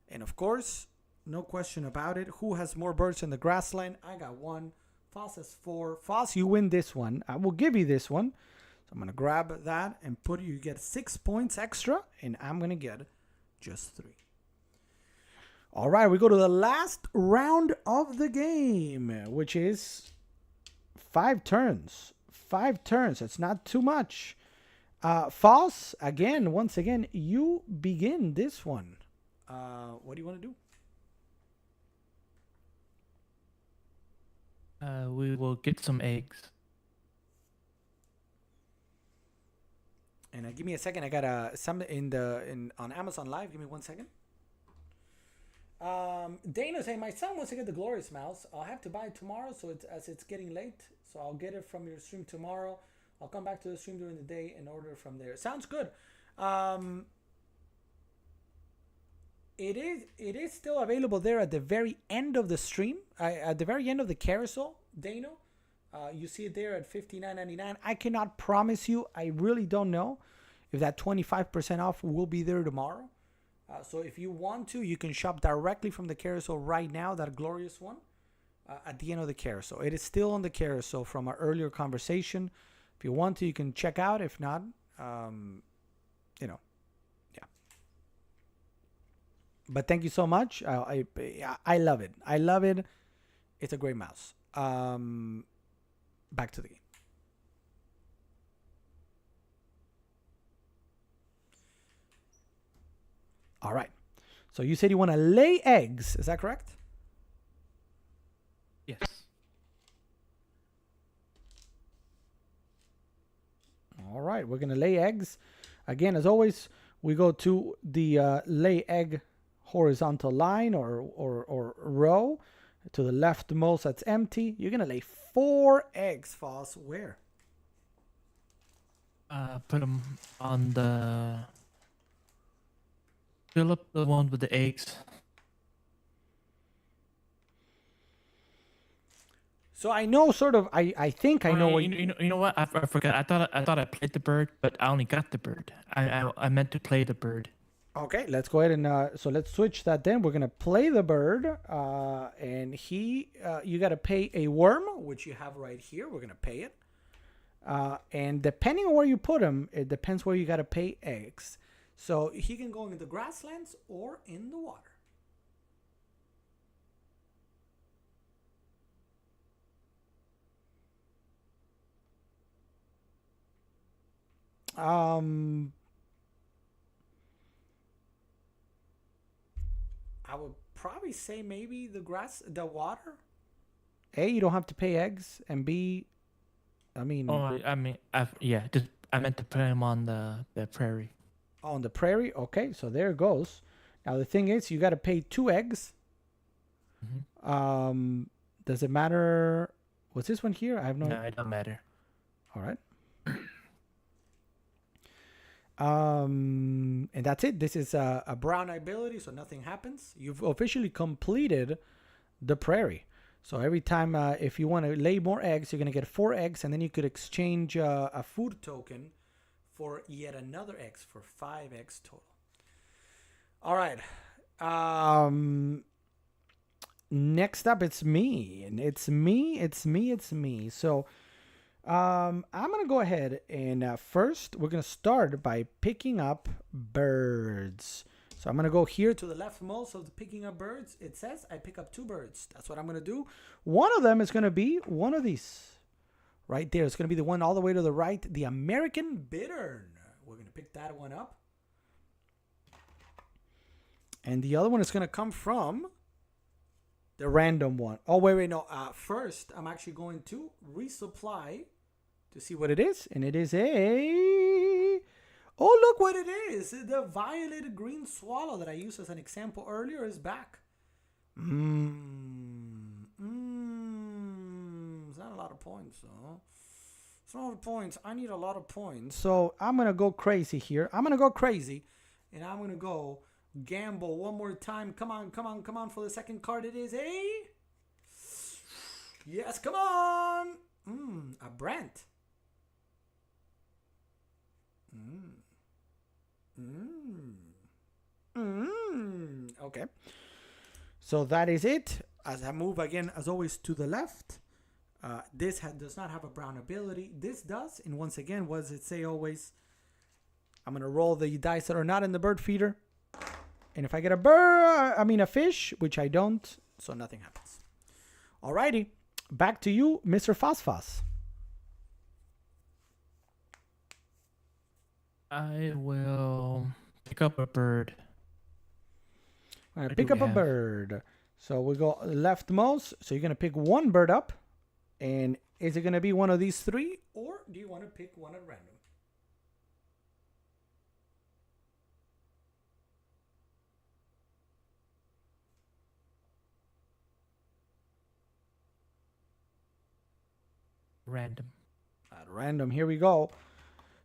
And of course, no question about it. Who has more birds in the grassland? I got 1. Foss has 4. Foss, you win this one. I will give you this one. So I'm going to grab that and put you get 6 points extra. And I'm going to get just 3. All right, we go to the last round of the game, which is 5 turns. 5 turns. It's not too much. Foss, once again, you begin this one. What do you want to do? We will get some eggs. And give me a second. I got some on Amazon Live. Give me 1 second. Dana saying my son wants to get the Glorious Mouse. I'll have to buy it tomorrow, so it's getting late. So I'll get it from your stream tomorrow. I'll come back to the stream during the day and order from there. Sounds good. It is still available there at the very end of the stream. At the very end of the carousel, Dano. You see it there at $59.99. I cannot promise you. I really don't know if that 25% off will be there tomorrow. So if you want to, you can shop directly from the carousel right now, that glorious one, at the end of the carousel. It is still on the carousel from our earlier conversation. If you want to, you can check out. If not, yeah. But thank you so much. I love it. I love it. It's a great mouse. Back to the game. All right. So you said you want to lay eggs. Is that correct? Yes. All right. We're going to lay eggs. Again, as always, we go to the lay egg horizontal line or row. To the leftmost, that's empty. You're going to lay 4 eggs, Foss. Where? Put them on the... Fill up the one with the eggs. So I know sort of, I think I know what you know what? I forgot. I thought I played the bird, but I only got the bird. I meant to play the bird. Okay, let's go ahead and so let's switch that then. We're gonna play the bird, and you gotta pay a worm, which you have right here. We're gonna pay it, and depending on where you put him, it depends where you gotta pay eggs. So he can go in the grasslands or in the water. I would probably say maybe the water. A, you don't have to pay eggs, and B, I mean. I meant to put him on the prairie. On the prairie, okay. So there it goes. Now the thing is, you got to pay 2 eggs. Mm-hmm. Does it matter? Was this one here? I have no. No, it don't matter. All right. And that's it. This is a brown ability, so nothing happens. You've officially completed the prairie. So every time, if you want to lay more eggs, you're going to get 4 eggs, and then you could exchange a food token for yet another eggs for 5 eggs total. All right. Next up, it's me. And it's me. So I'm going to go ahead and first we're going to start by picking up birds. So I'm going to go here to the leftmost of the picking up birds. It says I pick up 2 birds. That's what I'm going to do. One of them is going to be one of these. Right there. It's going to be the one all the way to the right. The American Bittern. We're going to pick that one up. And the other one is going to come from the random one. Oh, wait, no. First, I'm actually going to resupply to see what it is. And it is a... Oh, look what it is. The violet green swallow that I used as an example earlier is back. It's not a lot of points, though. It's not a lot of points. I need a lot of points. So I'm going to go crazy here. I'm going to go crazy. And I'm going to go gamble one more time. Come on, come on, come on for the second card. It is a... Yes, come on. A Brent. Okay. So that is it. As I move again, as always, to the left. This does not have a brown ability. This does. And once again, what does it say always? I'm going to roll the dice that are not in the bird feeder. And if I get a fish, which I don't, so nothing happens. Alrighty. Back to you, Mr. Fosfos. I will pick up a bird. All right, pick up a bird. So we go leftmost. So you're going to pick one bird up. And is it going to be one of these three? Or do you want to pick one at random? Random. At random. Here we go.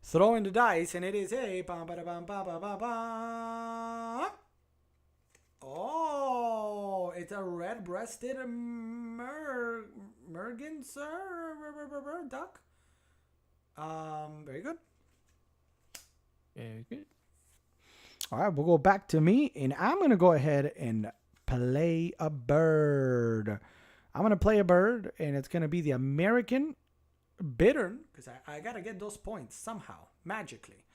Throw in the dice. And it is a... Oh, it's a red-breasted merganser duck. Very good. Very good. All right, we'll go back to me, and I'm going to go ahead and play a bird. I'm going to play a bird, and it's going to be the American bittern, because I got to get those points somehow, magically.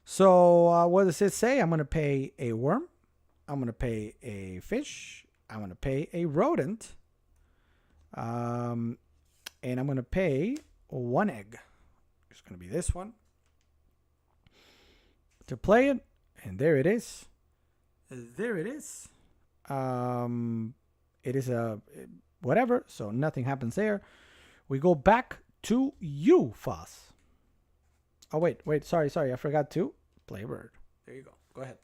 So what does it say? I'm going to pay a worm. I'm going to pay a fish. I'm going to pay a rodent. And I'm going to pay one egg. It's going to be this one. To play it. And there it is. There it is. It is a whatever. So nothing happens there. We go back to you, Foss. Oh, wait. Sorry. I forgot to play a bird. There you go. Go ahead.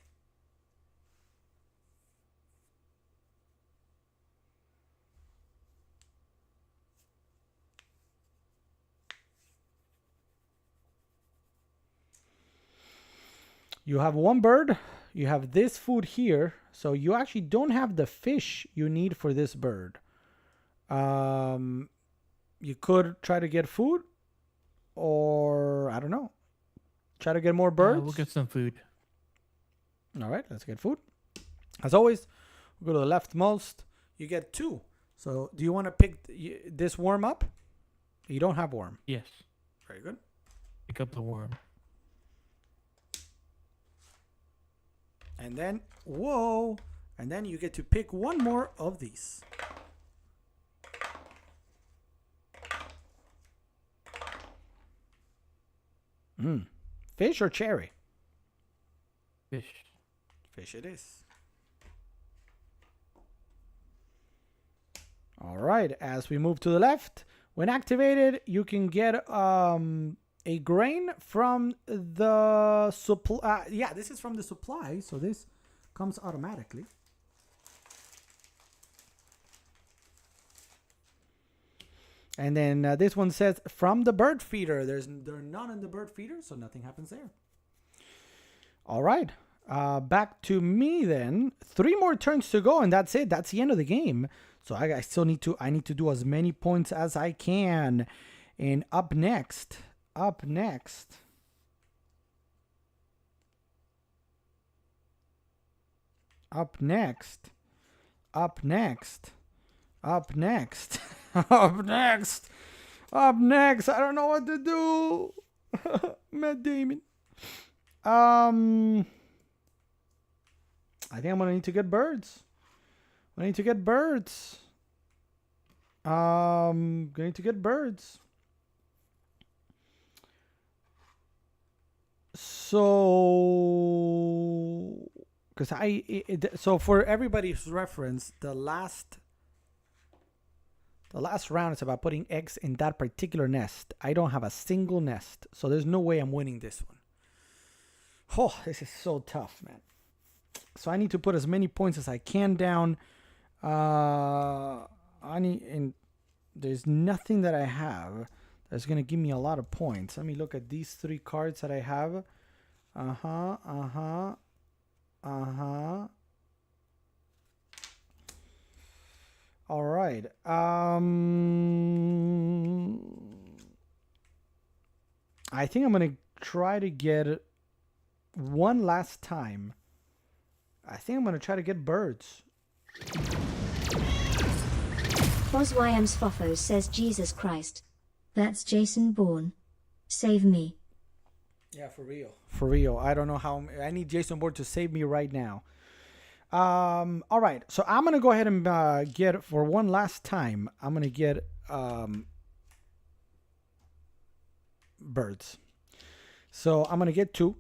You have one bird. You have this food here. So you actually don't have the fish you need for this bird. You could try to get food. Or, I don't know. Try to get more birds. We'll get some food. All right, let's get food. As always, we'll go to the leftmost. You get two. So do you want to pick this worm up? You don't have worm. Yes. Very good. Pick up the worm. And then, whoa. And then you get to pick one more of these. Fish or cherry? Fish. Fish it is. All right. As we move to the left, when activated, you can get a grain from the supply. Yeah, this is from the supply, so this comes automatically. And then this one says from the bird feeder. There are none in the bird feeder, so nothing happens there. All right. Back to me then. 3 more turns to go, and that's it. That's the end of the game. So I still need to do as many points as I can. And up next. Up next. Up next. Up next. Up next. Up next. Up next. I don't know what to do. Matt Damon. I think I'm gonna need to get birds. I need to get birds. Going to get birds. So because so for everybody's reference, the last round is about putting eggs in that particular nest. I don't have a single nest, so there's no way I'm winning this one. Oh, this is so tough, man. So I need to put as many points as I can down. And there's nothing that I have that's gonna give me a lot of points. Let me look at these 3 cards that I have. All right. I think I'm gonna try to get one last time. I think I'm gonna try to get birds. Foswyams Fofo says Jesus Christ. That's Jason Bourne. Save me. Yeah, for real. For real. I don't know how. I need Jason Bourne to save me right now. All right. So I'm going to go ahead and get, for one last time, I'm going to get birds. So I'm going to get two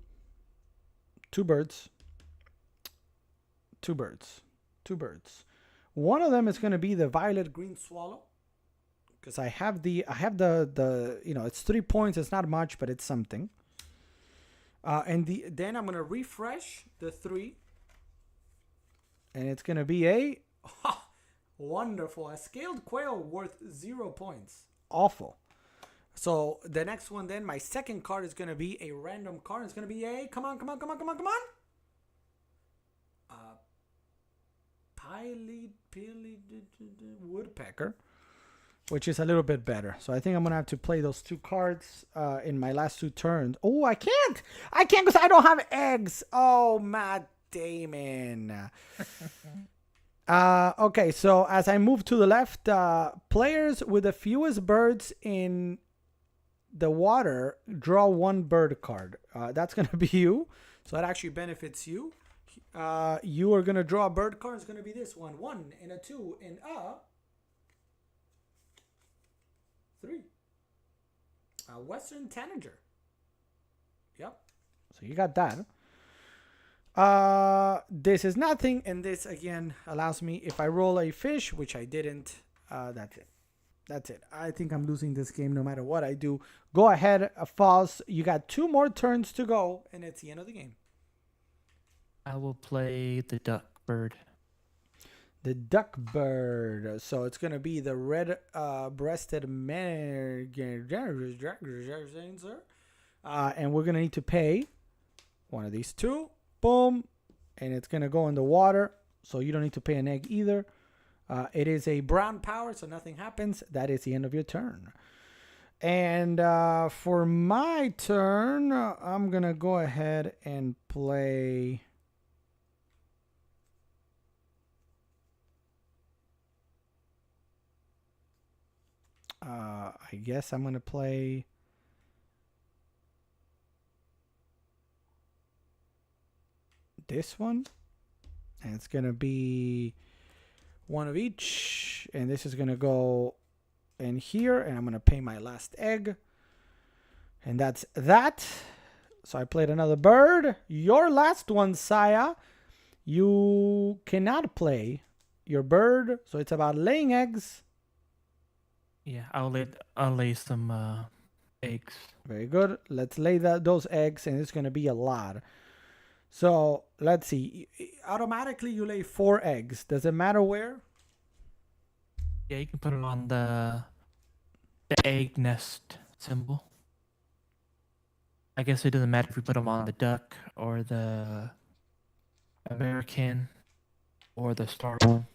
birds. Two birds. One of them is going to be the violet green swallow. Because I have the it's 3 points. It's not much, but it's something. Then I'm going to refresh the 3. And it's going to be wonderful. A scaled quail worth 0 points. Awful. So the next one then, my second card is going to be a random card. It's going to be come on. Woodpecker. Which is a little bit better. So I think I'm going to have to play those 2 cards in my last 2 turns. Oh, I can't because I don't have eggs. Oh, Matt Damon. Okay, so as I move to the left, players with the fewest birds in the water draw 1 bird card. That's going to be you. So that actually benefits you. You are going to draw a bird card. It's going to be this one. 1 and a 2 and a 3. Western Tanager. Yep. So you got that. This is nothing, and this again allows me, if I roll a fish, which I didn't, that's it. I think I'm losing this game no matter what I do. Go ahead, False. You got 2 more turns to go, and it's the end of the game. I will play the duck bird. The duck bird. So it's going to be the red-breasted and we're going to need to pay one of these 2. Boom. And it's going to go in the water. So you don't need to pay an egg either. It is a brown power, so nothing happens. That is the end of your turn. And for my turn, I'm going to go ahead and play... I guess I'm going to play... this one. And it's going to be 1 of each. And this is going to go in here. And I'm going to pay my last egg. And that's that. So I played another bird. Your last one, Saya. You cannot play your bird. So it's about laying eggs. Yeah, I'll lay some eggs. Very good. Let's lay those eggs, and it's going to be a lot. So let's see. Automatically, you lay 4 eggs. Does it matter where? Yeah, you can put them on the egg nest symbol. I guess it doesn't matter if we put them on the duck or the American or the star one.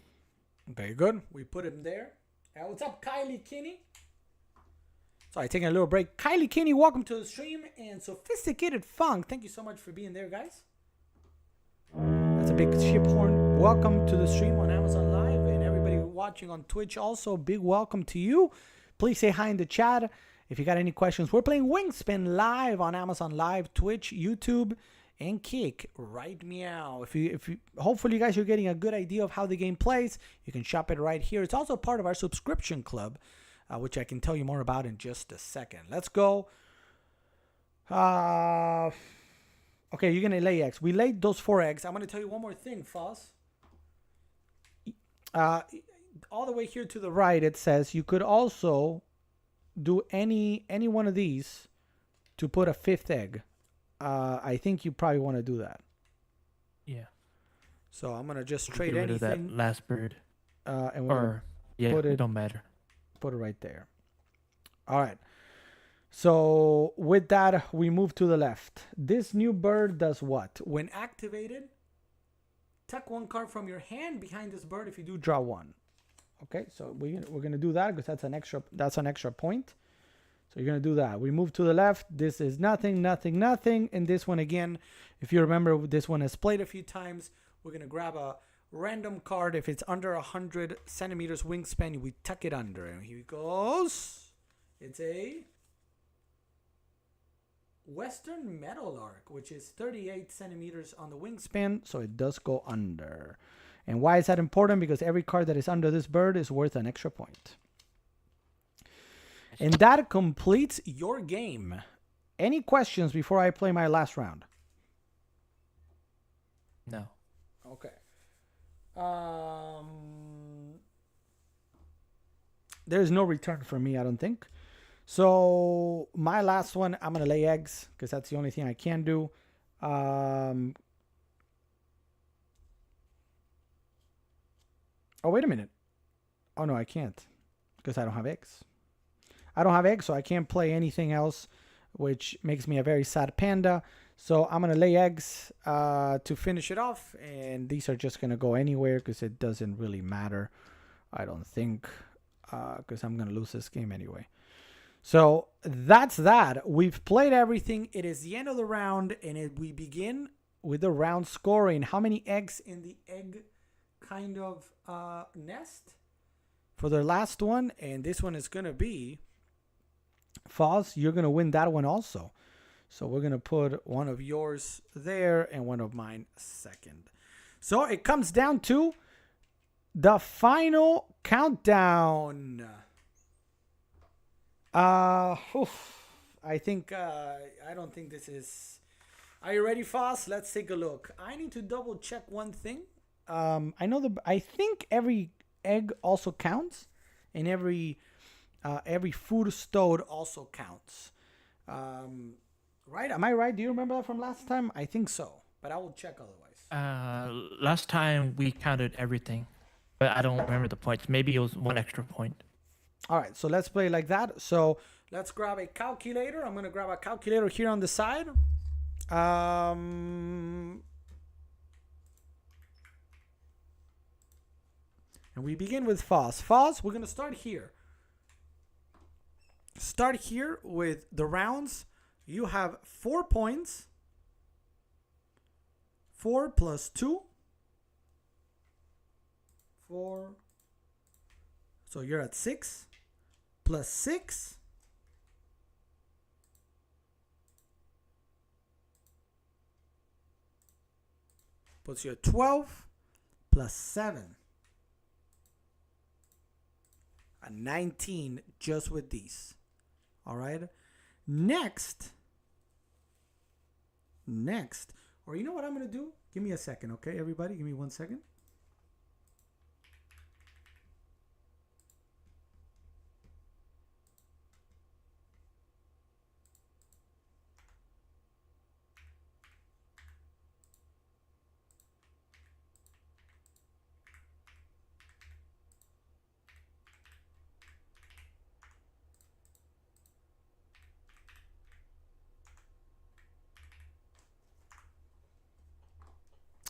Very good. We put him there. What's up, Kylie Kinney? Sorry, taking a little break. Kylie Kinney, welcome to the stream. And Sophisticated Funk, thank you so much for being there, guys. That's a big ship horn. Welcome to the stream on Amazon Live. And everybody watching on Twitch also, big welcome to you. Please say hi in the chat if you got any questions. We're playing Wingspan live on Amazon Live, Twitch, YouTube, and Kick. Right meow. If you hopefully you guys are getting a good idea of how the game plays. You can shop it right here. It's also part of our subscription club, which I can tell you more about in just a second. Let's go. Okay, you're gonna lay eggs. We laid those 4 eggs. I'm gonna tell you one more thing, Foss. All the way here to the right, it says you could also do any one of these to put a 5th egg. I think you probably want to do that. Yeah. So I'm gonna just Get trade rid of that anything, last bird. and we're Or yeah, put it it- don't matter. put it right there. All right. So with that, we move to the left. This new bird does what? When activated, tuck 1 card from your hand behind this bird. If you do, draw 1. Okay, so we're gonna do that because that's an extra point. So you're gonna do that. We move to the left. This is nothing, nothing, nothing. And this one again, if you remember, this one has played a few times. We're gonna grab a random card. If it's under 100 centimeters wingspan, we tuck it under. And here it goes. It's a Western Meadowlark, which is 38 centimeters on the wingspan, so it does go under. And why is that important? Because every card that is under this bird is worth an extra point. And that completes your game. Any questions before I play my last round? No. Okay. There's no return for me, I don't think. So my last one, I'm gonna lay eggs because that's the only thing I can do. Oh, wait a minute. Oh no, I can't because I don't have eggs. I don't have eggs, so I can't play anything else, which makes me a very sad panda. So I'm gonna lay eggs to finish it off, and these are just gonna go anywhere because it doesn't really matter, I don't think, because I'm gonna lose this game anyway. So that's that. We've played everything. It is the end of the round, and we begin with the round scoring. How many eggs in the egg kind of nest for the last one? And this one is gonna be Foz. You're gonna win that one also. So we're gonna put one of yours there and one of mine second. So it comes down to the final countdown. I think I don't think this is. Are you ready, Foss? Let's take a look. I need to double check one thing. I think every egg also counts, and every food stowed also counts. Right? Am I right? Do you remember that from last time? I think so, but I will check otherwise. Last time we counted everything, but I don't remember the points. Maybe it was 1 extra point. All right, so let's play like that. So let's grab a calculator. I'm gonna grab a calculator here on the side. And we begin with Foz. Foz, we're gonna start here. Start here with the rounds. You have 4 points. 4 plus 2. 4. So you're at 6. Plus 6. Puts you at 12. Plus 7. A 19 just with these. All right. Next. Or you know what I'm going to do? Give me a second, okay, everybody? Give me 1 second.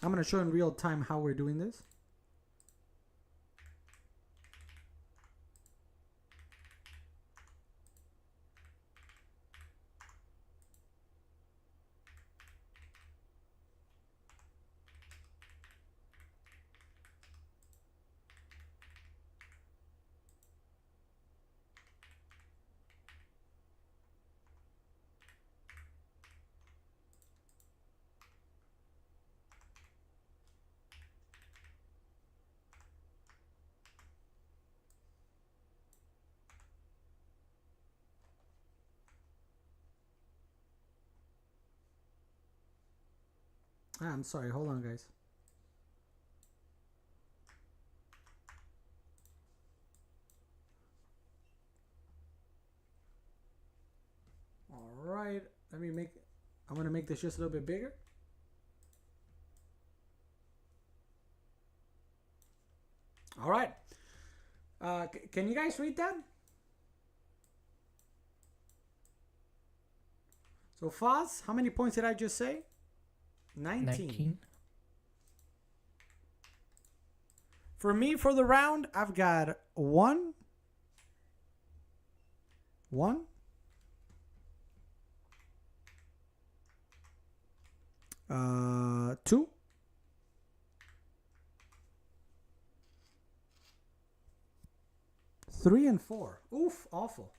I'm going to show in real time how we're doing this. I'm sorry. Hold on, guys. All right. I'm going to make this just a little bit bigger. All right. Can you guys read that? So, Foz, how many points did I just say? 19. For me, for the round, I've got 1, 2, 3, and 4. Oof, awful.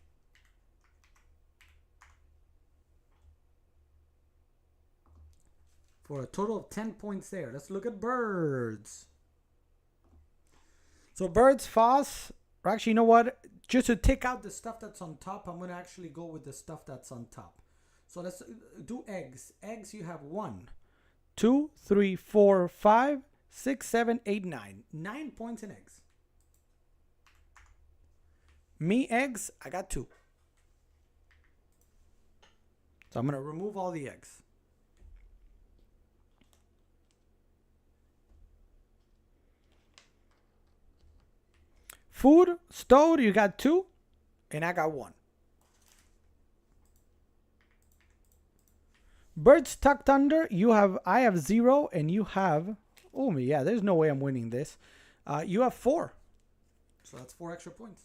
For a total of 10 points there. Let's look at birds. So birds, Foss. Actually, you know what? Just to take out the stuff that's on top, I'm going to actually go with the stuff that's on top. So let's do eggs. Eggs, you have 1, 2, 3, 4, 5, 6, 7, 8, 9. 9 points in eggs. Me, eggs, I got 2. So I'm going to remove all the eggs. Food, stowed, you got 2, and I got 1. Birds tucked under, I have 0, and you have, oh yeah, there's no way I'm winning this. You have 4. So that's 4 extra points.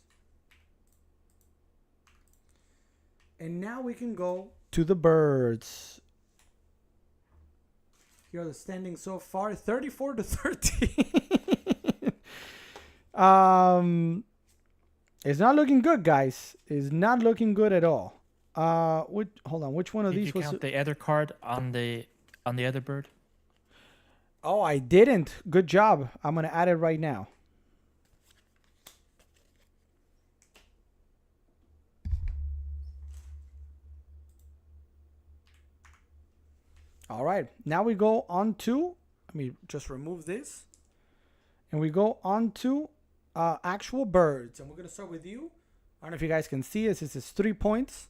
And now we can go to the birds. Here are the standings so far, 34 to 13. It's not looking good, guys. It's not looking good at all. Hold on, which one of Did these you was count the other card on the other bird? Oh, I didn't. Good job. I'm gonna add it right now. All right, now we go on to, let me just remove this. And we go on to actual birds. And we're going to start with you. I don't know if you guys can see this. This is 3 points.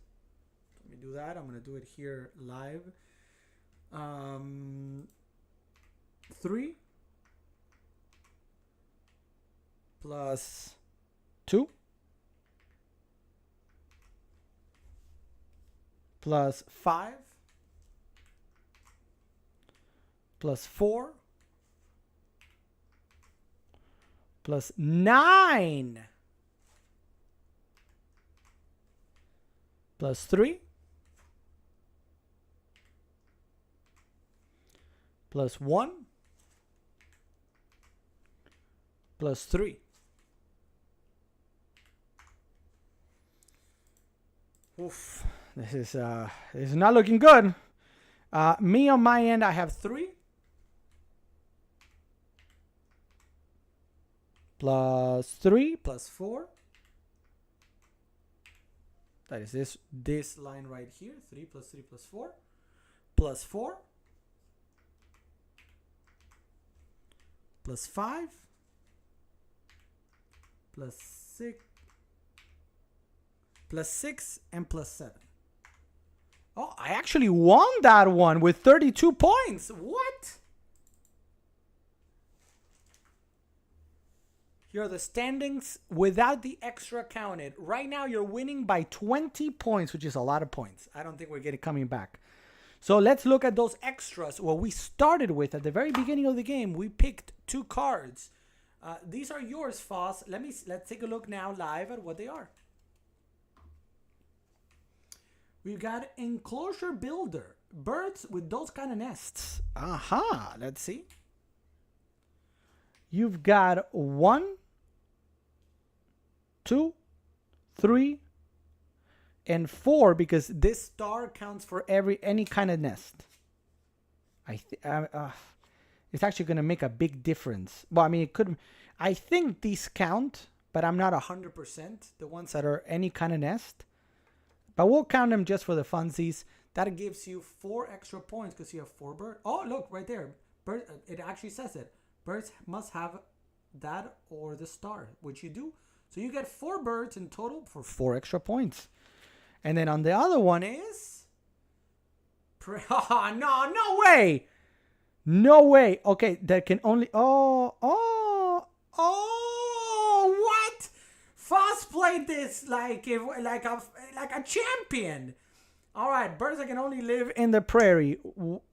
Let me do that. I'm going to do it here live. 3 plus 2 plus 5 plus 4 plus 9 plus 3 plus 1 plus 3. Oof, this is not looking good. Me on my end, I have 3 plus 3 plus 4. That is this line right here. 3 plus 3 plus 4 plus 4 plus 5 plus 6 and plus 7. Oh, I actually won that one with 32 points. What? Here are the standings without the extra counted. Right now, you're winning by 20 points, which is a lot of points. I don't think we're coming back. So let's look at those extras. What we started with at the very beginning of the game, we picked 2 cards. These are yours, Foss. Let's take a look now live at what they are. We've got Enclosure Builder. Birds with those kind of nests. Aha, let's see. You've got 1, 2, 3, and 4 because this star counts for any kind of nest. It's actually going to make a big difference. Well, I mean, it could. I think these count, but I'm not 100%. The ones that are any kind of nest. But we'll count them just for the funsies. that gives you 4 extra points because you have 4 birds. Oh, look right there. Bird. It actually says it. Birds must have that or the star, which you do. So you get 4 birds in total for 4 extra points. And then on the other one is... Oh, no way. No way. Okay, that can only... Oh, what? Foss played this like a champion. All right, birds that can only live in the prairie.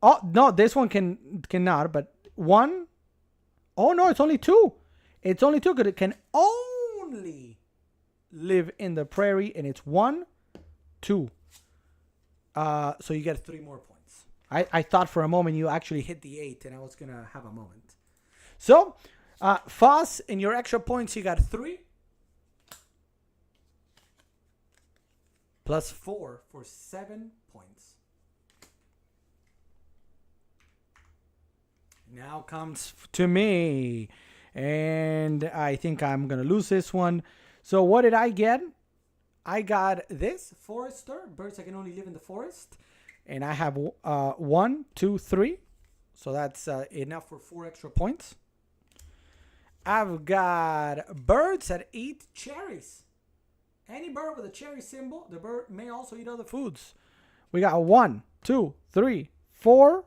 Oh, no, this one cannot, but 1. Oh, no, it's only 2. It's only 2 because it can only live in the prairie, and it's 1, 2. So you get 3 more points. I thought for a moment you actually hit the 8, and I was going to have a moment. So, Foss, in your extra points, you got 3. Plus 4 for 7 points. Now comes to me. And I think I'm going to lose this one. So what did I get? I got this, Forester. Birds that can only live in the forest. And I have 1, 2, 3. So that's enough for 4 extra points. I've got birds that eat cherries. Any bird with a cherry symbol, the bird may also eat other foods. We got 1, 2, 3, 4.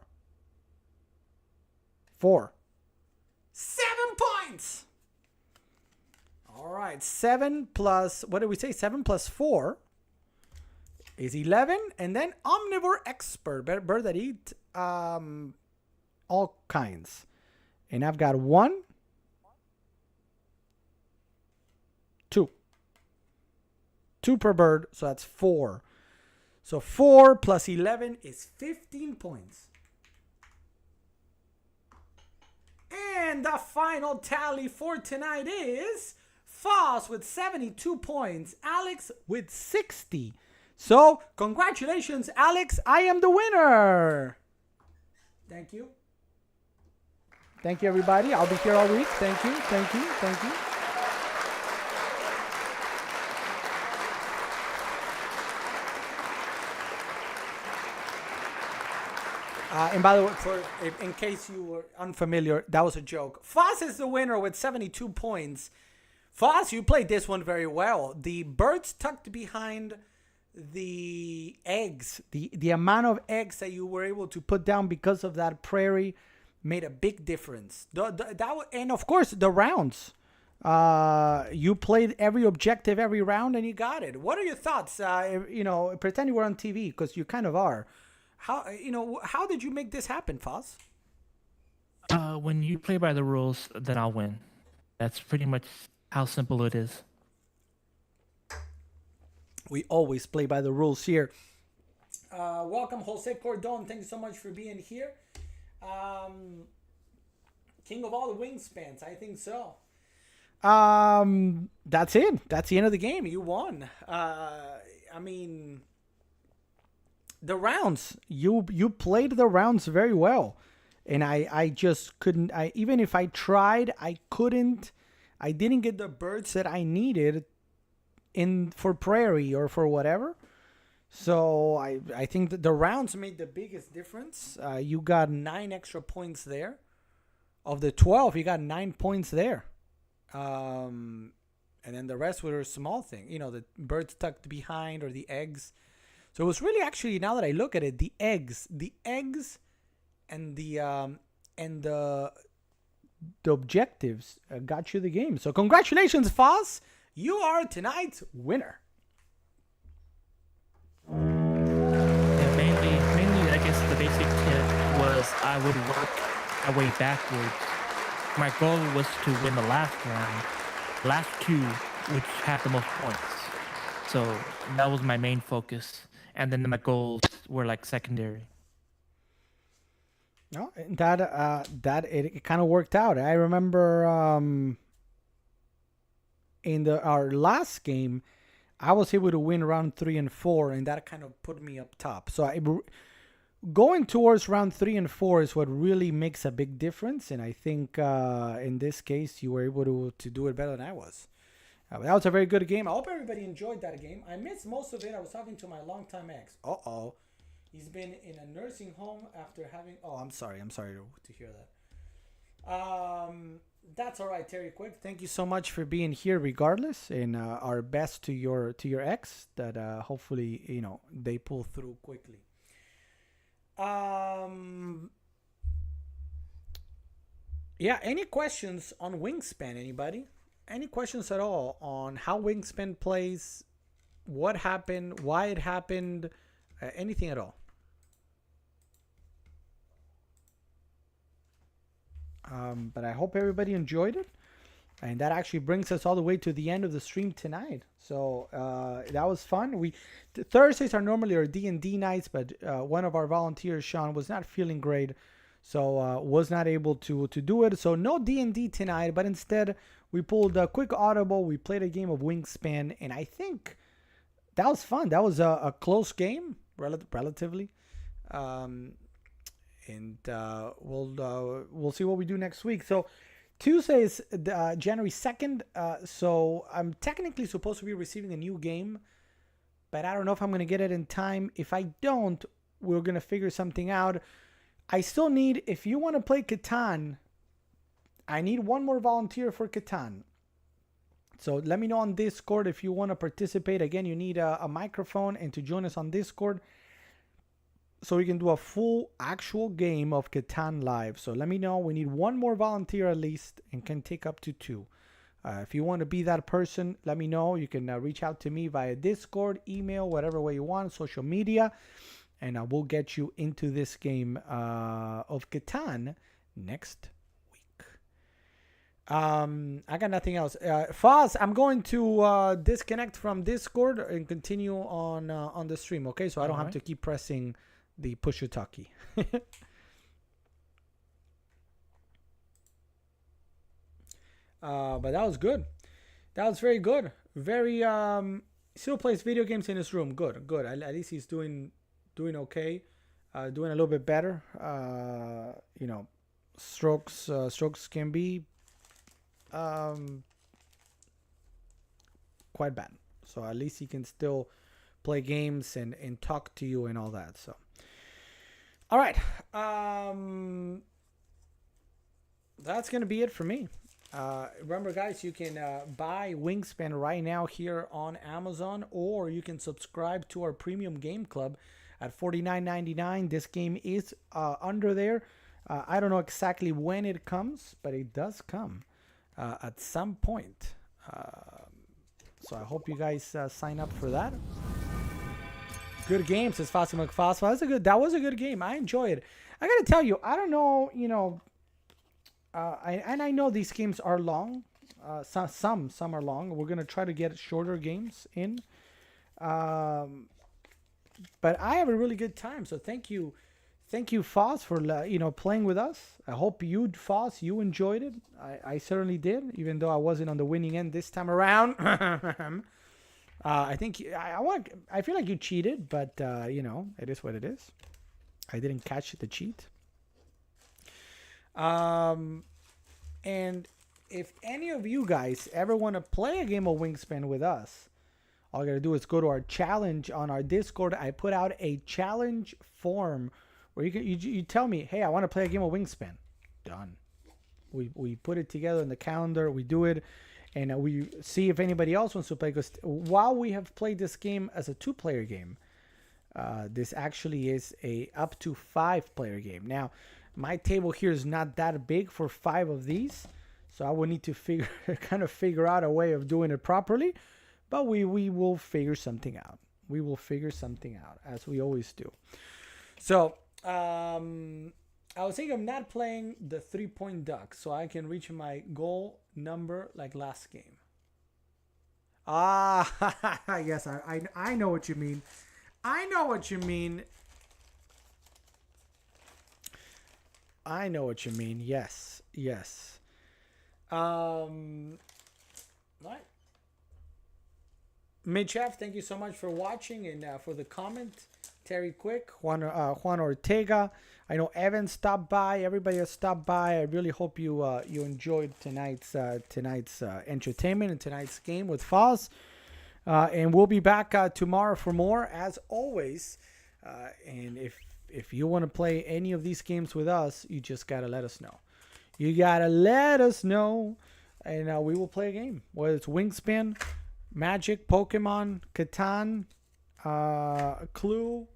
4. 7 points. All right, 7 plus, what did we say? 7 plus 4 is 11. And then omnivore expert, bird that eat all kinds. And I've got 1, 2. 2 per bird, so that's 4. So 4 plus 11 is 15 points. And the final tally for tonight is Foss with 72 points, Alex with 60. So, congratulations, Alex. I am the winner. Thank you. Thank you, everybody. I'll be here all week. Thank you, thank you, thank you. And by the way, in case you were unfamiliar, that was a joke. Foss is the winner with 72 points. Foss, you played this one very well. The birds tucked behind the eggs, the amount of eggs that you were able to put down because of that prairie made a big difference. And of course, the rounds. You played every objective every round and you got it. What are your thoughts? Pretend you were on TV because you kind of are. How did you make this happen, Foss? When you play by the rules, then I'll win. That's pretty much how simple it is. We always play by the rules here. Welcome, Jose Cordon. Thank you so much for being here. King of all the wingspans. I think so. That's it. That's the end of the game. You won. The rounds, you played the rounds very well, and I just couldn't. Even if I tried, I couldn't. I didn't get the birds that I needed for prairie or for whatever. So I think that the rounds made the biggest difference. You got 9 extra points there. Of the 12, you got 9 points there. And then the rest were a small thing. The birds tucked behind or the eggs. So it was really actually, now that I look at it, the eggs and the objectives got you the game. So congratulations, Foss. You are tonight's winner. Yeah, mainly, I guess the basic tip was I would work my way backwards. My goal was to win the last round, last 2, which had the most points. So that was my main focus. And then my goals were like secondary. No, that it kind of worked out. I remember in our last game, I was able to win round 3 and 4, and that kind of put me up top. So going towards round 3 and 4 is what really makes a big difference. And I think in this case, you were able to do it better than I was. That was a very good game. I hope everybody enjoyed that game. I missed most of it. I was talking to my longtime ex. He's been in a nursing home after having. Oh, I'm sorry to hear that. That's all right, Terry Quick. Thank you so much for being here, regardless, and our best to your ex. That hopefully they pull through quickly. Yeah. Any questions on Wingspan? Anybody? Any questions at all on how Wingspan plays? What happened? Why it happened? Anything at all? But I hope everybody enjoyed it. And that actually brings us all the way to the end of the stream tonight. So that was fun. Thursdays are normally our D&D nights, but one of our volunteers, Sean, was not feeling great, so was not able to do it. So no D&D tonight, but instead we pulled a quick audible. We played a game of Wingspan, and I think that was fun. That was a close game, relatively. And we'll see what we do next week. So Tuesday is January 2nd. So I'm technically supposed to be receiving a new game, but I don't know if I'm going to get it in time. If I don't, we're going to figure something out. I still need, if you want to play Catan, I need one more volunteer for Catan. So let me know on Discord if you want to participate. Again, you need a microphone and to join us on Discord, so we can do a full actual game of Catan live. So let me know. We need one more volunteer at least, and can take up to 2. If you want to be that person, let me know. You can reach out to me via Discord, email, whatever way you want, social media, and I will get you into this game of Catan next week. I got nothing else. Foz, I'm going to disconnect from Discord and continue on the stream, okay? So I don't have to keep pressing the push-a-talkie. But that was good. That was very good. Very still plays video games in his room. Good. At least he's doing okay. Doing a little bit better. Strokes can be quite bad. So at least he can still play games and talk to you and all that. So all right. That's going to be it for me. Remember, guys, you can buy Wingspan right now here on Amazon, or you can subscribe to our premium game club at $49.99. This game is under there. I don't know exactly when it comes, but it does come at some point. So I hope you guys sign up for that. Good game, says Fossy McFossil. That was a good game. I enjoy it. I gotta tell you, I don't know, I know these games are long. Some are long. We're gonna try to get shorter games in. But I have a really good time. So thank you, Foss, for playing with us. I hope you, Foss, you enjoyed it. I certainly did, even though I wasn't on the winning end this time around. I think I feel like you cheated, but it is what it is. I didn't catch the cheat. And if any of you guys ever want to play a game of Wingspan with us, all you gotta do is go to our challenge on our Discord. I put out a challenge form where you tell me, hey, I want to play a game of Wingspan. Done. We put it together in the calendar. We do it. And we see if anybody else wants to play. Because while we have played this game as a 2-player game, this actually is a up to 5-player game. Now, my table here is not that big for 5 of these, so I will need to figure out a way of doing it properly. But we will figure something out. We will figure something out, as we always do. So I was thinking of not playing the 3-point duck, so I can reach my goal number like last game. Yes, I know what you mean. I know what you mean. Yes. Right. Midchef, thank you so much for watching and for the comment. Terry Quick, Juan Ortega. I know Evan stopped by. Everybody has stopped by. I really hope you enjoyed tonight's entertainment and tonight's game with Foz. And we'll be back tomorrow for more. As always, And if you want to play any of these games with us, you just gotta let us know. You gotta let us know, and we will play a game. Whether it's Wingspan, Magic, Pokemon, Catan, Clue,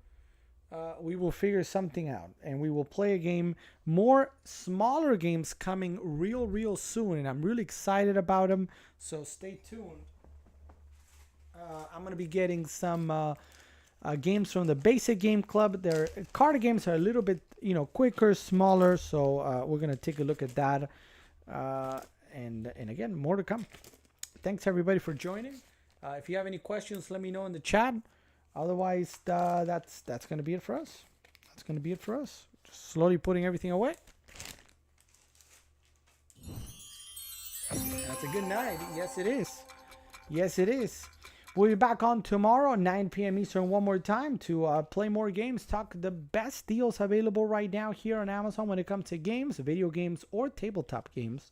we will figure something out, and we will play a game. More smaller games coming real soon, and I'm really excited about them. So stay tuned. I'm gonna be getting some games from the Basic Game Club. Their card games are a little bit, quicker, smaller. So we're gonna take a look at that. And again, more to come. Thanks everybody for joining. If you have any questions, let me know in the chat. Otherwise, that's gonna be it for us. That's gonna be it for us. Just slowly putting everything away. That's a good night. Yes, it is. Yes, it is. We'll be back on tomorrow, 9 p.m. Eastern, one more time to play more games, talk the best deals available right now here on Amazon when it comes to games, video games, or tabletop games.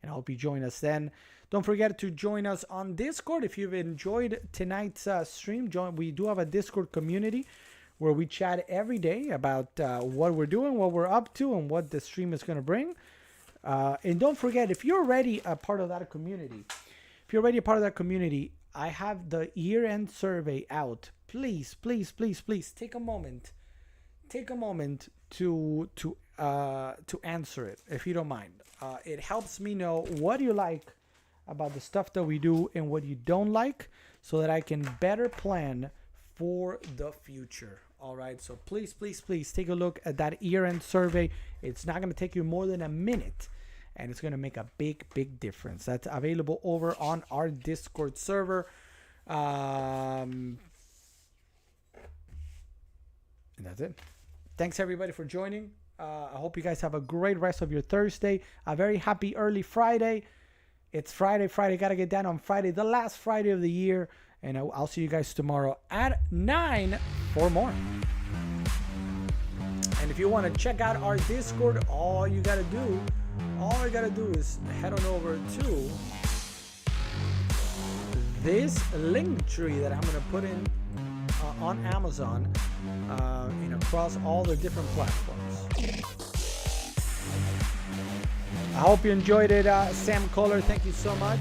And I hope you join us then. Don't forget to join us on Discord. If you've enjoyed tonight's stream, we do have a Discord community where we chat every day about what we're doing, what we're up to, and what the stream is going to bring. And don't forget, if you're already a part of that community, I have the year-end survey out. Please take a moment. Take a moment to answer it, if you don't mind. It helps me know what you like about the stuff that we do and what you don't like, so that I can better plan for the future. All right, so please take a look at that year-end survey. It's not going to take you more than a minute, and it's going to make a big difference. That's available over on our Discord server. And that's it. Thanks everybody for joining. I hope you guys have a great rest of your Thursday. A very happy early Friday. It's Friday. Gotta get down on Friday, the last Friday of the year. And I'll see you guys tomorrow at 9 for more. And if you want to check out our Discord, all you gotta do is head on over to this link tree that I'm gonna put in on Amazon and across all the different platforms. I hope you enjoyed it, Sam Kohler. Thank you so much.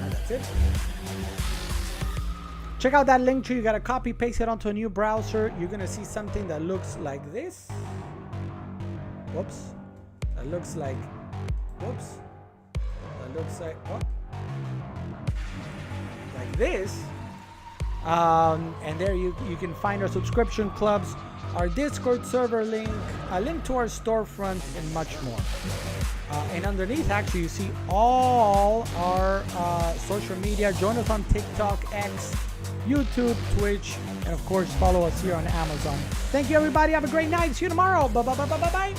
And that's it. Check out that link tree. You gotta copy paste it onto a new browser. You're gonna see something that looks like this. Whoops. That looks like oh, like this. And there you can find our subscription clubs, our Discord server link, a link to our storefront, and much more. And underneath, actually, you see all our social media. Join us on TikTok, X, YouTube, Twitch, and of course, follow us here on Amazon. Thank you, everybody. Have a great night. See you tomorrow. Bye.